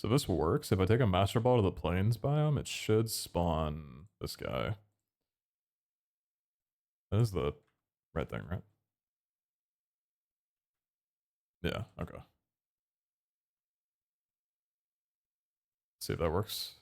[SPEAKER 1] So this works. If I take a Master Ball to the Plains biome, it should spawn this guy. That is the right thing, right? Yeah, okay. See if that works.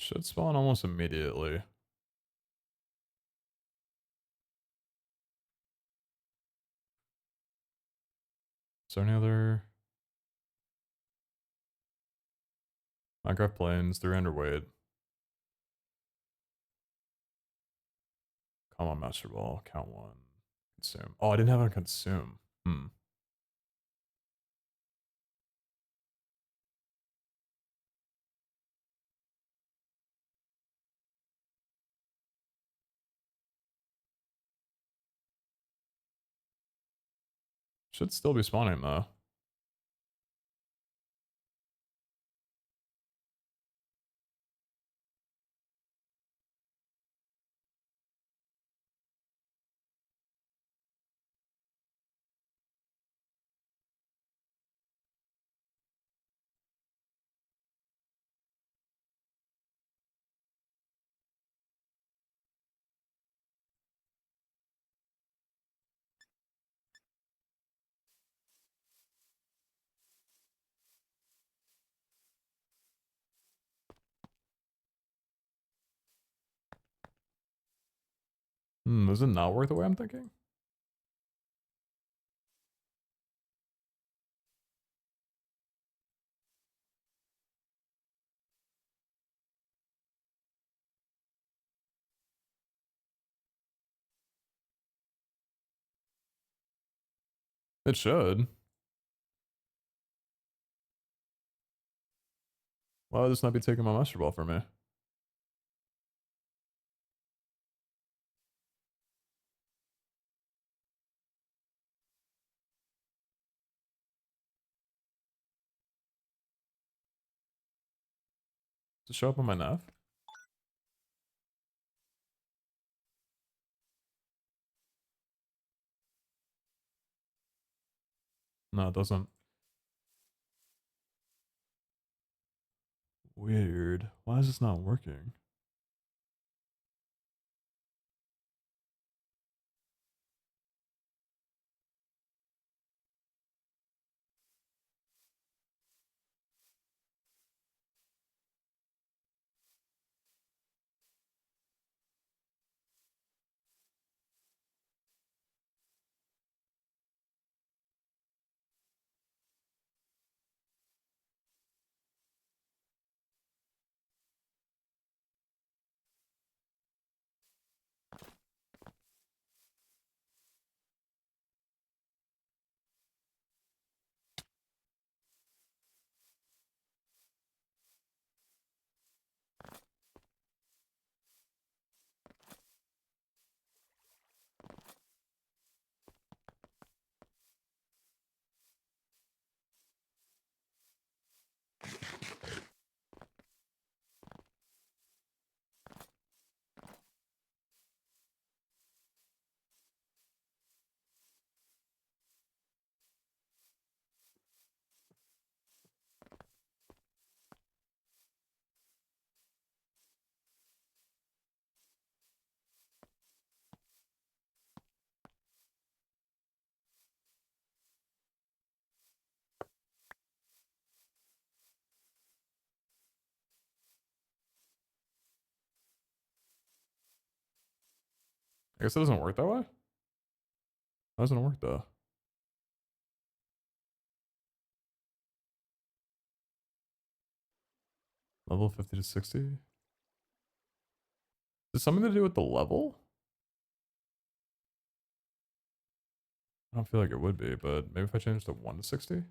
[SPEAKER 1] Should spawn almost immediately. Is there any other Minecraft Plains, 300 weight? Come on, Master Ball, count one. Consume. Oh, I didn't have a consume. Should still be spawning though. Is it not worth the way I'm thinking? It should. Why would this not be taking my Master Ball from me? Does it show up on my nav? No, it doesn't. Weird. Why is this not working? I guess it doesn't work that way? How doesn't it work though? Level 50 to 60? Is it something to do with the level? I don't feel like it would be, but maybe if I change the 1 to 60?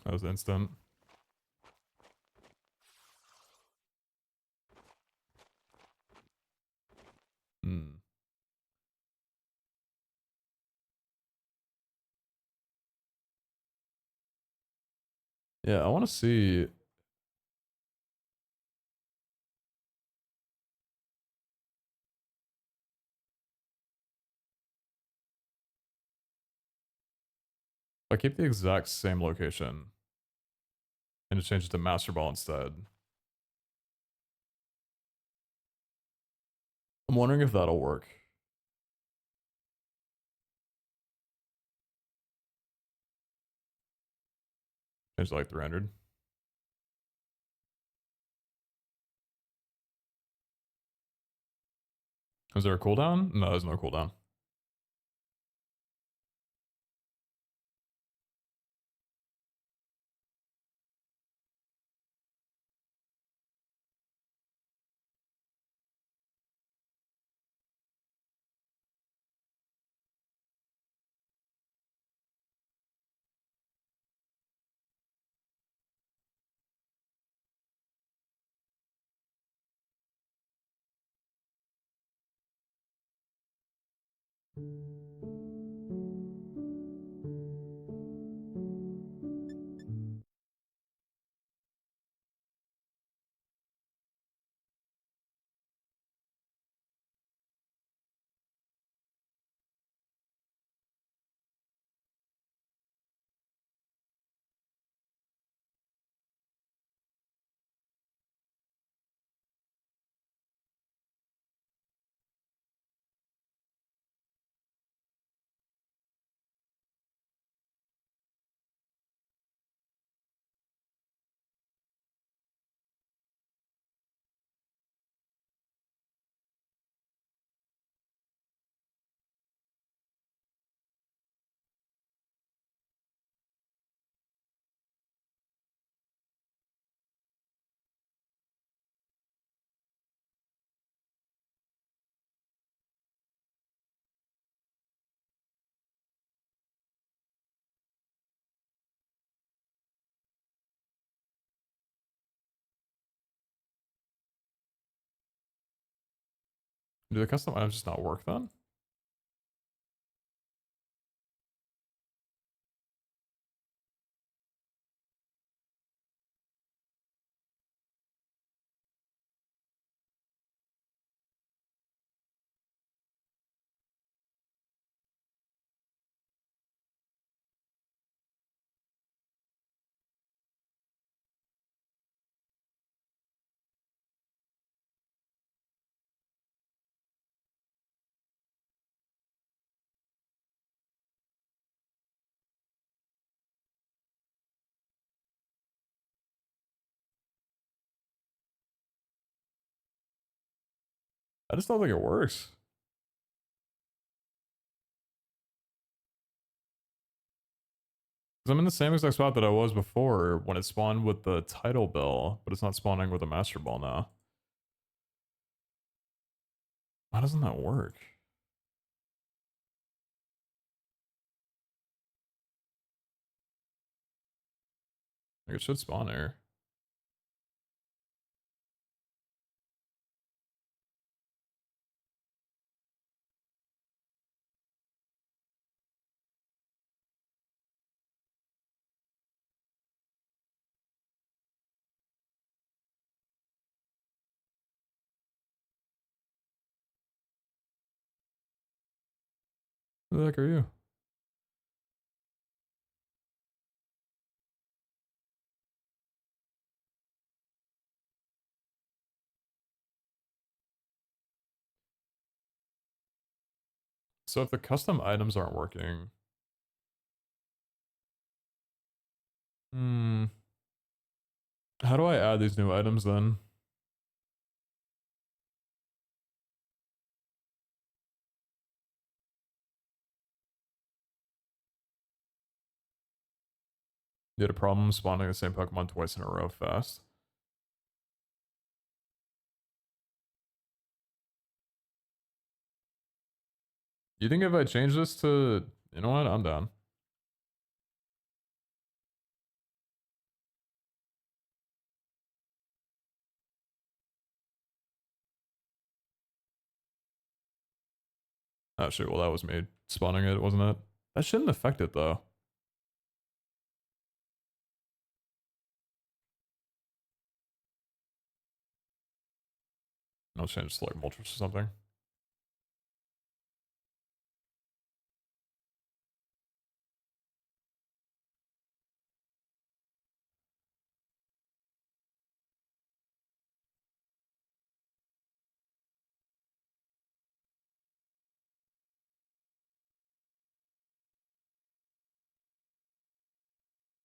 [SPEAKER 1] That was instant. Hmm. Yeah, I want to see. If I keep the exact same location and just change it to Master Ball instead. I'm wondering if that'll work. Change to like 300. Is there a cooldown? No, there's no cooldown. Do the custom items just not work then? I just don't think it works. Because I'm in the same exact spot that I was before when it spawned with the title bell, but it's not spawning with the master ball now. Why doesn't that work? Like it should spawn here. Who the heck are you? So if the custom items aren't working... How do I add these new items then? You had a problem spawning the same Pokemon twice in a row fast. You think if I change this to... You know what? I'm down. Oh shit, well that was me spawning it, wasn't it? That shouldn't affect it though. I'll change to like Moltres or something.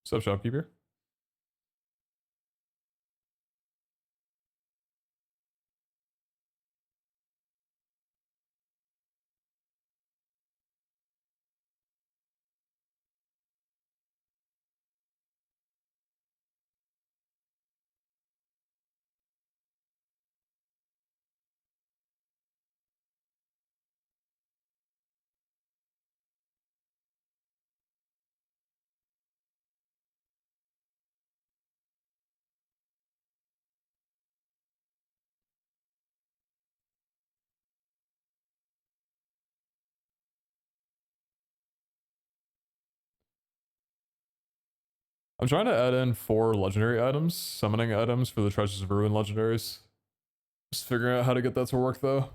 [SPEAKER 1] What's up, shopkeeper? I'm trying to add in 4 legendary items, summoning items for the Treasures of Ruin legendaries. Just figuring out how to get that to work though.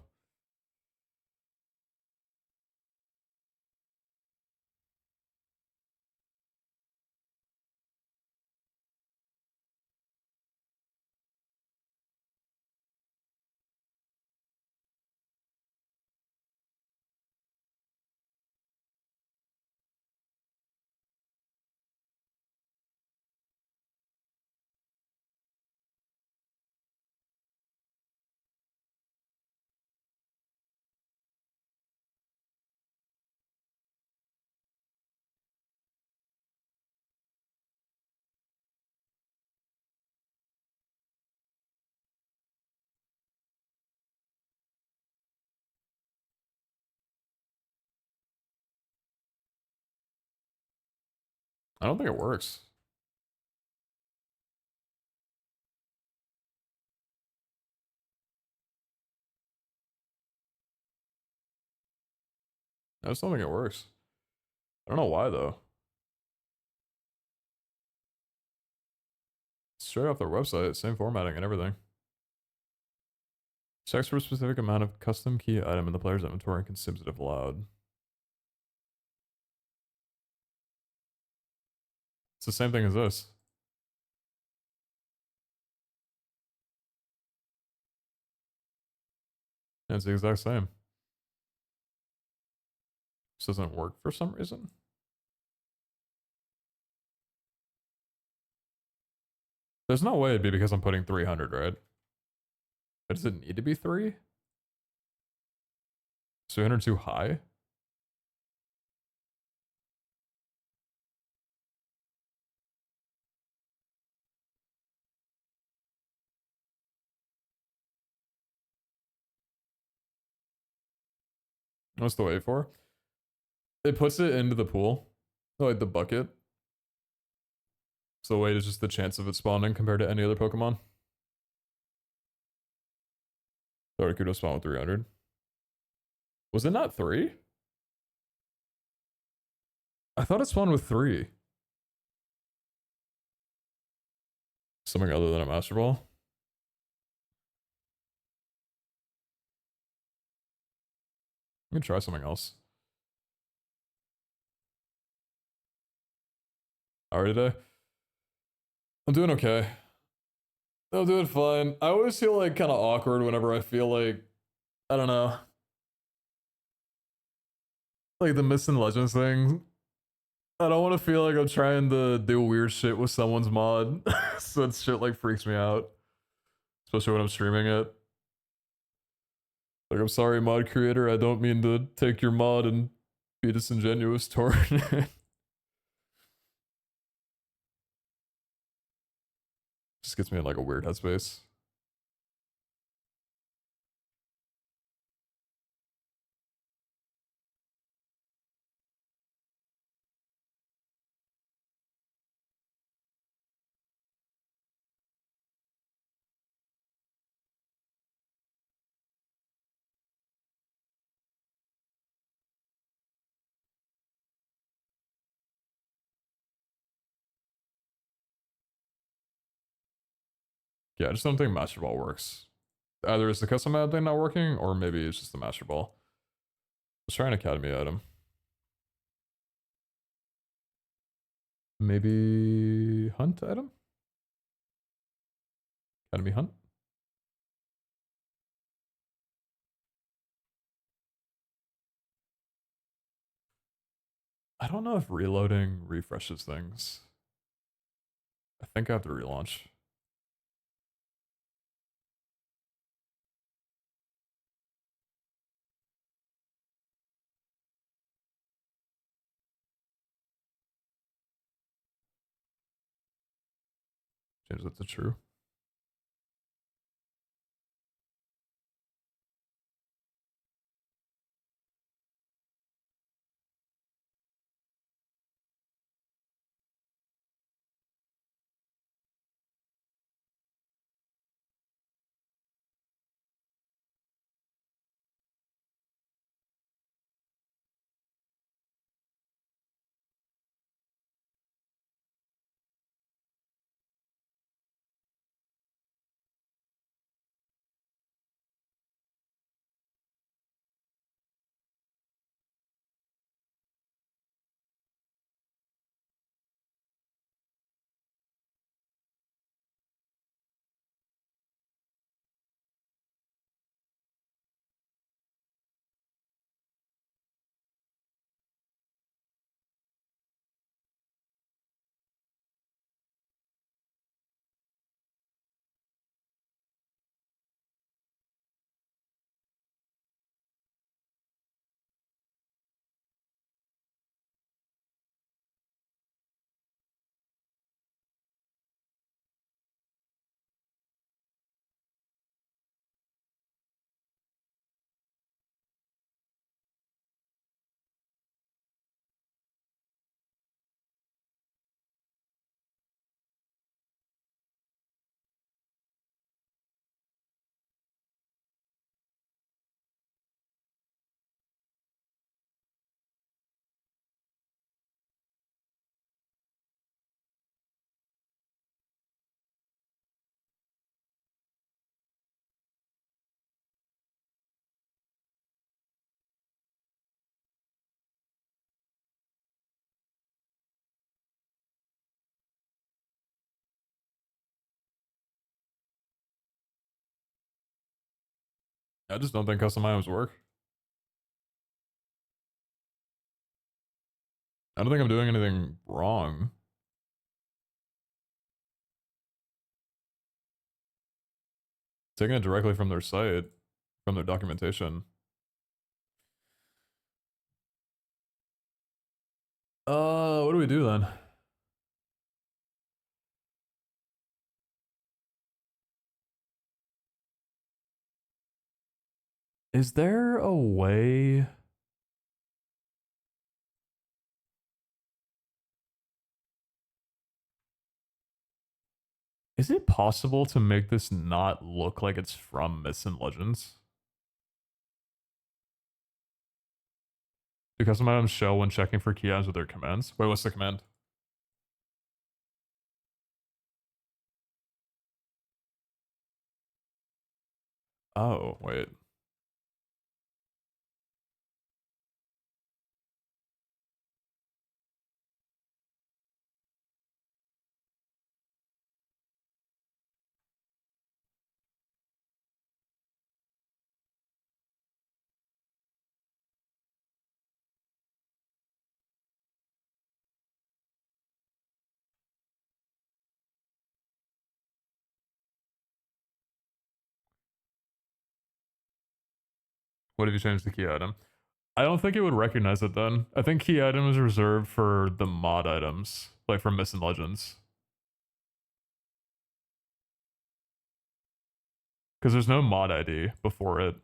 [SPEAKER 1] I don't think it works. I just don't think it works. I don't know why though. Straight off their website, same formatting and everything. Checks for a specific amount of custom key item in the player's inventory and consumes it if allowed. It's the same thing as this. Yeah, it's the exact same. This doesn't work for some reason. There's no way it'd be because I'm putting 300, right? But does it need to be 3? 300 too high? What's the wait for? It puts it into the pool, like the bucket. So the wait is just the chance of it spawning compared to any other Pokemon. Articuno spawn with 300. Was it not 3? I thought it spawned with 3. Something other than a Master Ball. Let me try something else. How are you today? I'm doing okay. I'm doing fine. I always feel like kind of awkward whenever I feel like, I don't know, like the Myths and Legends thing. I don't want to feel like I'm trying to do weird shit with someone's mod. So that shit like freaks me out. Especially when I'm streaming it. Like, I'm sorry, mod creator. I don't mean to take your mod and be disingenuous toward it. Just gets me in like a weird headspace. Yeah, I just don't think Master Ball works. Either is the custom ad thing not working, or maybe it's just the Master Ball. Let's try an Academy item. Maybe Hunt item? Academy Hunt? I don't know if reloading refreshes things. I think I have to relaunch. Change that to true. I just don't think custom items work. I don't think I'm doing anything wrong. Taking it directly from their site, from their documentation. What do we do then? Is there a way? Is it possible to make this not look like it's from Myths and Legends? Do custom items show when checking for key items with their commands? Wait, what's the command? Oh, wait. What if you change the key item? I don't think it would recognize it then. I think key item is reserved for the mod items, like from Myths and Legends. Because there's no mod ID before it.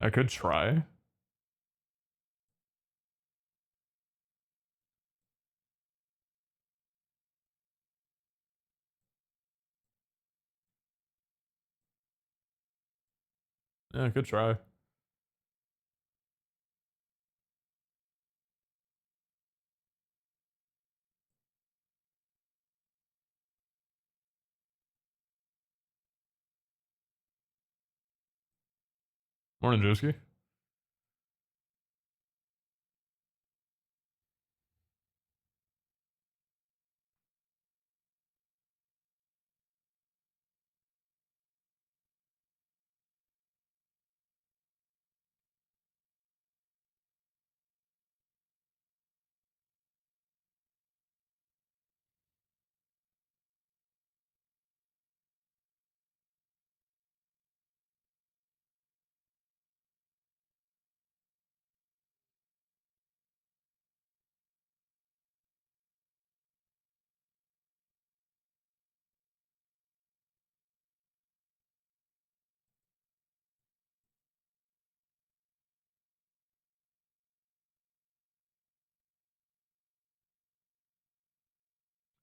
[SPEAKER 1] I could try. Yeah, I could try. Morning, Joski.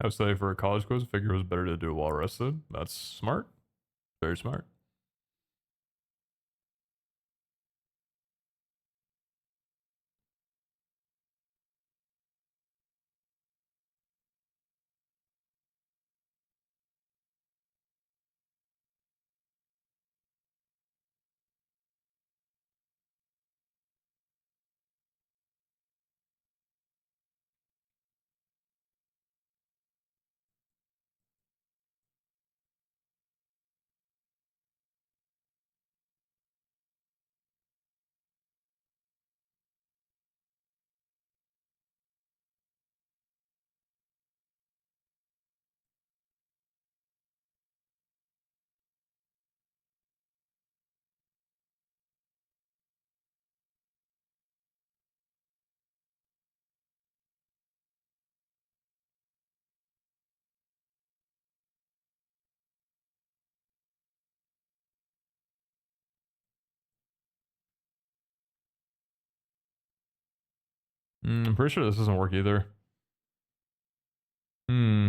[SPEAKER 1] I would say for a college quiz, I figure it was better to do it while rested. That's smart. Very smart. I'm pretty sure this doesn't work either. Hmm.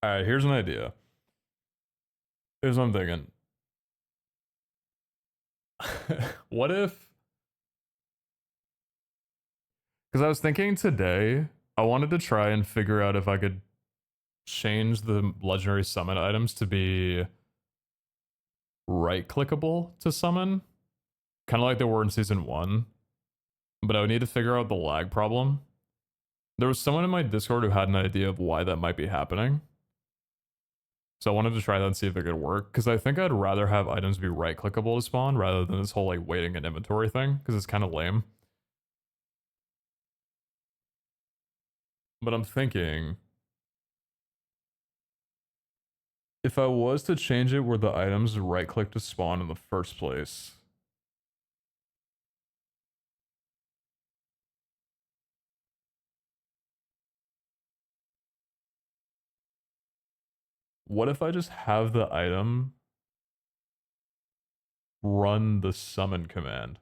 [SPEAKER 1] Alright, here's an idea. Here's what I'm thinking. What if... Because I was thinking today, I wanted to try and figure out if I could change the legendary summon items to be right-clickable to summon. Kind of like they were in Season 1. But I would need to figure out the lag problem. There was someone in my Discord who had an idea of why that might be happening. So I wanted to try that and see if it could work, because I think I'd rather have items be right-clickable to spawn rather than this whole like waiting in inventory thing, because it's kind of lame. But I'm thinking, if I was to change it where the items right-click to spawn in the first place, what if I just have the item run the summon command?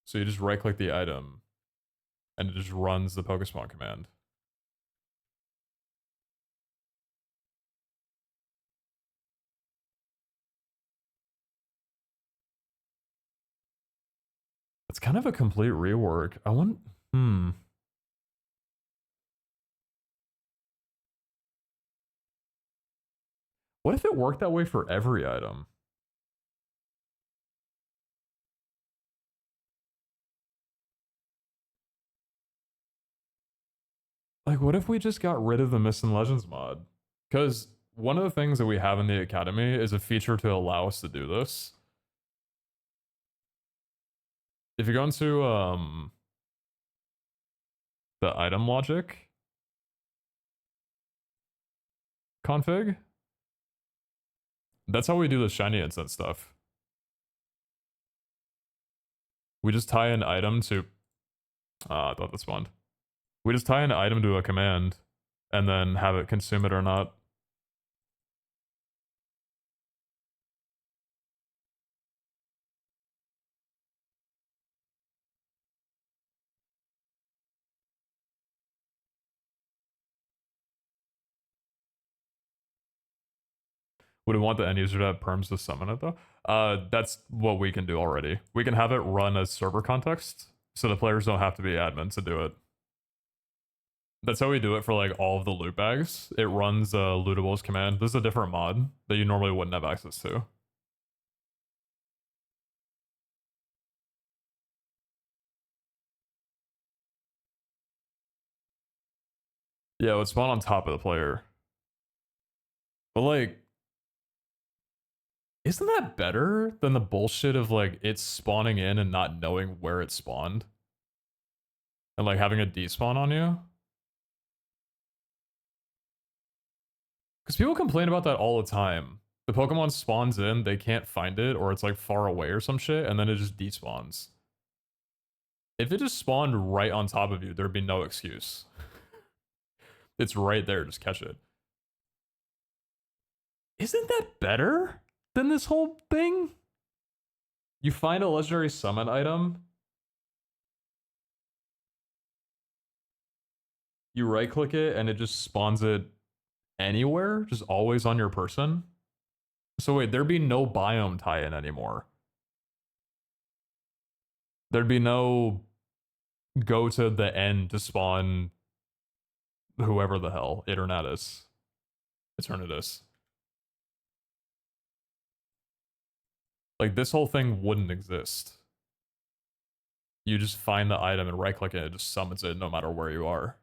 [SPEAKER 1] So you just right-click the item, and it just runs the Pokespawn command. It's kind of a complete rework. I want... What if it worked that way for every item? Like, what if we just got rid of the Myths and Legends mod? Because one of the things that we have in the Academy is a feature to allow us to do this. If you go into the item logic config, that's how we do the shiny instance stuff. We just tie an item to... I thought this spawned. We just tie an item to a command and then have it consume it or not. Would we want the end user to have perms to summon it though? That's what we can do already. We can have it run as server context, so the players don't have to be admins to do it. That's how we do it for like all of the loot bags. It runs lootables command. This is a different mod that you normally wouldn't have access to. Yeah, it would spawn on top of the player. But like, isn't that better than the bullshit of like it spawning in and not knowing where it spawned? And like having a despawn on you? Because people complain about that all the time. The Pokemon spawns in, they can't find it, or it's like far away or some shit, and then it just despawns. If it just spawned right on top of you, there'd be no excuse. It's right there, just catch it. Isn't that better than this whole thing? You find a legendary summon item, you right click it, and it just spawns it anywhere, just always on your person. So wait, there'd be no biome tie-in anymore. There'd be no go to the end to spawn whoever the hell, Eternatus. Like, this whole thing wouldn't exist. You just find the item and right click it, it just summons it no matter where you are.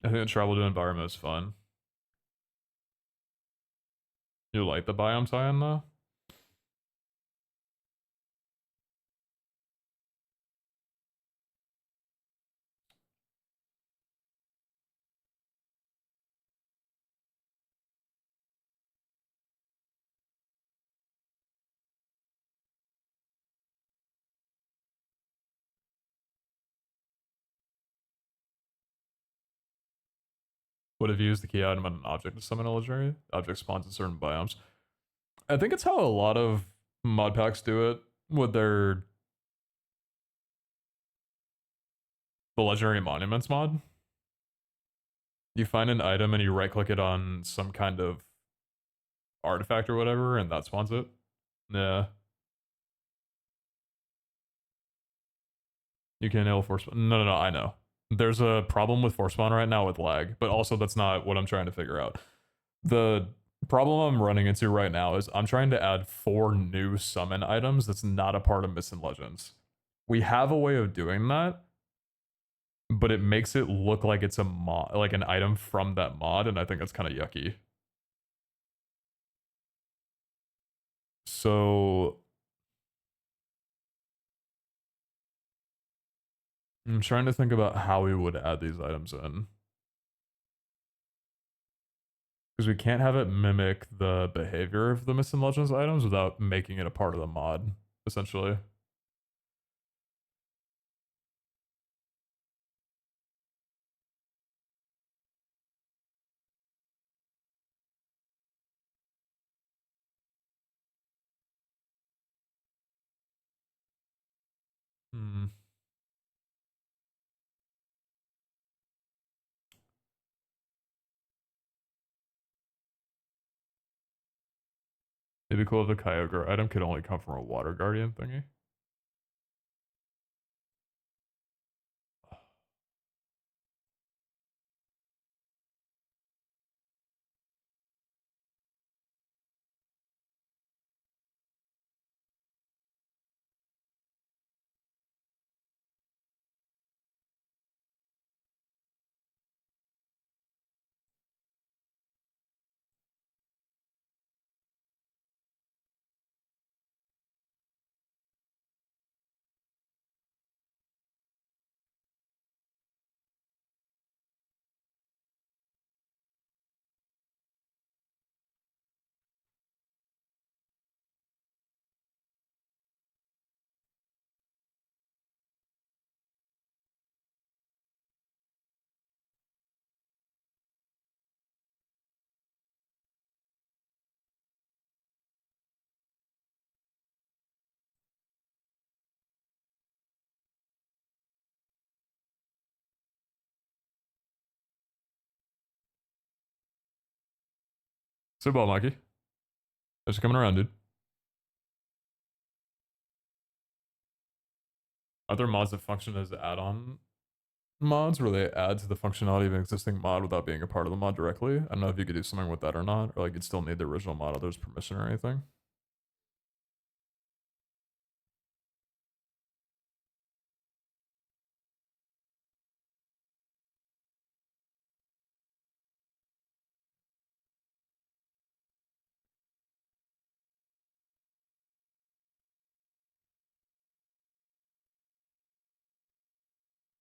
[SPEAKER 1] I think the travel to environment is fun. You like the biome tie-in though? What if you use the key item on an object to summon a legendary? Object spawns in certain biomes. I think it's how a lot of mod packs do it with their the legendary monuments mod. You find an item and you right click it on some kind of artifact or whatever, and that spawns it. Yeah. You can enable force spawn. No, I know. There's a problem with force spawn right now with lag, but also that's not what I'm trying to figure out. The problem I'm running into right now is I'm trying to add 4 new summon items that's not a part of Myths and Legends. We have a way of doing that, but it makes it look like it's a mod, like an item from that mod, and I think that's kind of yucky. So I'm trying to think about how we would add these items in. Because we can't have it mimic the behavior of the Myths and Legends items without making it a part of the mod, essentially. Hmm. It'd be cool if the Kyogre item could only come from a Water Guardian thingy. So, ball, Mikey. Thanks for coming around, dude. Are there mods that function as add-on mods where they add to the functionality of an existing mod without being a part of the mod directly? I don't know if you could do something with that or not, or like you'd still need the original mod other's permission or anything.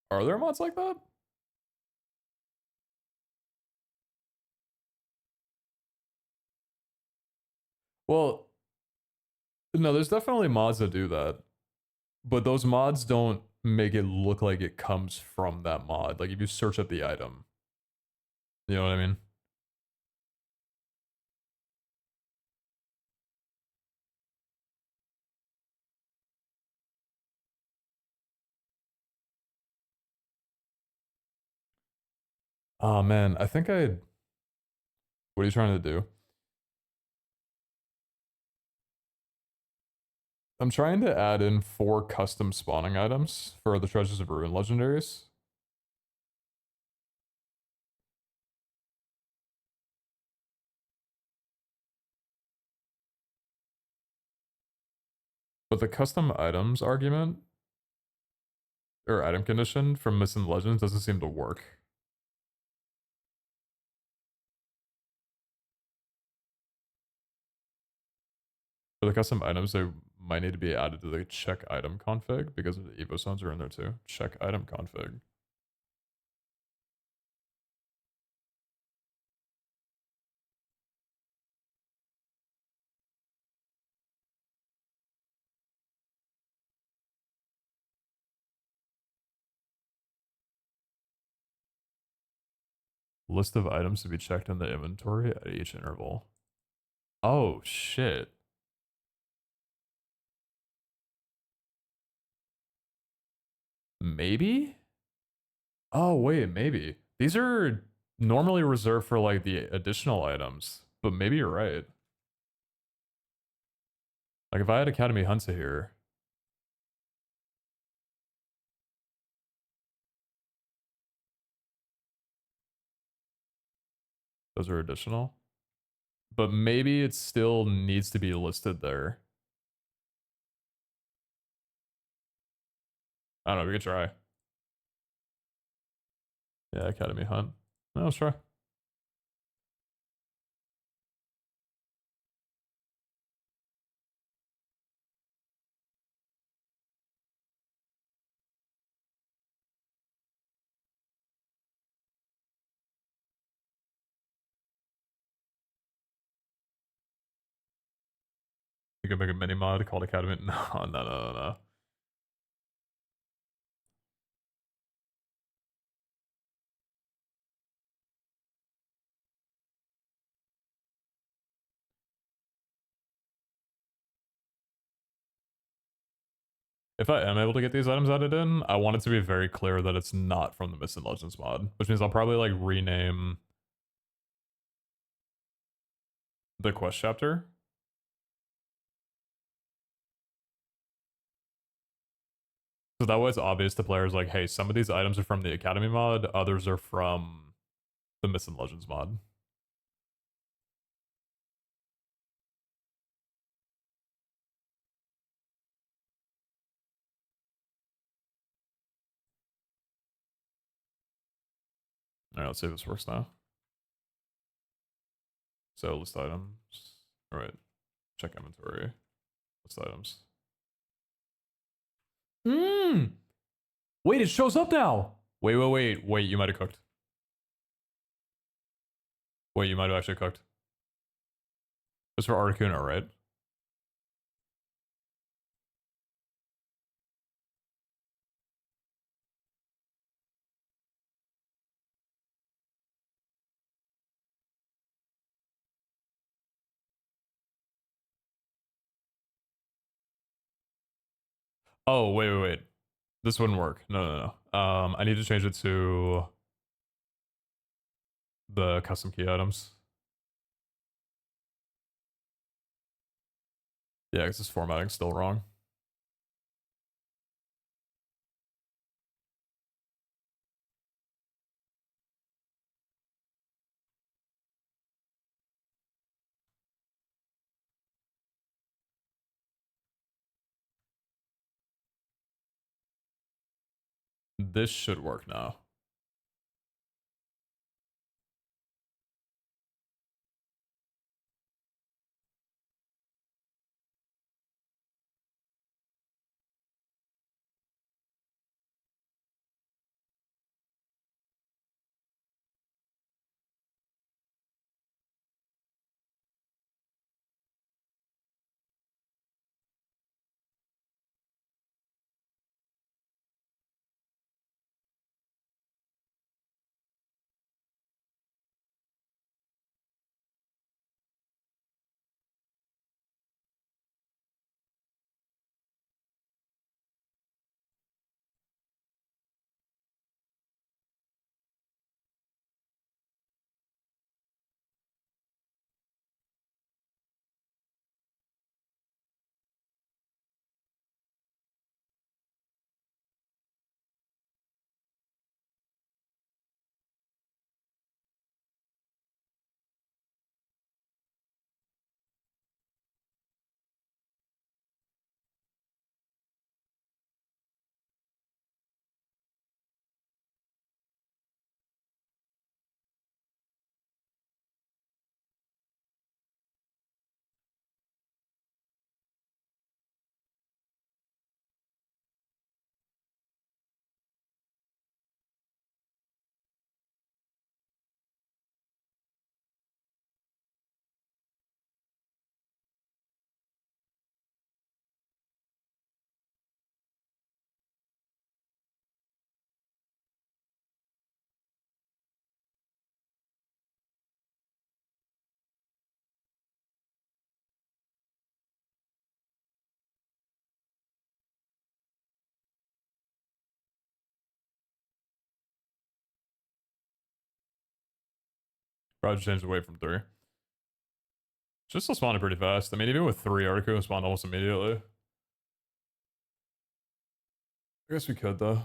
[SPEAKER 1] Are there mods like that? Well, no, there's definitely mods that do that, but those mods don't make it look like it comes from that mod. Like if you search up the item, you know what I mean? Oh man, I think I. What are you trying to do? I'm trying to add in 4 custom spawning items for the Treasures of Ruin legendaries. But the custom items argument or item condition from Myths and Legends doesn't seem to work. For the custom items, they might need to be added to the check item config because the Evo zones are in there too. Check item config. List of items to be checked in the inventory at each interval. Oh, shit. Maybe? Oh, wait, maybe. These are normally reserved for like the additional items, but maybe you're right. Like if I had Academy Hunter here. Those are additional. But maybe it still needs to be listed there. I don't know, we could try. Yeah, Academy Hunt. No, let's try. We could make a mini mod called Academy. No. If I am able to get these items added in, I want it to be very clear that it's not from the Myths and Legends mod, which means I'll probably like rename the quest chapter. So that way it's obvious to players like, hey, some of these items are from the Academy mod, others are from the Myths and Legends mod. Alright, let's see if this works now. So list items. Alright. Check inventory. List items. Wait, it shows up now! Wait, you might have cooked. Wait, you might have actually cooked. It's for Articuno, right? Oh, wait. This wouldn't work. No. I need to change it to the custom key items. Yeah, because this formatting's still wrong. This should work now. Probably changed the weight from 3. Just still spawning pretty fast. I mean, even with 3, Articuno spawned almost immediately. I guess we could, though.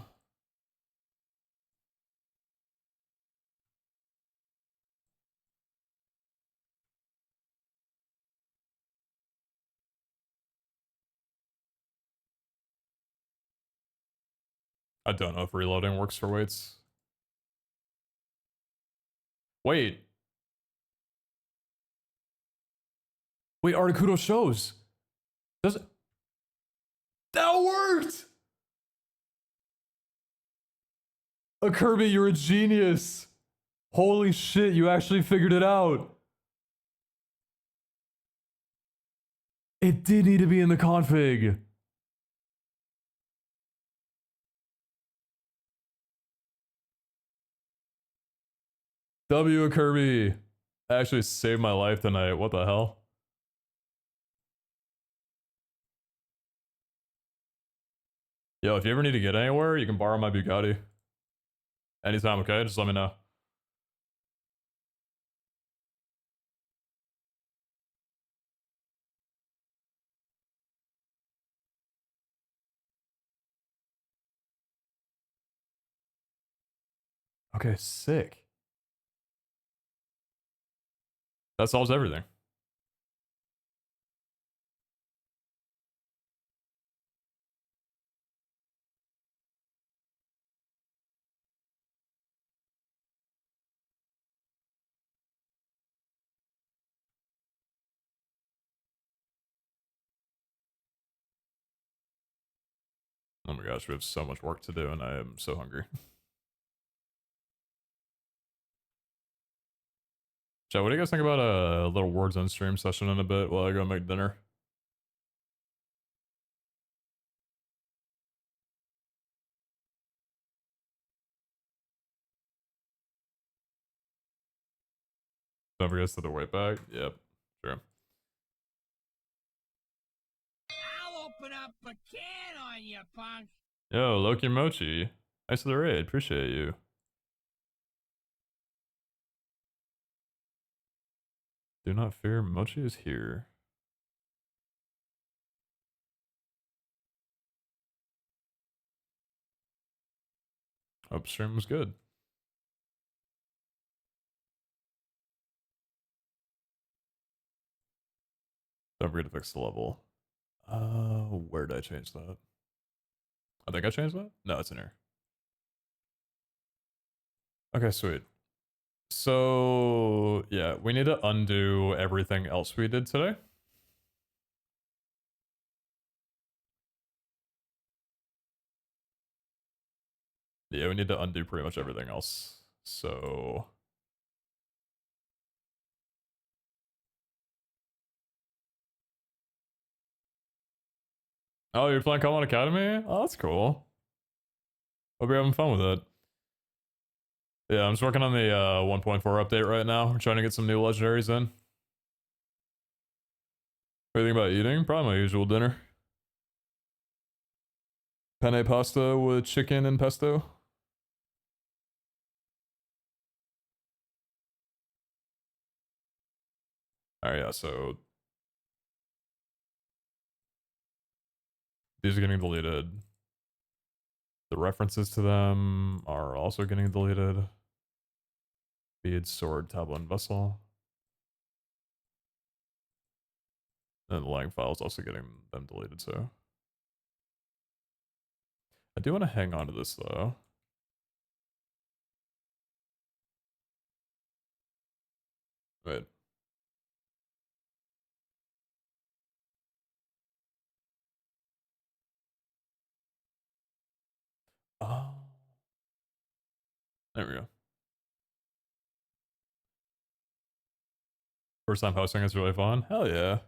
[SPEAKER 1] I don't know if reloading works for weights. Wait. Wait, Articuno shows. Does it? That worked! Kirby, you're a genius. Holy shit, you actually figured it out. It did need to be in the config. W Kirby. Actually saved my life tonight. What the hell? Yo, if you ever need to get anywhere, you can borrow my Bugatti. Anytime, okay? Just let me know. Okay, sick. That solves everything. Oh my gosh, we have so much work to do and I am so hungry. Chat, what do you guys think about a little words on stream session in a bit while I go make dinner? Don't forget to the weight back. Yep, sure.
[SPEAKER 3] I'll open up a can on you, punk.
[SPEAKER 1] Yo, Loki Mochi. Nice for the raid. Appreciate you. Do not fear, Mochi is here. Hope stream was good. Don't forget to fix the level. Where did I change that? I think I changed that? No, it's in here. Okay, sweet. So, yeah, we need to undo everything else we did today. Yeah, we need to undo pretty much everything else. So... Oh, you're playing Common Academy? Oh, that's cool. Hope you're having fun with it. Yeah, I'm just working on the 1.4 update right now. We're trying to get some new legendaries in. What do you think about eating? Probably my usual dinner. Penne pasta with chicken and pesto. Alright, yeah, so... these are getting deleted. The references to them are also getting deleted. Bead, sword, tablet, and vessel. And the lang file is also getting them deleted, so... I do want to hang on to this, though. Wait. Oh. There we go. First time hosting is really fun. Hell yeah.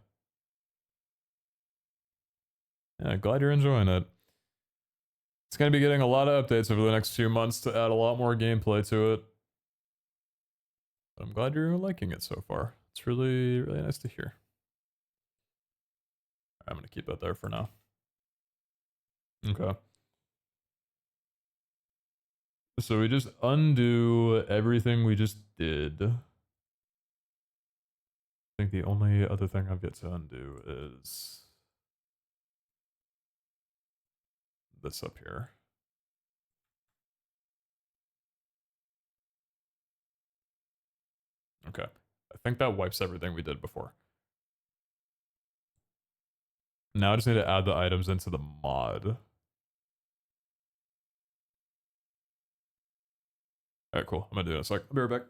[SPEAKER 1] Yeah, glad you're enjoying it. It's going to be getting a lot of updates over the next few months to add a lot more gameplay to it. But I'm glad you're liking it so far. It's really, really nice to hear. I'm going to keep that there for now. Okay. So we just undo everything we just did. I think the only other thing I've yet to undo is this up here. Okay. I think that wipes everything we did before. Now I just need to add the items into the mod. Alright, cool. I'm gonna do it in a sec. I'll be right back.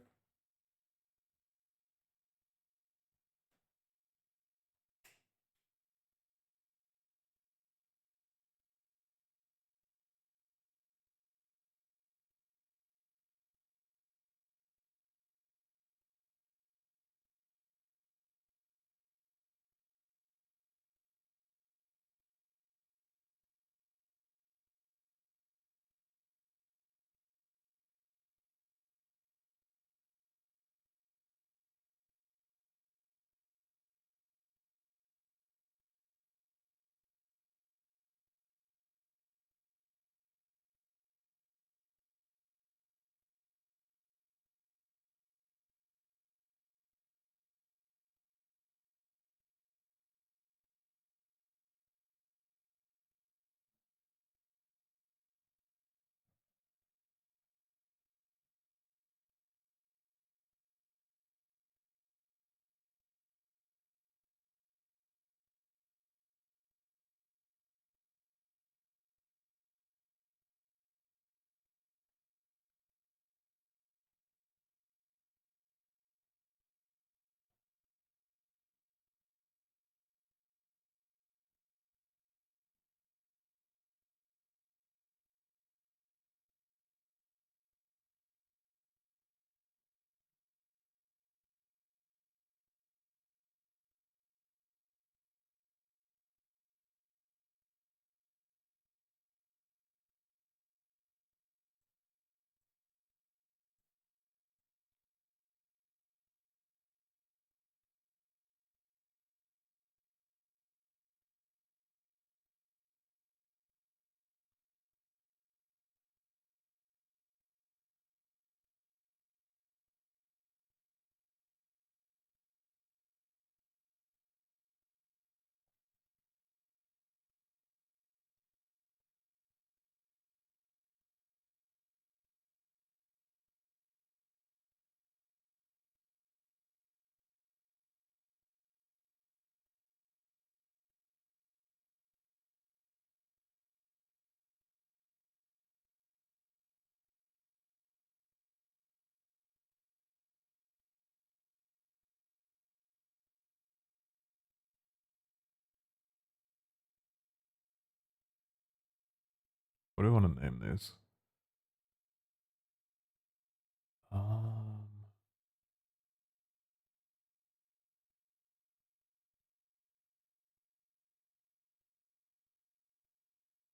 [SPEAKER 1] What do I want to name these?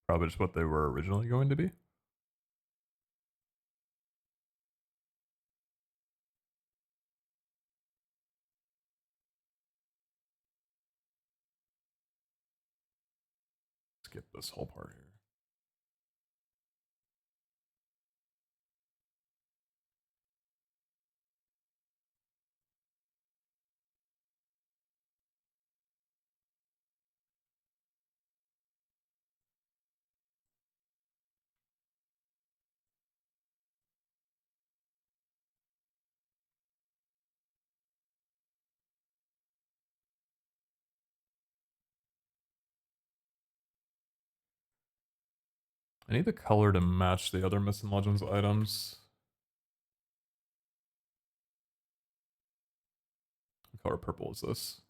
[SPEAKER 1] Probably just what they were originally going to be. Skip this whole part here. I need the color to match the other Myths and Legends items. What color purple is this?